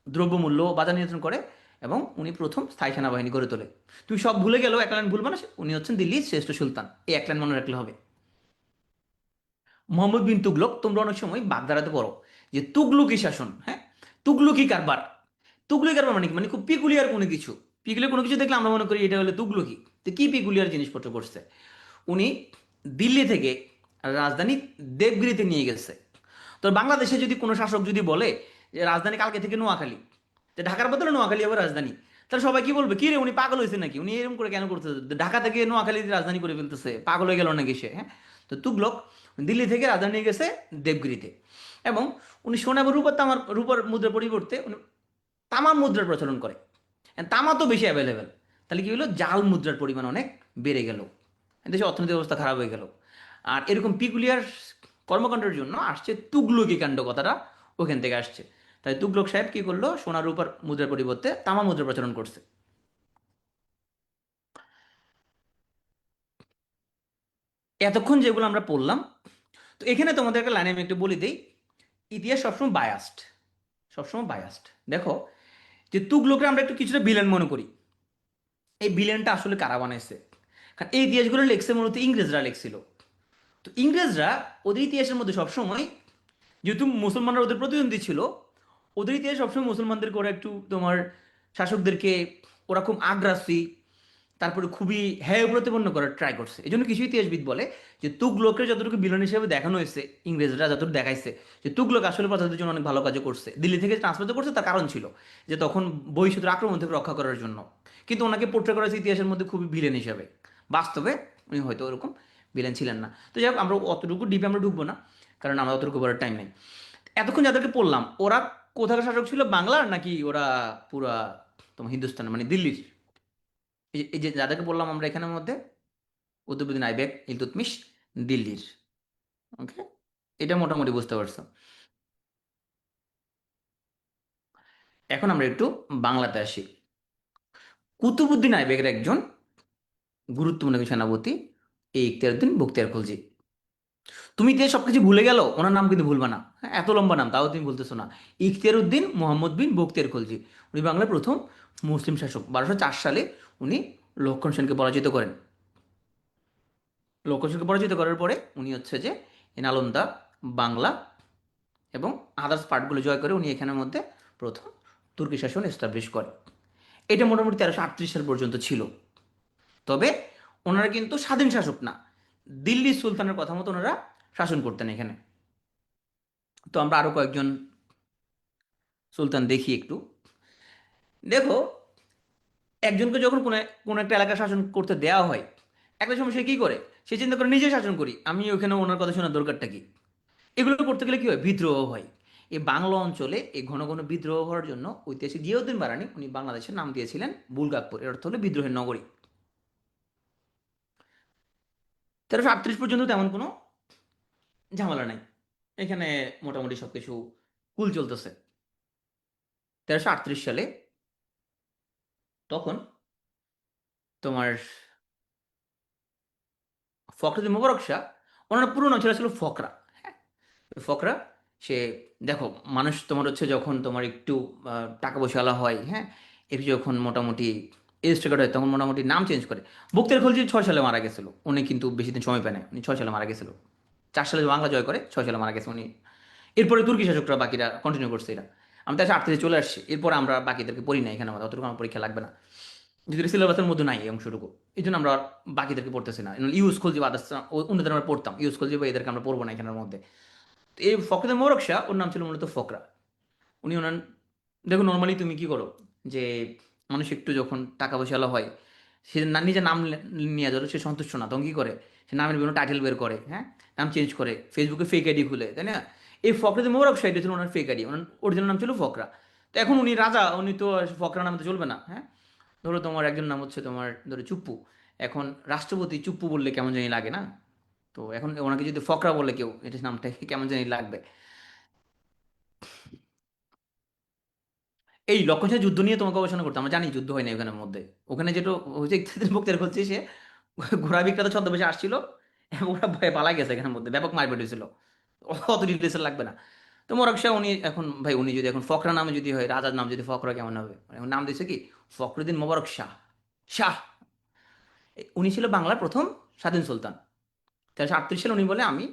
দ্রব্যমূল্য বাজার নিয়ন্ত্রণ করে, এবং উনি প্রথম স্থায়ী সেনাবাহিনী গড়ে তোলে। তুমি সব ভুলে গেলেও এক লাইন ভুলবে না, উনি হচ্ছেন দিল্লির শ্রেষ্ঠ সুলতান। এই এক লাইন মনে রাখলে হবে। মোহাম্মদ বিন তুগলক, তোমরা অনেক সময় বাগধারাতে পড়ো যে তুগলকি শাসন। হ্যাঁ, তুগলকি কারবার। তুগলকি কারবার মানে কি? মানে খুব পিকুলিয়ার কোনো কিছু। পিকুলিয়ার কোনো কিছু দেখলে আমরা মনে করি এটা হলো তুগলকি। তো কি পিকুলিয়ার জিনিসপত্র করছে উনি? দিল্লি থেকে রাজধানী দেবগিরিতে নিয়ে গেছে। তো বাংলাদেশে যদি কোনো শাসক যদি বলে যে রাজধানী কালকে থেকে নোয়াখালী, তো ঢাকার বদলে নোয়াখালী হবে রাজধানী, তাহলে সবাই কি বলবে? কি রে, উনি পাগল হয়েছে নাকি? উনি এরকম করে কেন করতেছে? ঢাকা থেকে নোয়াখালী রাজধানী করে ফেলতেছে, পাগল হয়ে গেল নাকি সে? হ্যাঁ, তো তুগলক দিল্লি থেকে রাজধানী নিয়ে গেছে দেবগিরিতে। এবং উনি সোনা এবং রূপার তামার রূপার মুদ্রার পরিবর্তে উনি তামার মুদ্রার প্রচলন করে। তামা তো বেশি অ্যাভেলেবেল, তাহলে কি হলো? জাল মুদ্রার পরিমাণ অনেক বেড়ে গেল, দেশের অর্থনৈতিক অবস্থা খারাপ হয়ে গেল। আর এরকম পিকুলিয়ার কর্মকাণ্ডের জন্য আসছে তুগলকি কাণ্ড, কথাটা ওখান থেকে আসছে। তাই তুগলক সাহেব কি করলো, সোনা রূপার মুদ্রার পরিবর্তে তামা মুদ্রা প্রচলন করছে। এতক্ষণ যেগুলো আমরা পড়লাম, তো এখানে তোমাদের একটা লাইনে আমি একটু বলে দিই, ইতিহাস সবসময় বায়াসড, সবসময় বায়াসড। দেখো, যে তুগলকরা আমরা একটু কিছুটা ভিলেন মনে করি, এই ভিলেনটা আসলে কারা বানাইছে? কারণ এই ইতিহাসগুলো লেখছে মূলত ইংরেজরা লেখছিল। তো ইংরেজরা ওদের ইতিহাসের মধ্যে সবসময়, যেহেতু মুসলমানরা ওদের প্রতিদ্বন্দ্বী ছিল, ওদের ইতিহাস সবসময় মুসলমানদেরকে ওরা একটু তোমার শাসকদেরকে ওরা খুব আগ্রাসী, তারপরে খুবই হেয় প্রতিপন্ন করার ট্রাই করছে। এই জন্য কিছু ইতিহাসবিদ বলে যে তুগলকের যতটুকু বিলন হিসেবে দেখানো হয়েছে, ইংরেজরা যতটুকু দেখাইছে যে তুগলক আসলে প্রজাতির জন্য অনেক ভালো কাজ করছে, দিল্লি থেকে ট্রান্সফার করছে, তার কারণ ছিল যে তখন বহিঃশত্রুর আক্রমণ থেকে রক্ষা করার জন্য। কিন্তু ওনাকে পোর্ট্রে করা হয়েছে ইতিহাসের মধ্যে খুবই ভিলেন হিসেবে। বাস্তবে উনি হয়তো ওরকম ভিলেন ছিলেন না। তো যাই হোক, আমরা অতটুকু ডিপে আমরা ঢুকবো না, কারণ আমরা অতটুকু বলার টাইম নেই। এতক্ষণ যাদেরকে পড়লাম, ওরা কোথাকার শাসক ছিল, বাংলার নাকি ওরা পুরা তোমার হিন্দুস্তান মানে দিল্লির? এই যে যাদেরকে বললাম আমরা এখানের মধ্যে, কুতুবুদ্দিন আইবেক, ইলতুৎমিশ, দিল্লির। ওকে, এটা মোটামুটি বুঝতে পারছো। এখন আমরা একটু বাংলাতে আসি। কুতুবুদ্দিন আইবেকের একজন গুরুত্বপূর্ণ একজন সেনাপতি এই ইখতিয়ারউদ্দিন বখতিয়ার খলজি। তুমি যে সবকিছু ভুলে গেল, ওনার নাম কিন্তু ভুলবা না। হ্যাঁ, এত লম্বা নাম তাও তুমি বলতেছো না। ইখতিয়ারউদ্দিন মোহাম্মদ বিন বখতিয়ার খলজি, উনি বাংলার প্রথম মুসলিম শাসক। 1204 সালে উনি লক্ষণ সেনকে পরাজিত করেন। লক্ষণ সেনকে পরাজিত করার পরে উনি হচ্ছে যে নালন্দা, বাংলা এবং আদার্স পার্টগুলো জয় করে উনি এখানের মধ্যে প্রথম তুর্কি শাসন এস্টাবলিশ করে। এটা মোটামুটি 1338 সাল পর্যন্ত ছিল। তবে ওনারা কিন্তু স্বাধীন শাসক না, দিল্লি সুলতানের কথা মতো ওনারা শাসন করতেন এখানে। তো আমরা আরো কয়েকজন সুলতান দেখি একটু। দেখো, একজনকে যখন কোনো কোনো একটা এলাকা শাসন করতে দেওয়া হয়, একটা সময় সে কি করে, সে চিন্তা করে নিজে শাসন করি, আমি ওখানে ওনার কথা শোনার দরকারটা কি। এগুলো করতে গেলে কি হয়, বিদ্রোহ হয়। এই বাংলা অঞ্চলে এই ঘন ঘন বিদ্রোহ হওয়ার জন্য ঐতিহাসিক জিয়াউদ্দিন বারানি উনি বাংলাদেশের নাম দিয়েছিলেন বুলগাকপুর, এর অর্থ হলো বিদ্রোহের নগরী। 1338 পর্যন্ত তেমন কোনো ঝামেলা নাই, এখানে মোটামুটি সবকিছু কুল চলতেছে। 1338 সালে তখন তোমার ফখরুদ্দিন মোবারক শাহ, ওনার পুরো নাম ছিল ফকরা। হ্যাঁ, ফকরা, সে, দেখো, মানুষ তোমার হচ্ছে যখন তোমার একটু টাকা পয়সাওয়ালা হয়, হ্যাঁ, একটু যখন মোটামুটি এজুকেটেড হয়, তখন মোটামুটি নাম চেঞ্জ করে। বখতিয়ার খলজি 6 সালে মারা গেছিল, উনি কিন্তু বেশি দিন সময় পায় না, উনি 6 সালে মারা গেছিল। 4 সালে বাংলা জয় করে, 6 সালে মারা গেছে উনি। এরপরে তুর্কি শাসকরা বাকিরা কন্টিনিউ করছে এরা। আমি তার 8 থেকে চলে আসছি, এরপর আমরা বাকিদেরকে পড়ি না এখানে, আমাদের অতটুকু আমার পরীক্ষা লাগবে না, যদি সিলেবাসের মধ্যে নাই এই অংশটুকু। এই জন্য আমরা আর বাকিদেরকে পড়তেছি না। ইউজ খলজি বা আদার্স অন্যদের আমরা পড়তাম, ইউজ খলজি বা এদেরকে আমরা পড়বো না এখানের মধ্যে। তো এই ফখরুদ্দিন মোবারক শাহ, ওর নাম ছিল মূলত ফকরা। উনি ওনার, দেখো নর্মালি তুমি কি করো, যে মানুষ একটু যখন টাকা পয়সাওয়ালা হয়, সে না নিজের নাম নিয়ে যাবে, সে সন্তুষ্ট না, তখন কি করে, সে নামের বিভিন্ন টাইটেল বের করে, হ্যাঁ, নাম চেঞ্জ করে, ফেসবুকে ফেক আইডি খুলে, তাই না? এই ফখরুদ্দিন মোবারক শাহ, এটা ছিল ওনার ফেক আইডি, ওনার অরিজিনাল নাম ছিল ফকরা। তো এখন উনি রাজা, উনি তো ফকরা নামে তো চলবে না, হ্যাঁ। ধরো তোমার একজন নাম হচ্ছে তোমার ধরো চুপ্পু, এখন রাষ্ট্রপতি চুপ্পু বললে কেমন জানি লাগে না? তো এখন ওনাকে যদি ফকরা বলে কেউ, এটা নামটা কেমন জানি লাগবে। এই লক্ষণ যুদ্ধ নিয়ে তোমাকে গবেষণা করতে, আমরা জানি যুদ্ধ হয় না ওখানের মধ্যে। ওখানে যেটা হচ্ছে, ইকতাদের বক্তিয়ার বলছে সে ঘোড়া বিক্রেতা ছদ্মবেশে আসছিল এবং ওরা ভয়ে পালা গেছে, এখানের মধ্যে ব্যাপক মারপিট হয়েছিল। অত ডিটেলস লাগবে না। তো মোরাক শাহ উনি এখন, ভাই উনি যদি এখন ফকরা নামে যদি হয়, রাজার নাম যদি ফকরা, কেমন হবে? এখন নাম দিয়েছে কি, ফখরুদ্দিন মোবারক শাহ। শাহ, উনি ছিল বাংলার প্রথম স্বাধীন সুলতান। 1338 সালে উনি বলে আমি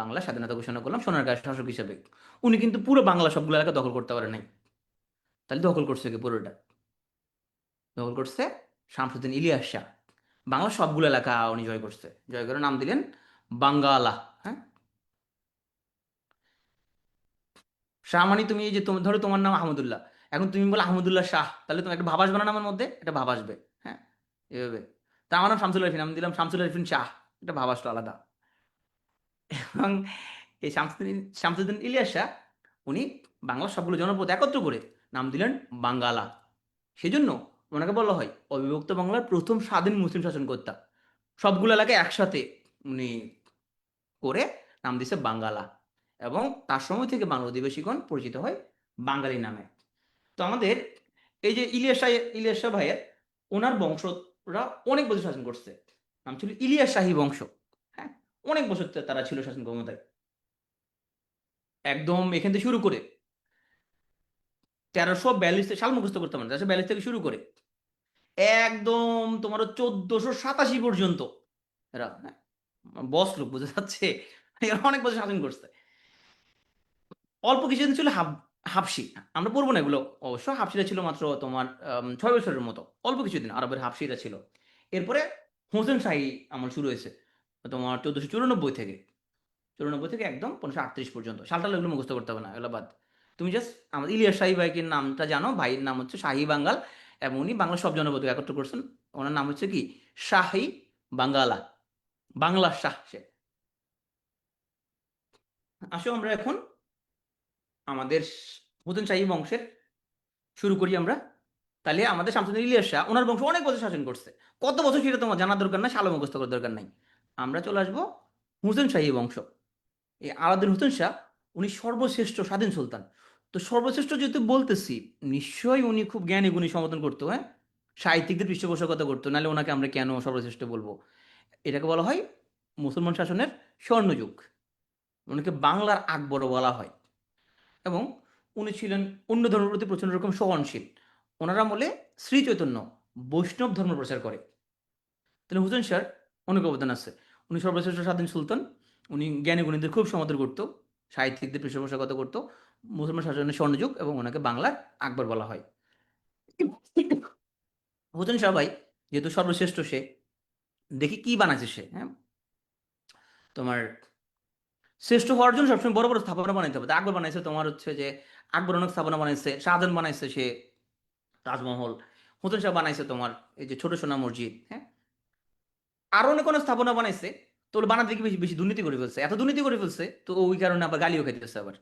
বাংলা স্বাধীনতা ঘোষণা করলাম সোনারগাঁয়ের শাসক হিসেবে। উনি কিন্তু পুরো বাংলা সবগুলো এলাকা দখল করতে পারে নাই। তাহলে দখল করছে কি পুরোটা? দখল করছে শামসুদ্দিন ইলিয়াস শাহ। বাংলা সবগুলো এলাকা উনি জয় করছে, জয় করে নাম দিলেন বাঙ্গালা। হ্যাঁ, শাহ মানে তুমি এই যে ধরো তোমার নাম আহমদুল্লাহ, এখন তুমি বলে আহমদুল্লাহ শাহ, তাহলে তুমি একটা ভাব আসবে না নামের মধ্যে? একটা ভাব আসবে, হ্যাঁ, এভাবে। তা আমার নাম শামসুল আরিফিন, আমি দিলাম শামসুল আরিফিন শাহ, একটা ভাব আসলো আলাদা। এবং এই শামসুদ্দিন ইলিয়াস শাহ, উনি বাংলার সবগুলো জনপদ একত্র করে নাম দিলেন বাঙ্গালা। সেজন্য ওনাকে বলা হয় অবিভক্ত বাংলার প্রথম স্বাধীন মুসলিম শাসনকর্তা। সবগুলো এলাকায় একসাথে উনি করে নাম দিছে বাঙ্গালা। এবং তার সময় থেকে বাংলা অধিবাসীগণ পরিচিত হয় বাঙালি নামে। তো আমাদের এই যে ইলিয়াস শাহ ভাইয়ের, ওনার বংশরা অনেক বছর শাসন করছে। নাম ছিল ইলিয়াস শাহী বংশ। হ্যাঁ, অনেক বছর তারা ছিল শাসন ক্ষমতায়। একদম এখান থেকে শুরু করে 1342 সাল মুখস্থ করতে পারেন, 1342 থেকে শুরু করে একদম তোমার 1487 পর্যন্ত এরা, হ্যাঁ, বস লোক বোঝা যাচ্ছে, এরা অনেক বছর শাসন করছে। অল্প কিছুদিন ছিল হাবশি। আমরা পড়বো না এগুলো অবশ্য। হাবশিরা ছিল মাত্র তোমার 6 বছরের মতো, অল্প কিছুদিন আরবের হাবশিরা ছিল। এরপরে হোসেন শাহী আমল শুরু হয়েছে তোমার 1494 থেকে, 94 থেকে একদম 1538 পর্যন্ত। সালটা এগুলো মুখস্থ করতে হবে না, এগুলো বাদ। তুমি জাস্ট আমাদের ইলিয়াস শাহী ভাইকে নামটা জানো, ভাইয়ের নাম হচ্ছে শাহী বাঙ্গাল, এবং উনি বাংলার সব জনপদ একত্র করছেন। ওনার নাম হচ্ছে কি শাহী বাঙ্গালা, বাংলার শাহ সে। আসো আমরা এখন আমাদের হোসেন শাহী বংশের শুরু করি আমরা। তাহলে আমাদের শামসুদ্দিন ইলিয়াস শাহ, ওনার বংশ অনেক বছর শাসন করছে। কত বছর সেটা তোমার জানার দরকার নাই, সালো মুখস্থ করার দরকার নাই। আমরা চলে আসবো হুসেন শাহী বংশ। এই আলাউদ্দিন হোসেন শাহ, উনি সর্বশ্রেষ্ঠ স্বাধীন সুলতান। তো সর্বশ্রেষ্ঠ যেহেতু বলতেছি, নিশ্চয়ই উনি খুব জ্ঞানী গুণী সম্বোধন করতো, হ্যাঁ, সাহিত্যিকদের পৃষ্ঠপোষকতা করতো, নাহলে ওনাকে আমরা কেন সর্বশ্রেষ্ঠ বলবো। এটাকে বলা হয় মুসলমান শাসনের স্বর্ণযুগ। ওনাকে বাংলার আকবরও বলা হয়। এবং উনি ছিলেন অন্য ধর্মের প্রতি প্রচণ্ড রকম সহনশীল। ওনার আমলে শ্রী চৈতন্য বৈষ্ণব ধর্ম প্রচার করে। তাহলে হুসেন শাহর অনেক অবদান আছে। উনি সর্বশ্রেষ্ঠ স্বাধীন সুলতান। উনি জ্ঞানী গুণীদের খুব সমাদর করতো, সাহিত্যিকদের পৃষ্ঠপোষকতা করতো, মুসলমান শাসনের স্বর্ণযুগ, এবং ওনাকে বাংলার আকবর বলা হয়। হুসেন শাহ ভাই যেহেতু সর্বশ্রেষ্ঠ, সে দেখি কি বানাইছে সে, হ্যাঁ, তোমার শ্রেষ্ঠ হওয়ার জন্য সবসময় বড় বড় স্থাপনা বানাইতে হবে। তা আকবর বানাইছে তোমার হচ্ছে যে, আকবর অনেক স্থাপনা বানাইছে, শাহজাহান বানাইছে সে তাজমহল, হুসেন শাহ বানাইছে তোমার এই যে ছোট সোনা মসজিদ, হ্যাঁ, আরো অনেক অনেক স্থাপনা বানাইছে। তো ওগুলো বানাতে গিয়ে বেশি বেশি দুর্নীতি করে ফেলছে, এত দুর্নীতি করে ফেলছে, তো ওই কারণে আবার গালিও খাইতেছে আবার।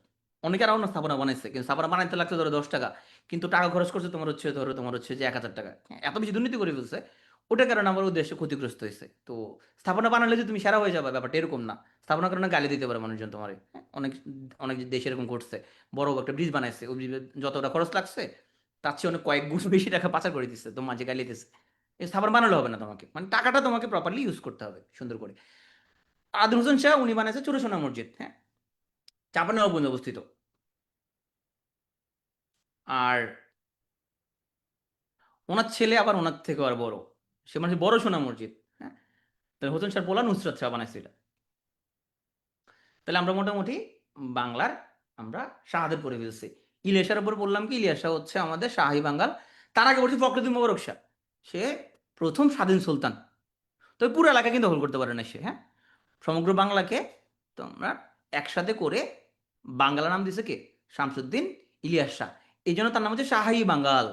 অনেকে আরো অনেক স্থাপনা বানাইছে, কিন্তু স্থাপনা বানাইতে লাগছে ধরো 10 টাকা, কিন্তু টাকা খরচ করছে তোমার হচ্ছে ধরো তোমার হচ্ছে যে 1000 টাকা। হ্যাঁ, এত বেশি দুর্নীতি করে ফেলছে, ওটার কারণে আমার উদ্দেশ্য ক্ষতিগ্রস্ত হয়েছে। তো স্থাপনা বানালে যে তুমি সেরা হয়ে যাবে ব্যাপারটা এরকম না। স্থাপনা কারণে গালি দিতে পারে মানুষজন তোমার। অনেক অনেক দেশে এরকম করছে। বড় একটা ব্রিজ বানাইছে, ওই ব্রিজে যতটা খরচ লাগছে তার চেয়ে অনেক কয়েক গুণ বেশি টাকা পাচার করে দিচ্ছে, তো মাঝে গালি দিচ্ছে। এই স্থাপনা বানালে হবে না, তোমাকে মানে টাকাটা তোমাকে প্রপারলি ইউজ করতে হবে সুন্দর করে। আদিল হোসেন শাহ উনি বানাইছে ছোট সোনা মসজিদ, হ্যাঁ, চাঁপাইনবাবগঞ্জে অবস্থিত। আর ওনার ছেলে আবার ওনার থেকে আর বড়, সে মানে বড় সোনা মসজিদ, হ্যাঁ। তাহলে হোসেন শাহ পোলা নুসরাত শাহ বানাইছে এটা। তাহলে আমরা মোটামুটি বাংলার আমরা শাহদের পড়ে ফেলছি। ইলিয়াসের উপর বললাম কি, ইলিয়াস শাহ হচ্ছে আমাদের শাহী বাঙ্গাল। তার আগে বলছি ফখরুদ্দিন মোবারক শাহ, সে প্রথম স্বাধীন সুলতান। তো পুরো এলাকা কিন্তু দখল করতে পারে না সে, হ্যাঁ, সমগ্র বাংলাকে তোমরা একসাথে করে বাংলা নাম দিছে কে, শামসুদ্দিন ইলিয়াস শাহ। এই জন্য তার নাম হচ্ছে শাহী বাঙ্গাল।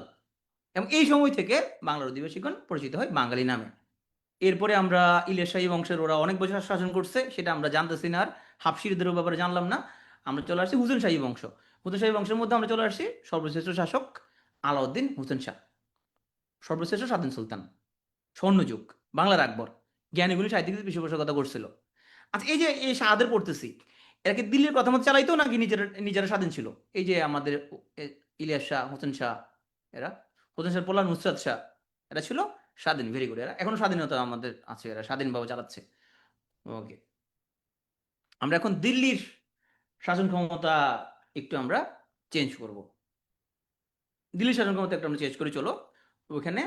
এবং এই সময় থেকে বাংলার অধিবাসীগণ পরিচিত হয় বাঙালি নামে। এরপরে আমরা ইলিয়াস শাহী বংশের ওরা অনেক বছর শাসন করছে, সেটা আমরা জানতেছি না আর, হাফসিরদের ব্যাপারে জানলাম না। আমরা চলে আসছি হুসেন শাহী বংশ। হুসেন শাহী বংশের মধ্যে আমরা চলে আসছি সর্বশ্রেষ্ঠ শাসক আলাউদ্দিন হোসেন শাহ, সর্বশ্রেষ্ঠ স্বাধীন সুলতান, স্বর্ণযুগ, বাংলার আকবর, জ্ঞানীগুণী সাহিত্যিকদের পৃষ্ঠপোষকতা করছিল। আচ্ছা, এই যে এই শাহাদের পড়তেছি, এরা কি দিল্লির কথা মতো চালাইতো নাকি নিজেরা নিজেরা স্বাধীন ছিল? এই যে আমাদের ইলিয়াস শাহ, হোসেন শাহ, এরা, হোসেন শাহ পোলা নুসরাত শাহ, এরা ছিল স্বাধীন, ভেরি গুড, এরা এখনো স্বাধীনতা আমাদের আছে, এরা স্বাধীনভাবে চালাচ্ছে। ওকে, আমরা এখন দিল্লির শাসন ক্ষমতা একটু আমরা চেঞ্জ করব। দিল্লির শাসন ক্ষমতা একটু আমরা চেঞ্জ করে চলো ওখানে।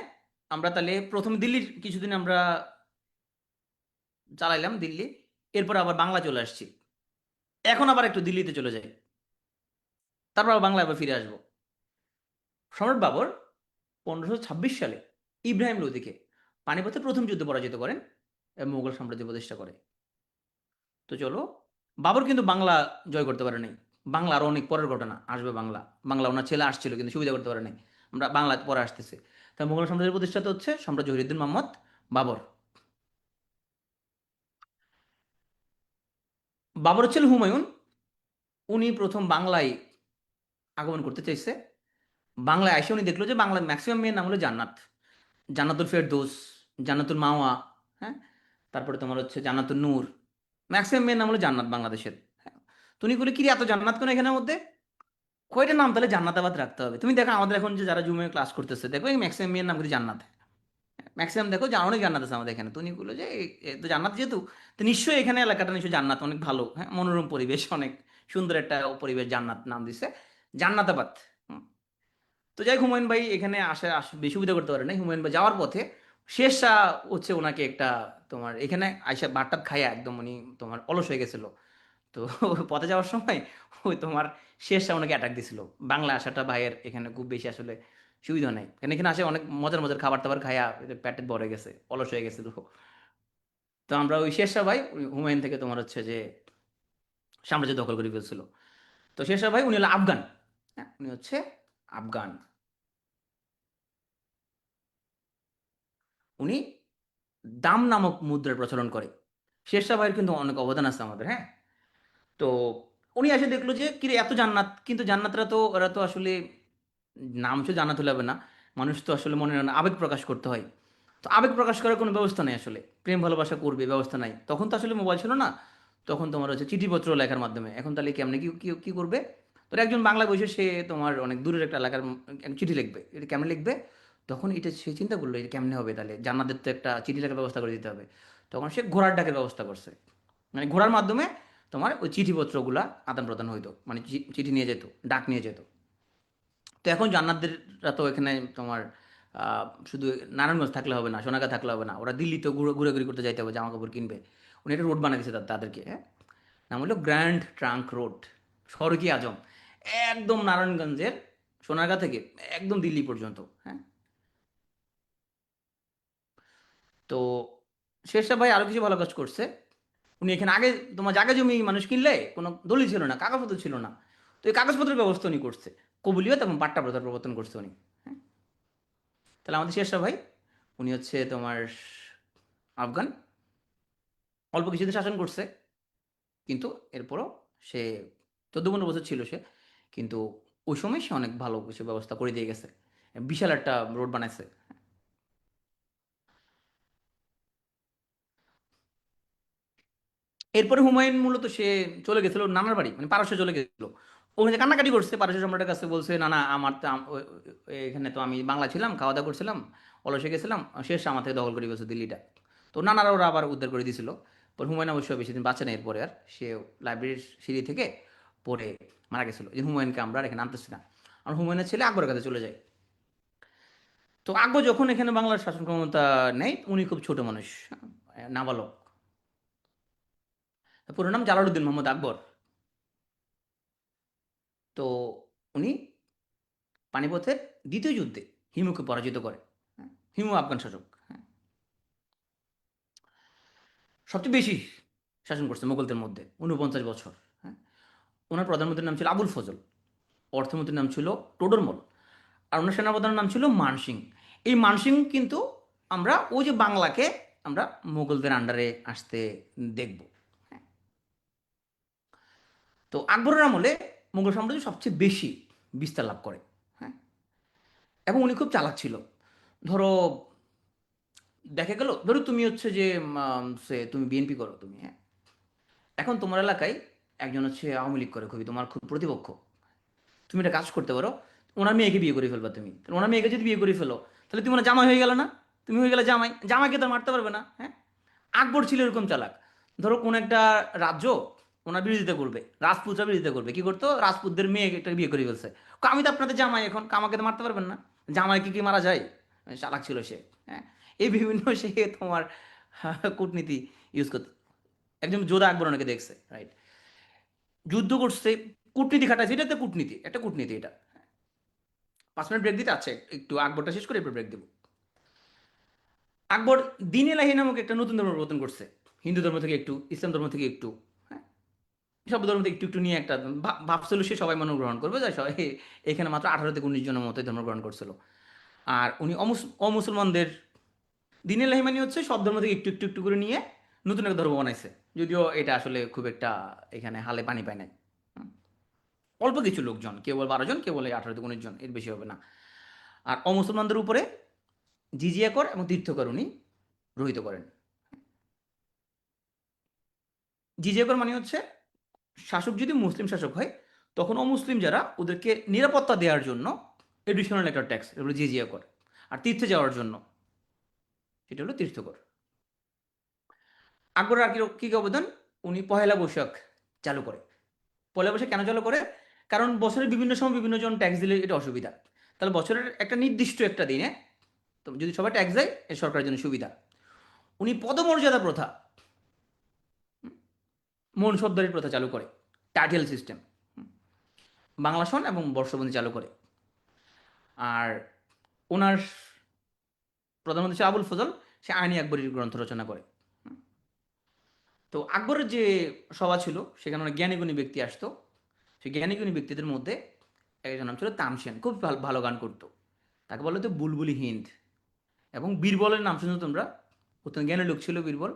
আমরা তাহলে প্রথমে দিল্লির কিছুদিন আমরা চালাইলাম দিল্লি, এরপর আবার বাংলা চলে আসছি। এখন আবার একটু দিল্লিতে চলে যাই, তারপর আবার বাংলা আবার ফিরে আসবো। সম্রাট বাবর 1526 সালে ইব্রাহিম লোদিকে পানিপথের প্রথম যুদ্ধে পরাজিত করেন এবং মুঘল সাম্রাজ্য প্রতিষ্ঠা করে। তো চলো, বাবর কিন্তু বাংলা জয় করতে পারে নাই। বাংলা আরো অনেক পরের ঘটনা আসবে। বাংলা বাংলা ওনার ছেলে আসছিল কিন্তু সুবিধা করতে পারে নাই। আমরা বাংলা পরে আসতেছি। তাই মুঘল সাম্রাজ্যের প্রতিষ্ঠাতা হচ্ছে সম্রাট জহিরুদ্দিন মোহাম্মদ বাবর। বাবরের ছেলে হুমায়ুন, উনি প্রথম বাংলায় আগমন করতে চাইছে। বাংলায় এসে উনি দেখলো যে বাংলার ম্যাক্সিমাম মেয়ের নাম হলো জান্নাত, জান্নাতুল ফেরদৌস, জান্নাতুল মাওয়া, হ্যাঁ, তারপরে তোমার হচ্ছে জান্নাতুল নূর, ম্যাক্সিমাম মেয়ের নাম হলো জান্নাত বাংলাদেশের, হ্যাঁ। তুমি বলে কি রে, এত জান্নাত কেন এখানের মধ্যে? কয়টা নাম তাহলে জান্নাতাবাদ রাখতে হবে? তুমি দেখো আমাদের এখন যে যারা জুমে ক্লাস করতেছে, দেখো এই ম্যাক্সিমাম মেয়ের নাম কিন্তু জান্নাত। ম্যাক্সিমাম দেখো যে অনেক জান্নাত আছে আমাদের এখানে, তো উনি বললো যে তো জান্নাত যেহেতু, তো নিশ্চয়ই এখানে এলাকাটা নিশ্চয়ই জান্নাত, অনেক ভালো, হ্যাঁ, মনোরম পরিবেশ, অনেক সুন্দর একটা পরিবেশ, জান্নাত নাম দিছে, জান্নাতাবাদ। হুম। তো যাই হোক, হুমায়ুন ভাই এখানে বেশি সুবিধা করতে পারে না। হুমায়ুন ভাই যাওয়ার পথে শেরশাহ হচ্ছে ওনাকে একটা, তোমার এখানে আইসা ভাতটাত খাইয়া একদম উনি তোমার অলস হয়ে গেছিল। তো পথে যাওয়ার সময় ওই তোমার শেরশাহ ওনাকে অ্যাটাক দিছিল। বাংলা আসাটা ভাইয়ের এখানে খুব বেশি আসলে সুবিধা নেই, কারণ এখানে আসে অনেক মজার মজার খাবার টাবার খাইয়া পেটের বড় হয়ে গেছে, অলস হয়ে গেছিল। তো আমরা ওই শেরশাহ ভাই হুমায়ুন থেকে তোমার হচ্ছে যে সাম্রাজ্য দখল করে ফেলছিল। তো শেরশাহ ভাই উনি হলো আফগান। হ্যাঁ, উনি হচ্ছে আফগান। উনি দাম নামক মুদ্রার প্রচলন করে। শেরশাহ ভাইয়ের কিন্তু অনেক অবদান আছে আমাদের, হ্যাঁ। তো উনি এসে দেখলো যে কিরে এত জান্নাত, কিন্তু জান্নাতরা তো ওরা তো আসলে নাম শুধু জান্নাত হলে হবে না, মানুষ তো আসলে মনে আবেগ প্রকাশ করতে হয়। তো আবেগ প্রকাশ করার কোনো ব্যবস্থা নেই আসলে, প্রেম ভালোবাসা করবে ব্যবস্থা নাই, তখন তো আসলে মোবাইল ছিল না। তখন তোমার হচ্ছে চিঠিপত্র লেখার মাধ্যমে, এখন তাহলে কেমনে কি কি কি করবে? তো একজন বাংলা বসে সে তোমার অনেক দূরের একটা এলাকার এক চিঠি লিখবে, এটা কেমনে লিখবে? তখন এটা সে চিন্তা করলো এটা কেমনে হবে, তাহলে জান্নাতের তো একটা চিঠি লেখার ব্যবস্থা করে দিতে হবে। তখন সে ঘোড়ার ডাকের ব্যবস্থা করছে, মানে ঘোড়ার মাধ্যমে তোমার ওই চিঠিপত্রগুলা আদান প্রদান হইতো, মানে চিঠি নিয়ে যেত, ডাক নিয়ে যেত। তো এখন জান্নাতদেররা তো এখানে তোমার শুধু নারায়ণগঞ্জ থাকলে হবে না, সোনাগা থাকলে হবে না, ওরা দিল্লিতেও ঘুরাঘুরি করতে যাইতে হবে, জামা কাপড় কিনবে। উনি একটা রোড বানিয়ে দিয়েছে তাদেরকে, হ্যাঁ। নাম হলো গ্র্যান্ড ট্রাঙ্ক রোড, সড়কি আজম, একদম নারায়ণগঞ্জের সোনারগাঁ থেকে একদম দিল্লি পর্যন্ত, হ্যাঁ। তো শেরশাহ ভাই আরো কিছু ভালো কাজ করছে। উনি এখানে আগে তোমার জায়গা জমি মানুষ কিনলে কোনো দলিল ছিল না, কাগজপত্র ছিল না, তো এই কাগজপত্রের ব্যবস্থা উনি করছে। কবুলিয়ত এবং পাট্টা প্রথার প্রবর্তন করছে উনি, হ্যাঁ। তাহলে আমাদের শেরশাহ ভাই উনি হচ্ছে তোমার আফগান, অল্প কিছুদিন শাসন করছে, কিন্তু এরপরও সে 14-15 বছর ছিল সে, কিন্তু ওই সময় সে অনেক ভালো কিছু ব্যবস্থা করে দিয়ে গেছে, বিশাল একটা রোড বানাইছে। এরপরে হুমায়ুন মূলত সে চলে গেছিল নানার বাড়ি, মানে পারস্যে চলে গেছিল। ওখানে যে কান্নাকাটি করছে, পারস্য সম্রাটের কাছে বলছে না না আমার তো এখানে তো আমি বাংলা ছিলাম, খাওয়া দাওয়া করছিলাম, অলসে গেছিলাম, শেষ আমার থেকে দখল করে গেছে দিল্লিটা। তো নানারা ওরা আবার উদ্ধার করে দিয়েছিল। পর হুমায়ুন অবশ্য বেশি দিন বাঁচে না এরপরে আর, সে লাইব্রেরির সিঁড়ি থেকে পড়ে মারা গেছিল। যে হুমায়ুনকে আমরা আর এখানে আনতেছি না, আর হুমায়ুনের ছেলে আকবরের কাছে চলে যায়। তো আকবর যখন এখানে বাংলার শাসন ক্ষমতা নেয়, উনি খুব ছোট মানুষ, নাবালক। পুরো নাম জালালউদ্দিন মোহাম্মদ আকবর। তো উনি পানিপথের দ্বিতীয় যুদ্ধে হিমুকে পরাজিত করে, হ্যাঁ, হিমু আফগান শাসক, হ্যাঁ, সবচেয়ে বেশি শাসন করছে মোগলদের মধ্যে 49 বছর, হ্যাঁ। ওনার প্রধানমন্ত্রীর নাম ছিল আবুল ফজল, অর্থমন্ত্রীর নাম ছিল টোডরমল, আর ওনার সেনাপ্রধানের নাম ছিল মানসিং। এই মানসিং কিন্তু আমরা ওই যে বাংলাকে আমরা মোগলদের আন্ডারে আসতে দেখব, হ্যাঁ। তো আকবরের আমলে মুঘল সাম্রাজ্য সবচেয়ে বেশি বিস্তার লাভ করে, হ্যাঁ। এবং উনি খুব চালাক ছিল। ধরো দেখা গেল, ধরো তুমি হচ্ছে যে সে তুমি বিএনপি করো তুমি, হ্যাঁ। এখন তোমার এলাকায় একজন হচ্ছে আওয়ামী লীগ করে, খুবই তোমার খুব প্রতিপক্ষ। তুমি একটা কাজ করতে পারো, ওনার মেয়েকে বিয়ে করে ফেলবা তুমি। তাহলে ওনার মেয়েকে যদি বিয়ে করে ফেলো, তাহলে তুমি ওনার জামাই হয়ে গেল না? তুমি হয়ে গেলে জামাই, জামাইকে তো আর মারতে পারবে না, হ্যাঁ। আকবর ছিল এরকম চালাক। ধরো কোন একটা রাজ্য ওনার বিরোধিতা করবে, রাজপুতরা বিরোধিতা করবে, কি করতো, রাজপুতদের মেয়ে একটা বিয়ে করে ফেলছে, আমি তো আপনাদের জামাই, এখন আমাকে তো মারতে পারবেন না, জামাইকে কি মারা যায়? চালাক ছিল সে, হ্যাঁ। এই বিভিন্ন সে তোমার কূটনীতি ইউজ করতো। একজন যোধা আকবর অনেকে দেখছে, রাইট, যুদ্ধ করছে, কূটনীতি খাটাইছে, এটা তো কূটনীতি, একটা কূটনীতি এটা। 5 মিনিট ব্রেক দিতে আছে, একটু আকবরটা শেষ করে এরপর ব্রেক দেবো। আকবর দিন এলাহি নামক একটা নতুন ধর্ম প্রবর্তন করছে, হিন্দু ধর্ম থেকে একটু, ইসলাম ধর্ম থেকে একটু, হ্যাঁ, সব ধর্ম থেকে একটু একটু নিয়ে একটা ভাবছিল সে সবাই মনে গ্রহণ করবে, যাই সবাই এখানে মাত্র 18 থেকে 19 জনের মতো ধর্ম গ্রহণ করছিল। আর উনি অমুসলমানদের দিন এলাহি মানে হচ্ছে সব ধর্ম থেকে একটু একটু একটু করে নিয়ে নতুন একটা ধর্ম বানাইছে, যদিও এটা আসলে খুব একটা এখানে হালে পানি পায় নাই। হুম। অল্প কিছু লোকজন, কেউ বলে 12 জন, কেউ বলে 18 থেকে 19 জন, এর বেশি হবে না। আর অমুসলমানদের উপরে জিজিয়া কর এবং তীর্থকর উনি রহিত করেন। জিজিয়া কর মানে হচ্ছে শাসক যদি মুসলিম শাসক হয়, তখন অমুসলিম যারা ওদেরকে নিরাপত্তা দেওয়ার জন্য এডিশনাল একটা ট্যাক্স, এগুলো জিজিয়া করে। আর তীর্থে যাওয়ার জন্য সেটা হলো তীর্থকর। আকবরের আর কি কি কি অবদান, উনি পহেলা বৈশাখ চালু করে। পয়লা বৈশাখ কেন চালু করে? কারণ বছরের বিভিন্ন সময় বিভিন্ন জন ট্যাক্স দিলে এটা অসুবিধা। তাহলে বছরের একটা নির্দিষ্ট একটা দিনে তো যদি সবাই ট্যাক্স দেয়, এ সরকারের জন্য সুবিধা। উনি পদমর্যাদা প্রথা, মনসবদারি প্রথা চালু করে, টাইটেল সিস্টেম, বাংলা সন এবং বর্ষবন্দি চালু করে। আর ওনার প্রধানমন্ত্রী ছিল আবুল ফজল, সে আইনি আকবরী গ্রন্থ রচনা করে। তো আকবরের যে সভা ছিল সেখানে অনেক জ্ঞানীগুণী ব্যক্তি আসতো। সেই জ্ঞানীগুণী ব্যক্তিদের মধ্যে একজন নাম ছিল তামসেন, খুব ভালো ভালো গান করতো। তাকে বলা হতো বুলবুলি হিন্দ। এবং বীরবলের নাম শুনছো তোমরা? অত্যন্ত জ্ঞানী লোক ছিল বীরবল,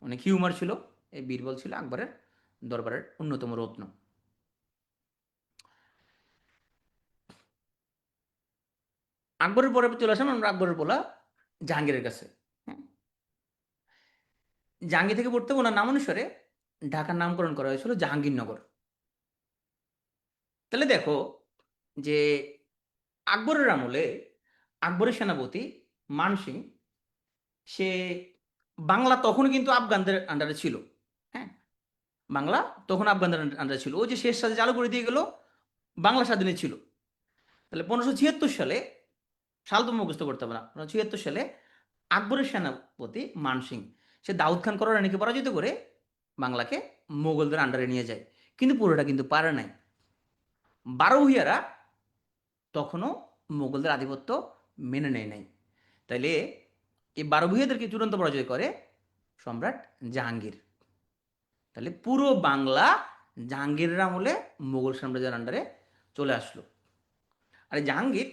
অনেক হিউমার ছিল। এই বীরবল ছিল আকবরের দরবারের অন্যতম রত্ন। আকবরের পরে চলে আসলাম আমরা আকবরের বলা জাহাঙ্গীরের কাছে। হ্যাঁ, জাহাঙ্গীর থেকে পড়তে ওনার নাম অনুসারে ঢাকার নামকরণ করা হয়েছিল জাহাঙ্গীরনগর। তাহলে দেখো যে আকবরের আমলে আকবরের সেনাপতি মান সিং, সে বাংলা তখন কিন্তু আফগানদের আন্ডারে ছিল। হ্যাঁ, বাংলা তখন আফগানদের আন্ডারে ছিল। ও যে শেষ সাথে চালু করে দিয়ে গেল, বাংলা স্বাধীনে ছিল। তাহলে 1576 সালে, সাল তো মুখস্থ করতে হবে না, 1576 সালে আকবরের সেনাপতি মান সিং, সে দাউদ খান কররানীকে পরাজিত করে বাংলাকে মোগলদের আন্ডারে নিয়ে যায়। কিন্তু পুরোটা কিন্তু পারে নাই। বারো ভূঁইয়ারা তখনও মোগলদের আধিপত্য মেনে নেয় নাই। তাইলে এই বারো ভূঁইয়াদেরকে চূড়ান্ত পরাজয় করে সম্রাট জাহাঙ্গীর। তাহলে পুরো বাংলা জাহাঙ্গীরের আমলে মোগল সাম্রাজ্যের আন্ডারে চলে আসলো। আর এই জাহাঙ্গীর,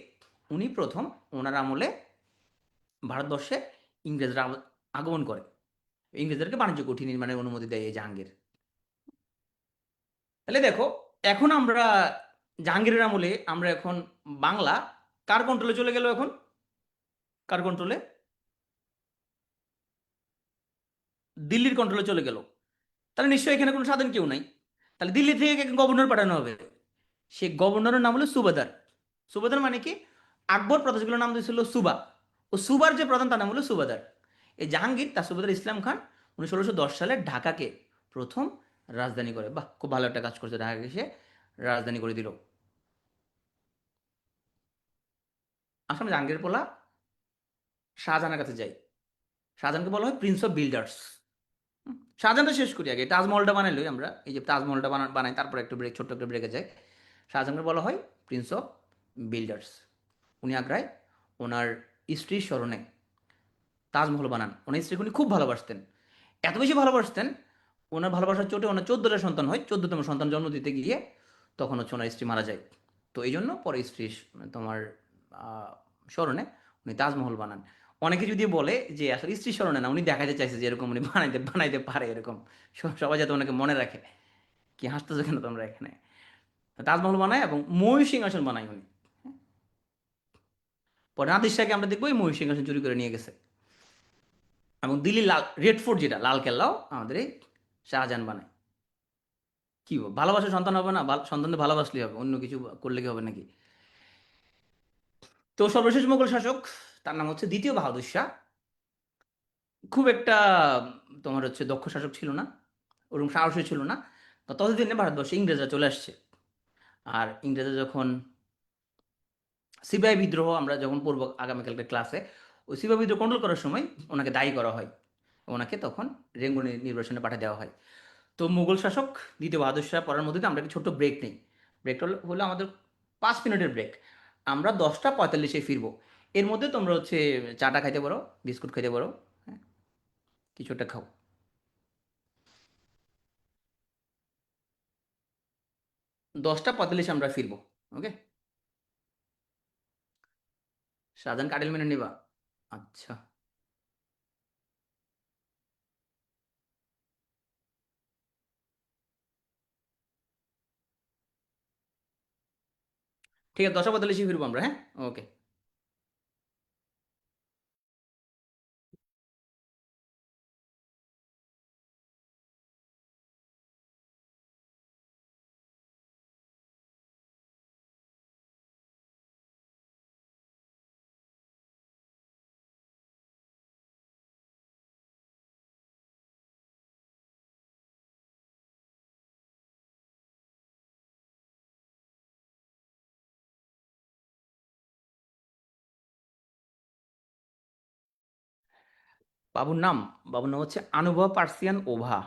উনি প্রথম, ওনার আমলে ভারতবর্ষে ইংরেজরা আগমন করে। ইংরেজদেরকে বাণিজ্য কুঠি নির্মাণের অনুমতি দেয় এই জাহাঙ্গীর। তাহলে দেখো, এখন আমরা জাহাঙ্গীরের আমলে আমরা এখন বাংলা কার কন্ট্রোলে চলে গেল? এখন কার কন্ট্রোলে? দিল্লির কন্ট্রোলে চলে গেল। তাহলে নিশ্চয়ই এখানে কোনো স্বাধীন কেউ নাই। তাহলে দিল্লি থেকে গভর্নর পাঠানো হবে। সে গভর্নরের নাম হলো সুবাদার। সুবাদার মানে কি? আকবর প্রদেশগুলোর নাম দিয়েছিল সুবা, ও সুবার যে প্রধান তার নাম হলো সুবাদার। এই জাহাঙ্গীর তার সুবাদার ইসলাম খান, উনি 1610 সালে ঢাকাকে প্রথম রাজধানী করে। বাহ, খুব ভালো একটা কাজ করছে, ঢাকাকে সে রাজধানী করে দিল। আসলে জাহাঙ্গীর পোলা শাহজাহানের কাছে যাই। শাহজাহানকে বলা হয় প্রিন্স অফ বিল্ডার্স। শাহজাহানটা শেষ করি আগে, তাজমহলটা বানাইলই আমরা, এই যে তাজমহলটা বানাই, তারপর একটু ব্রেক, ছোট্ট একটা ব্রেকে যায়। শাহজাহানকে বলা হয় প্রিন্স অফ বিল্ডার্স। উনি আগ্রায় ওনার স্ত্রীর স্মরণে তাজমহল বানান। ওনার স্ত্রীকে উনি খুব ভালোবাসতেন, এত বেশি ভালোবাসতেন, ওনার ভালোবাসার চোটে ওনার 14টা সন্তান হয়। 14তম সন্তান জন্ম দিতে গিয়ে তখন হচ্ছে ওনার স্ত্রী মারা যায়। তো এই জন্য পরে স্ত্রী তোমার আহ, স্মরণে উনি তাজমহল বানান। অনেকে যদি বলে যে আসলে স্ত্রী স্মরণে না, উনি দেখাতে চাইছে যে এরকম উনি বানাইতে বানাইতে পারে এরকম, সবাই যাতে ওনাকে মনে রাখে। কি হাসতেছো কেন তোমরা এখানে? তাজমহল বানায় এবং ময়ূর সিংহাসন বানায় উনি। পরে নাদির শাহকে আমরা দেখবো এই ময়ূর সিংহাসন চুরি করে নিয়ে গেছে। এবং দিল্লি লাল রেড ফোর্ট, যেটা লাল কেল্লাও আমাদের এই শাহজাহান বানায়। কি ভালোবাসা সন্তান হবে না? সন্তানদের ভালোবাসলেই হবে, অন্য কিছু করলে কি হবে নাকি? তো সর্বশেষ মোগল শাসক, তার নাম হচ্ছে দ্বিতীয় বাহাদুর শাহ। খুব একটা তোমার হচ্ছে দক্ষ শাসক ছিল না, ওরকম সাহসী ছিল না। তো ততদিনে ভারতবর্ষে ইংরেজরা চলে আসছে। আর ইংরেজরা যখন সিপাহী বিদ্রোহ, আমরা যখন পড়বো আগামীকালকে ক্লাসে, ওই সিপাহী বিদ্রোহ কন্ট্রোল করার সময় ওনাকে দায়ী করা হয়। ওনাকে তখন রেঙ্গুন নির্বাসনে পাঠিয়ে দেওয়া হয়। তো মুঘল শাসক দ্বিতীয় বাহাদুর শাহ পড়ার মধ্যে আমরা একটা ছোট্ট ব্রেক নেই। ব্রেকটা হলো আমাদের 5 মিনিটের ব্রেক। আমরা 10টা 45-এ ফিরবো। এর মধ্যে তোমরা হচ্ছে চাটা খাইতে পারো, বিস্কুট খাইতে পারো, হ্যাঁ, কিছু একটা খাও। 10টা 45 আমরা ফিরবো। ওকে? শাহজাহান কাটেল মেনে নিবা? আচ্ছা, ঠিক আছে, 10টা 45-এ ফিরবো আমরা, হ্যাঁ। ওকে। বাবুর নাম বাবুর নাম হচ্ছে আনুভা পার্সিয়ান ওভা।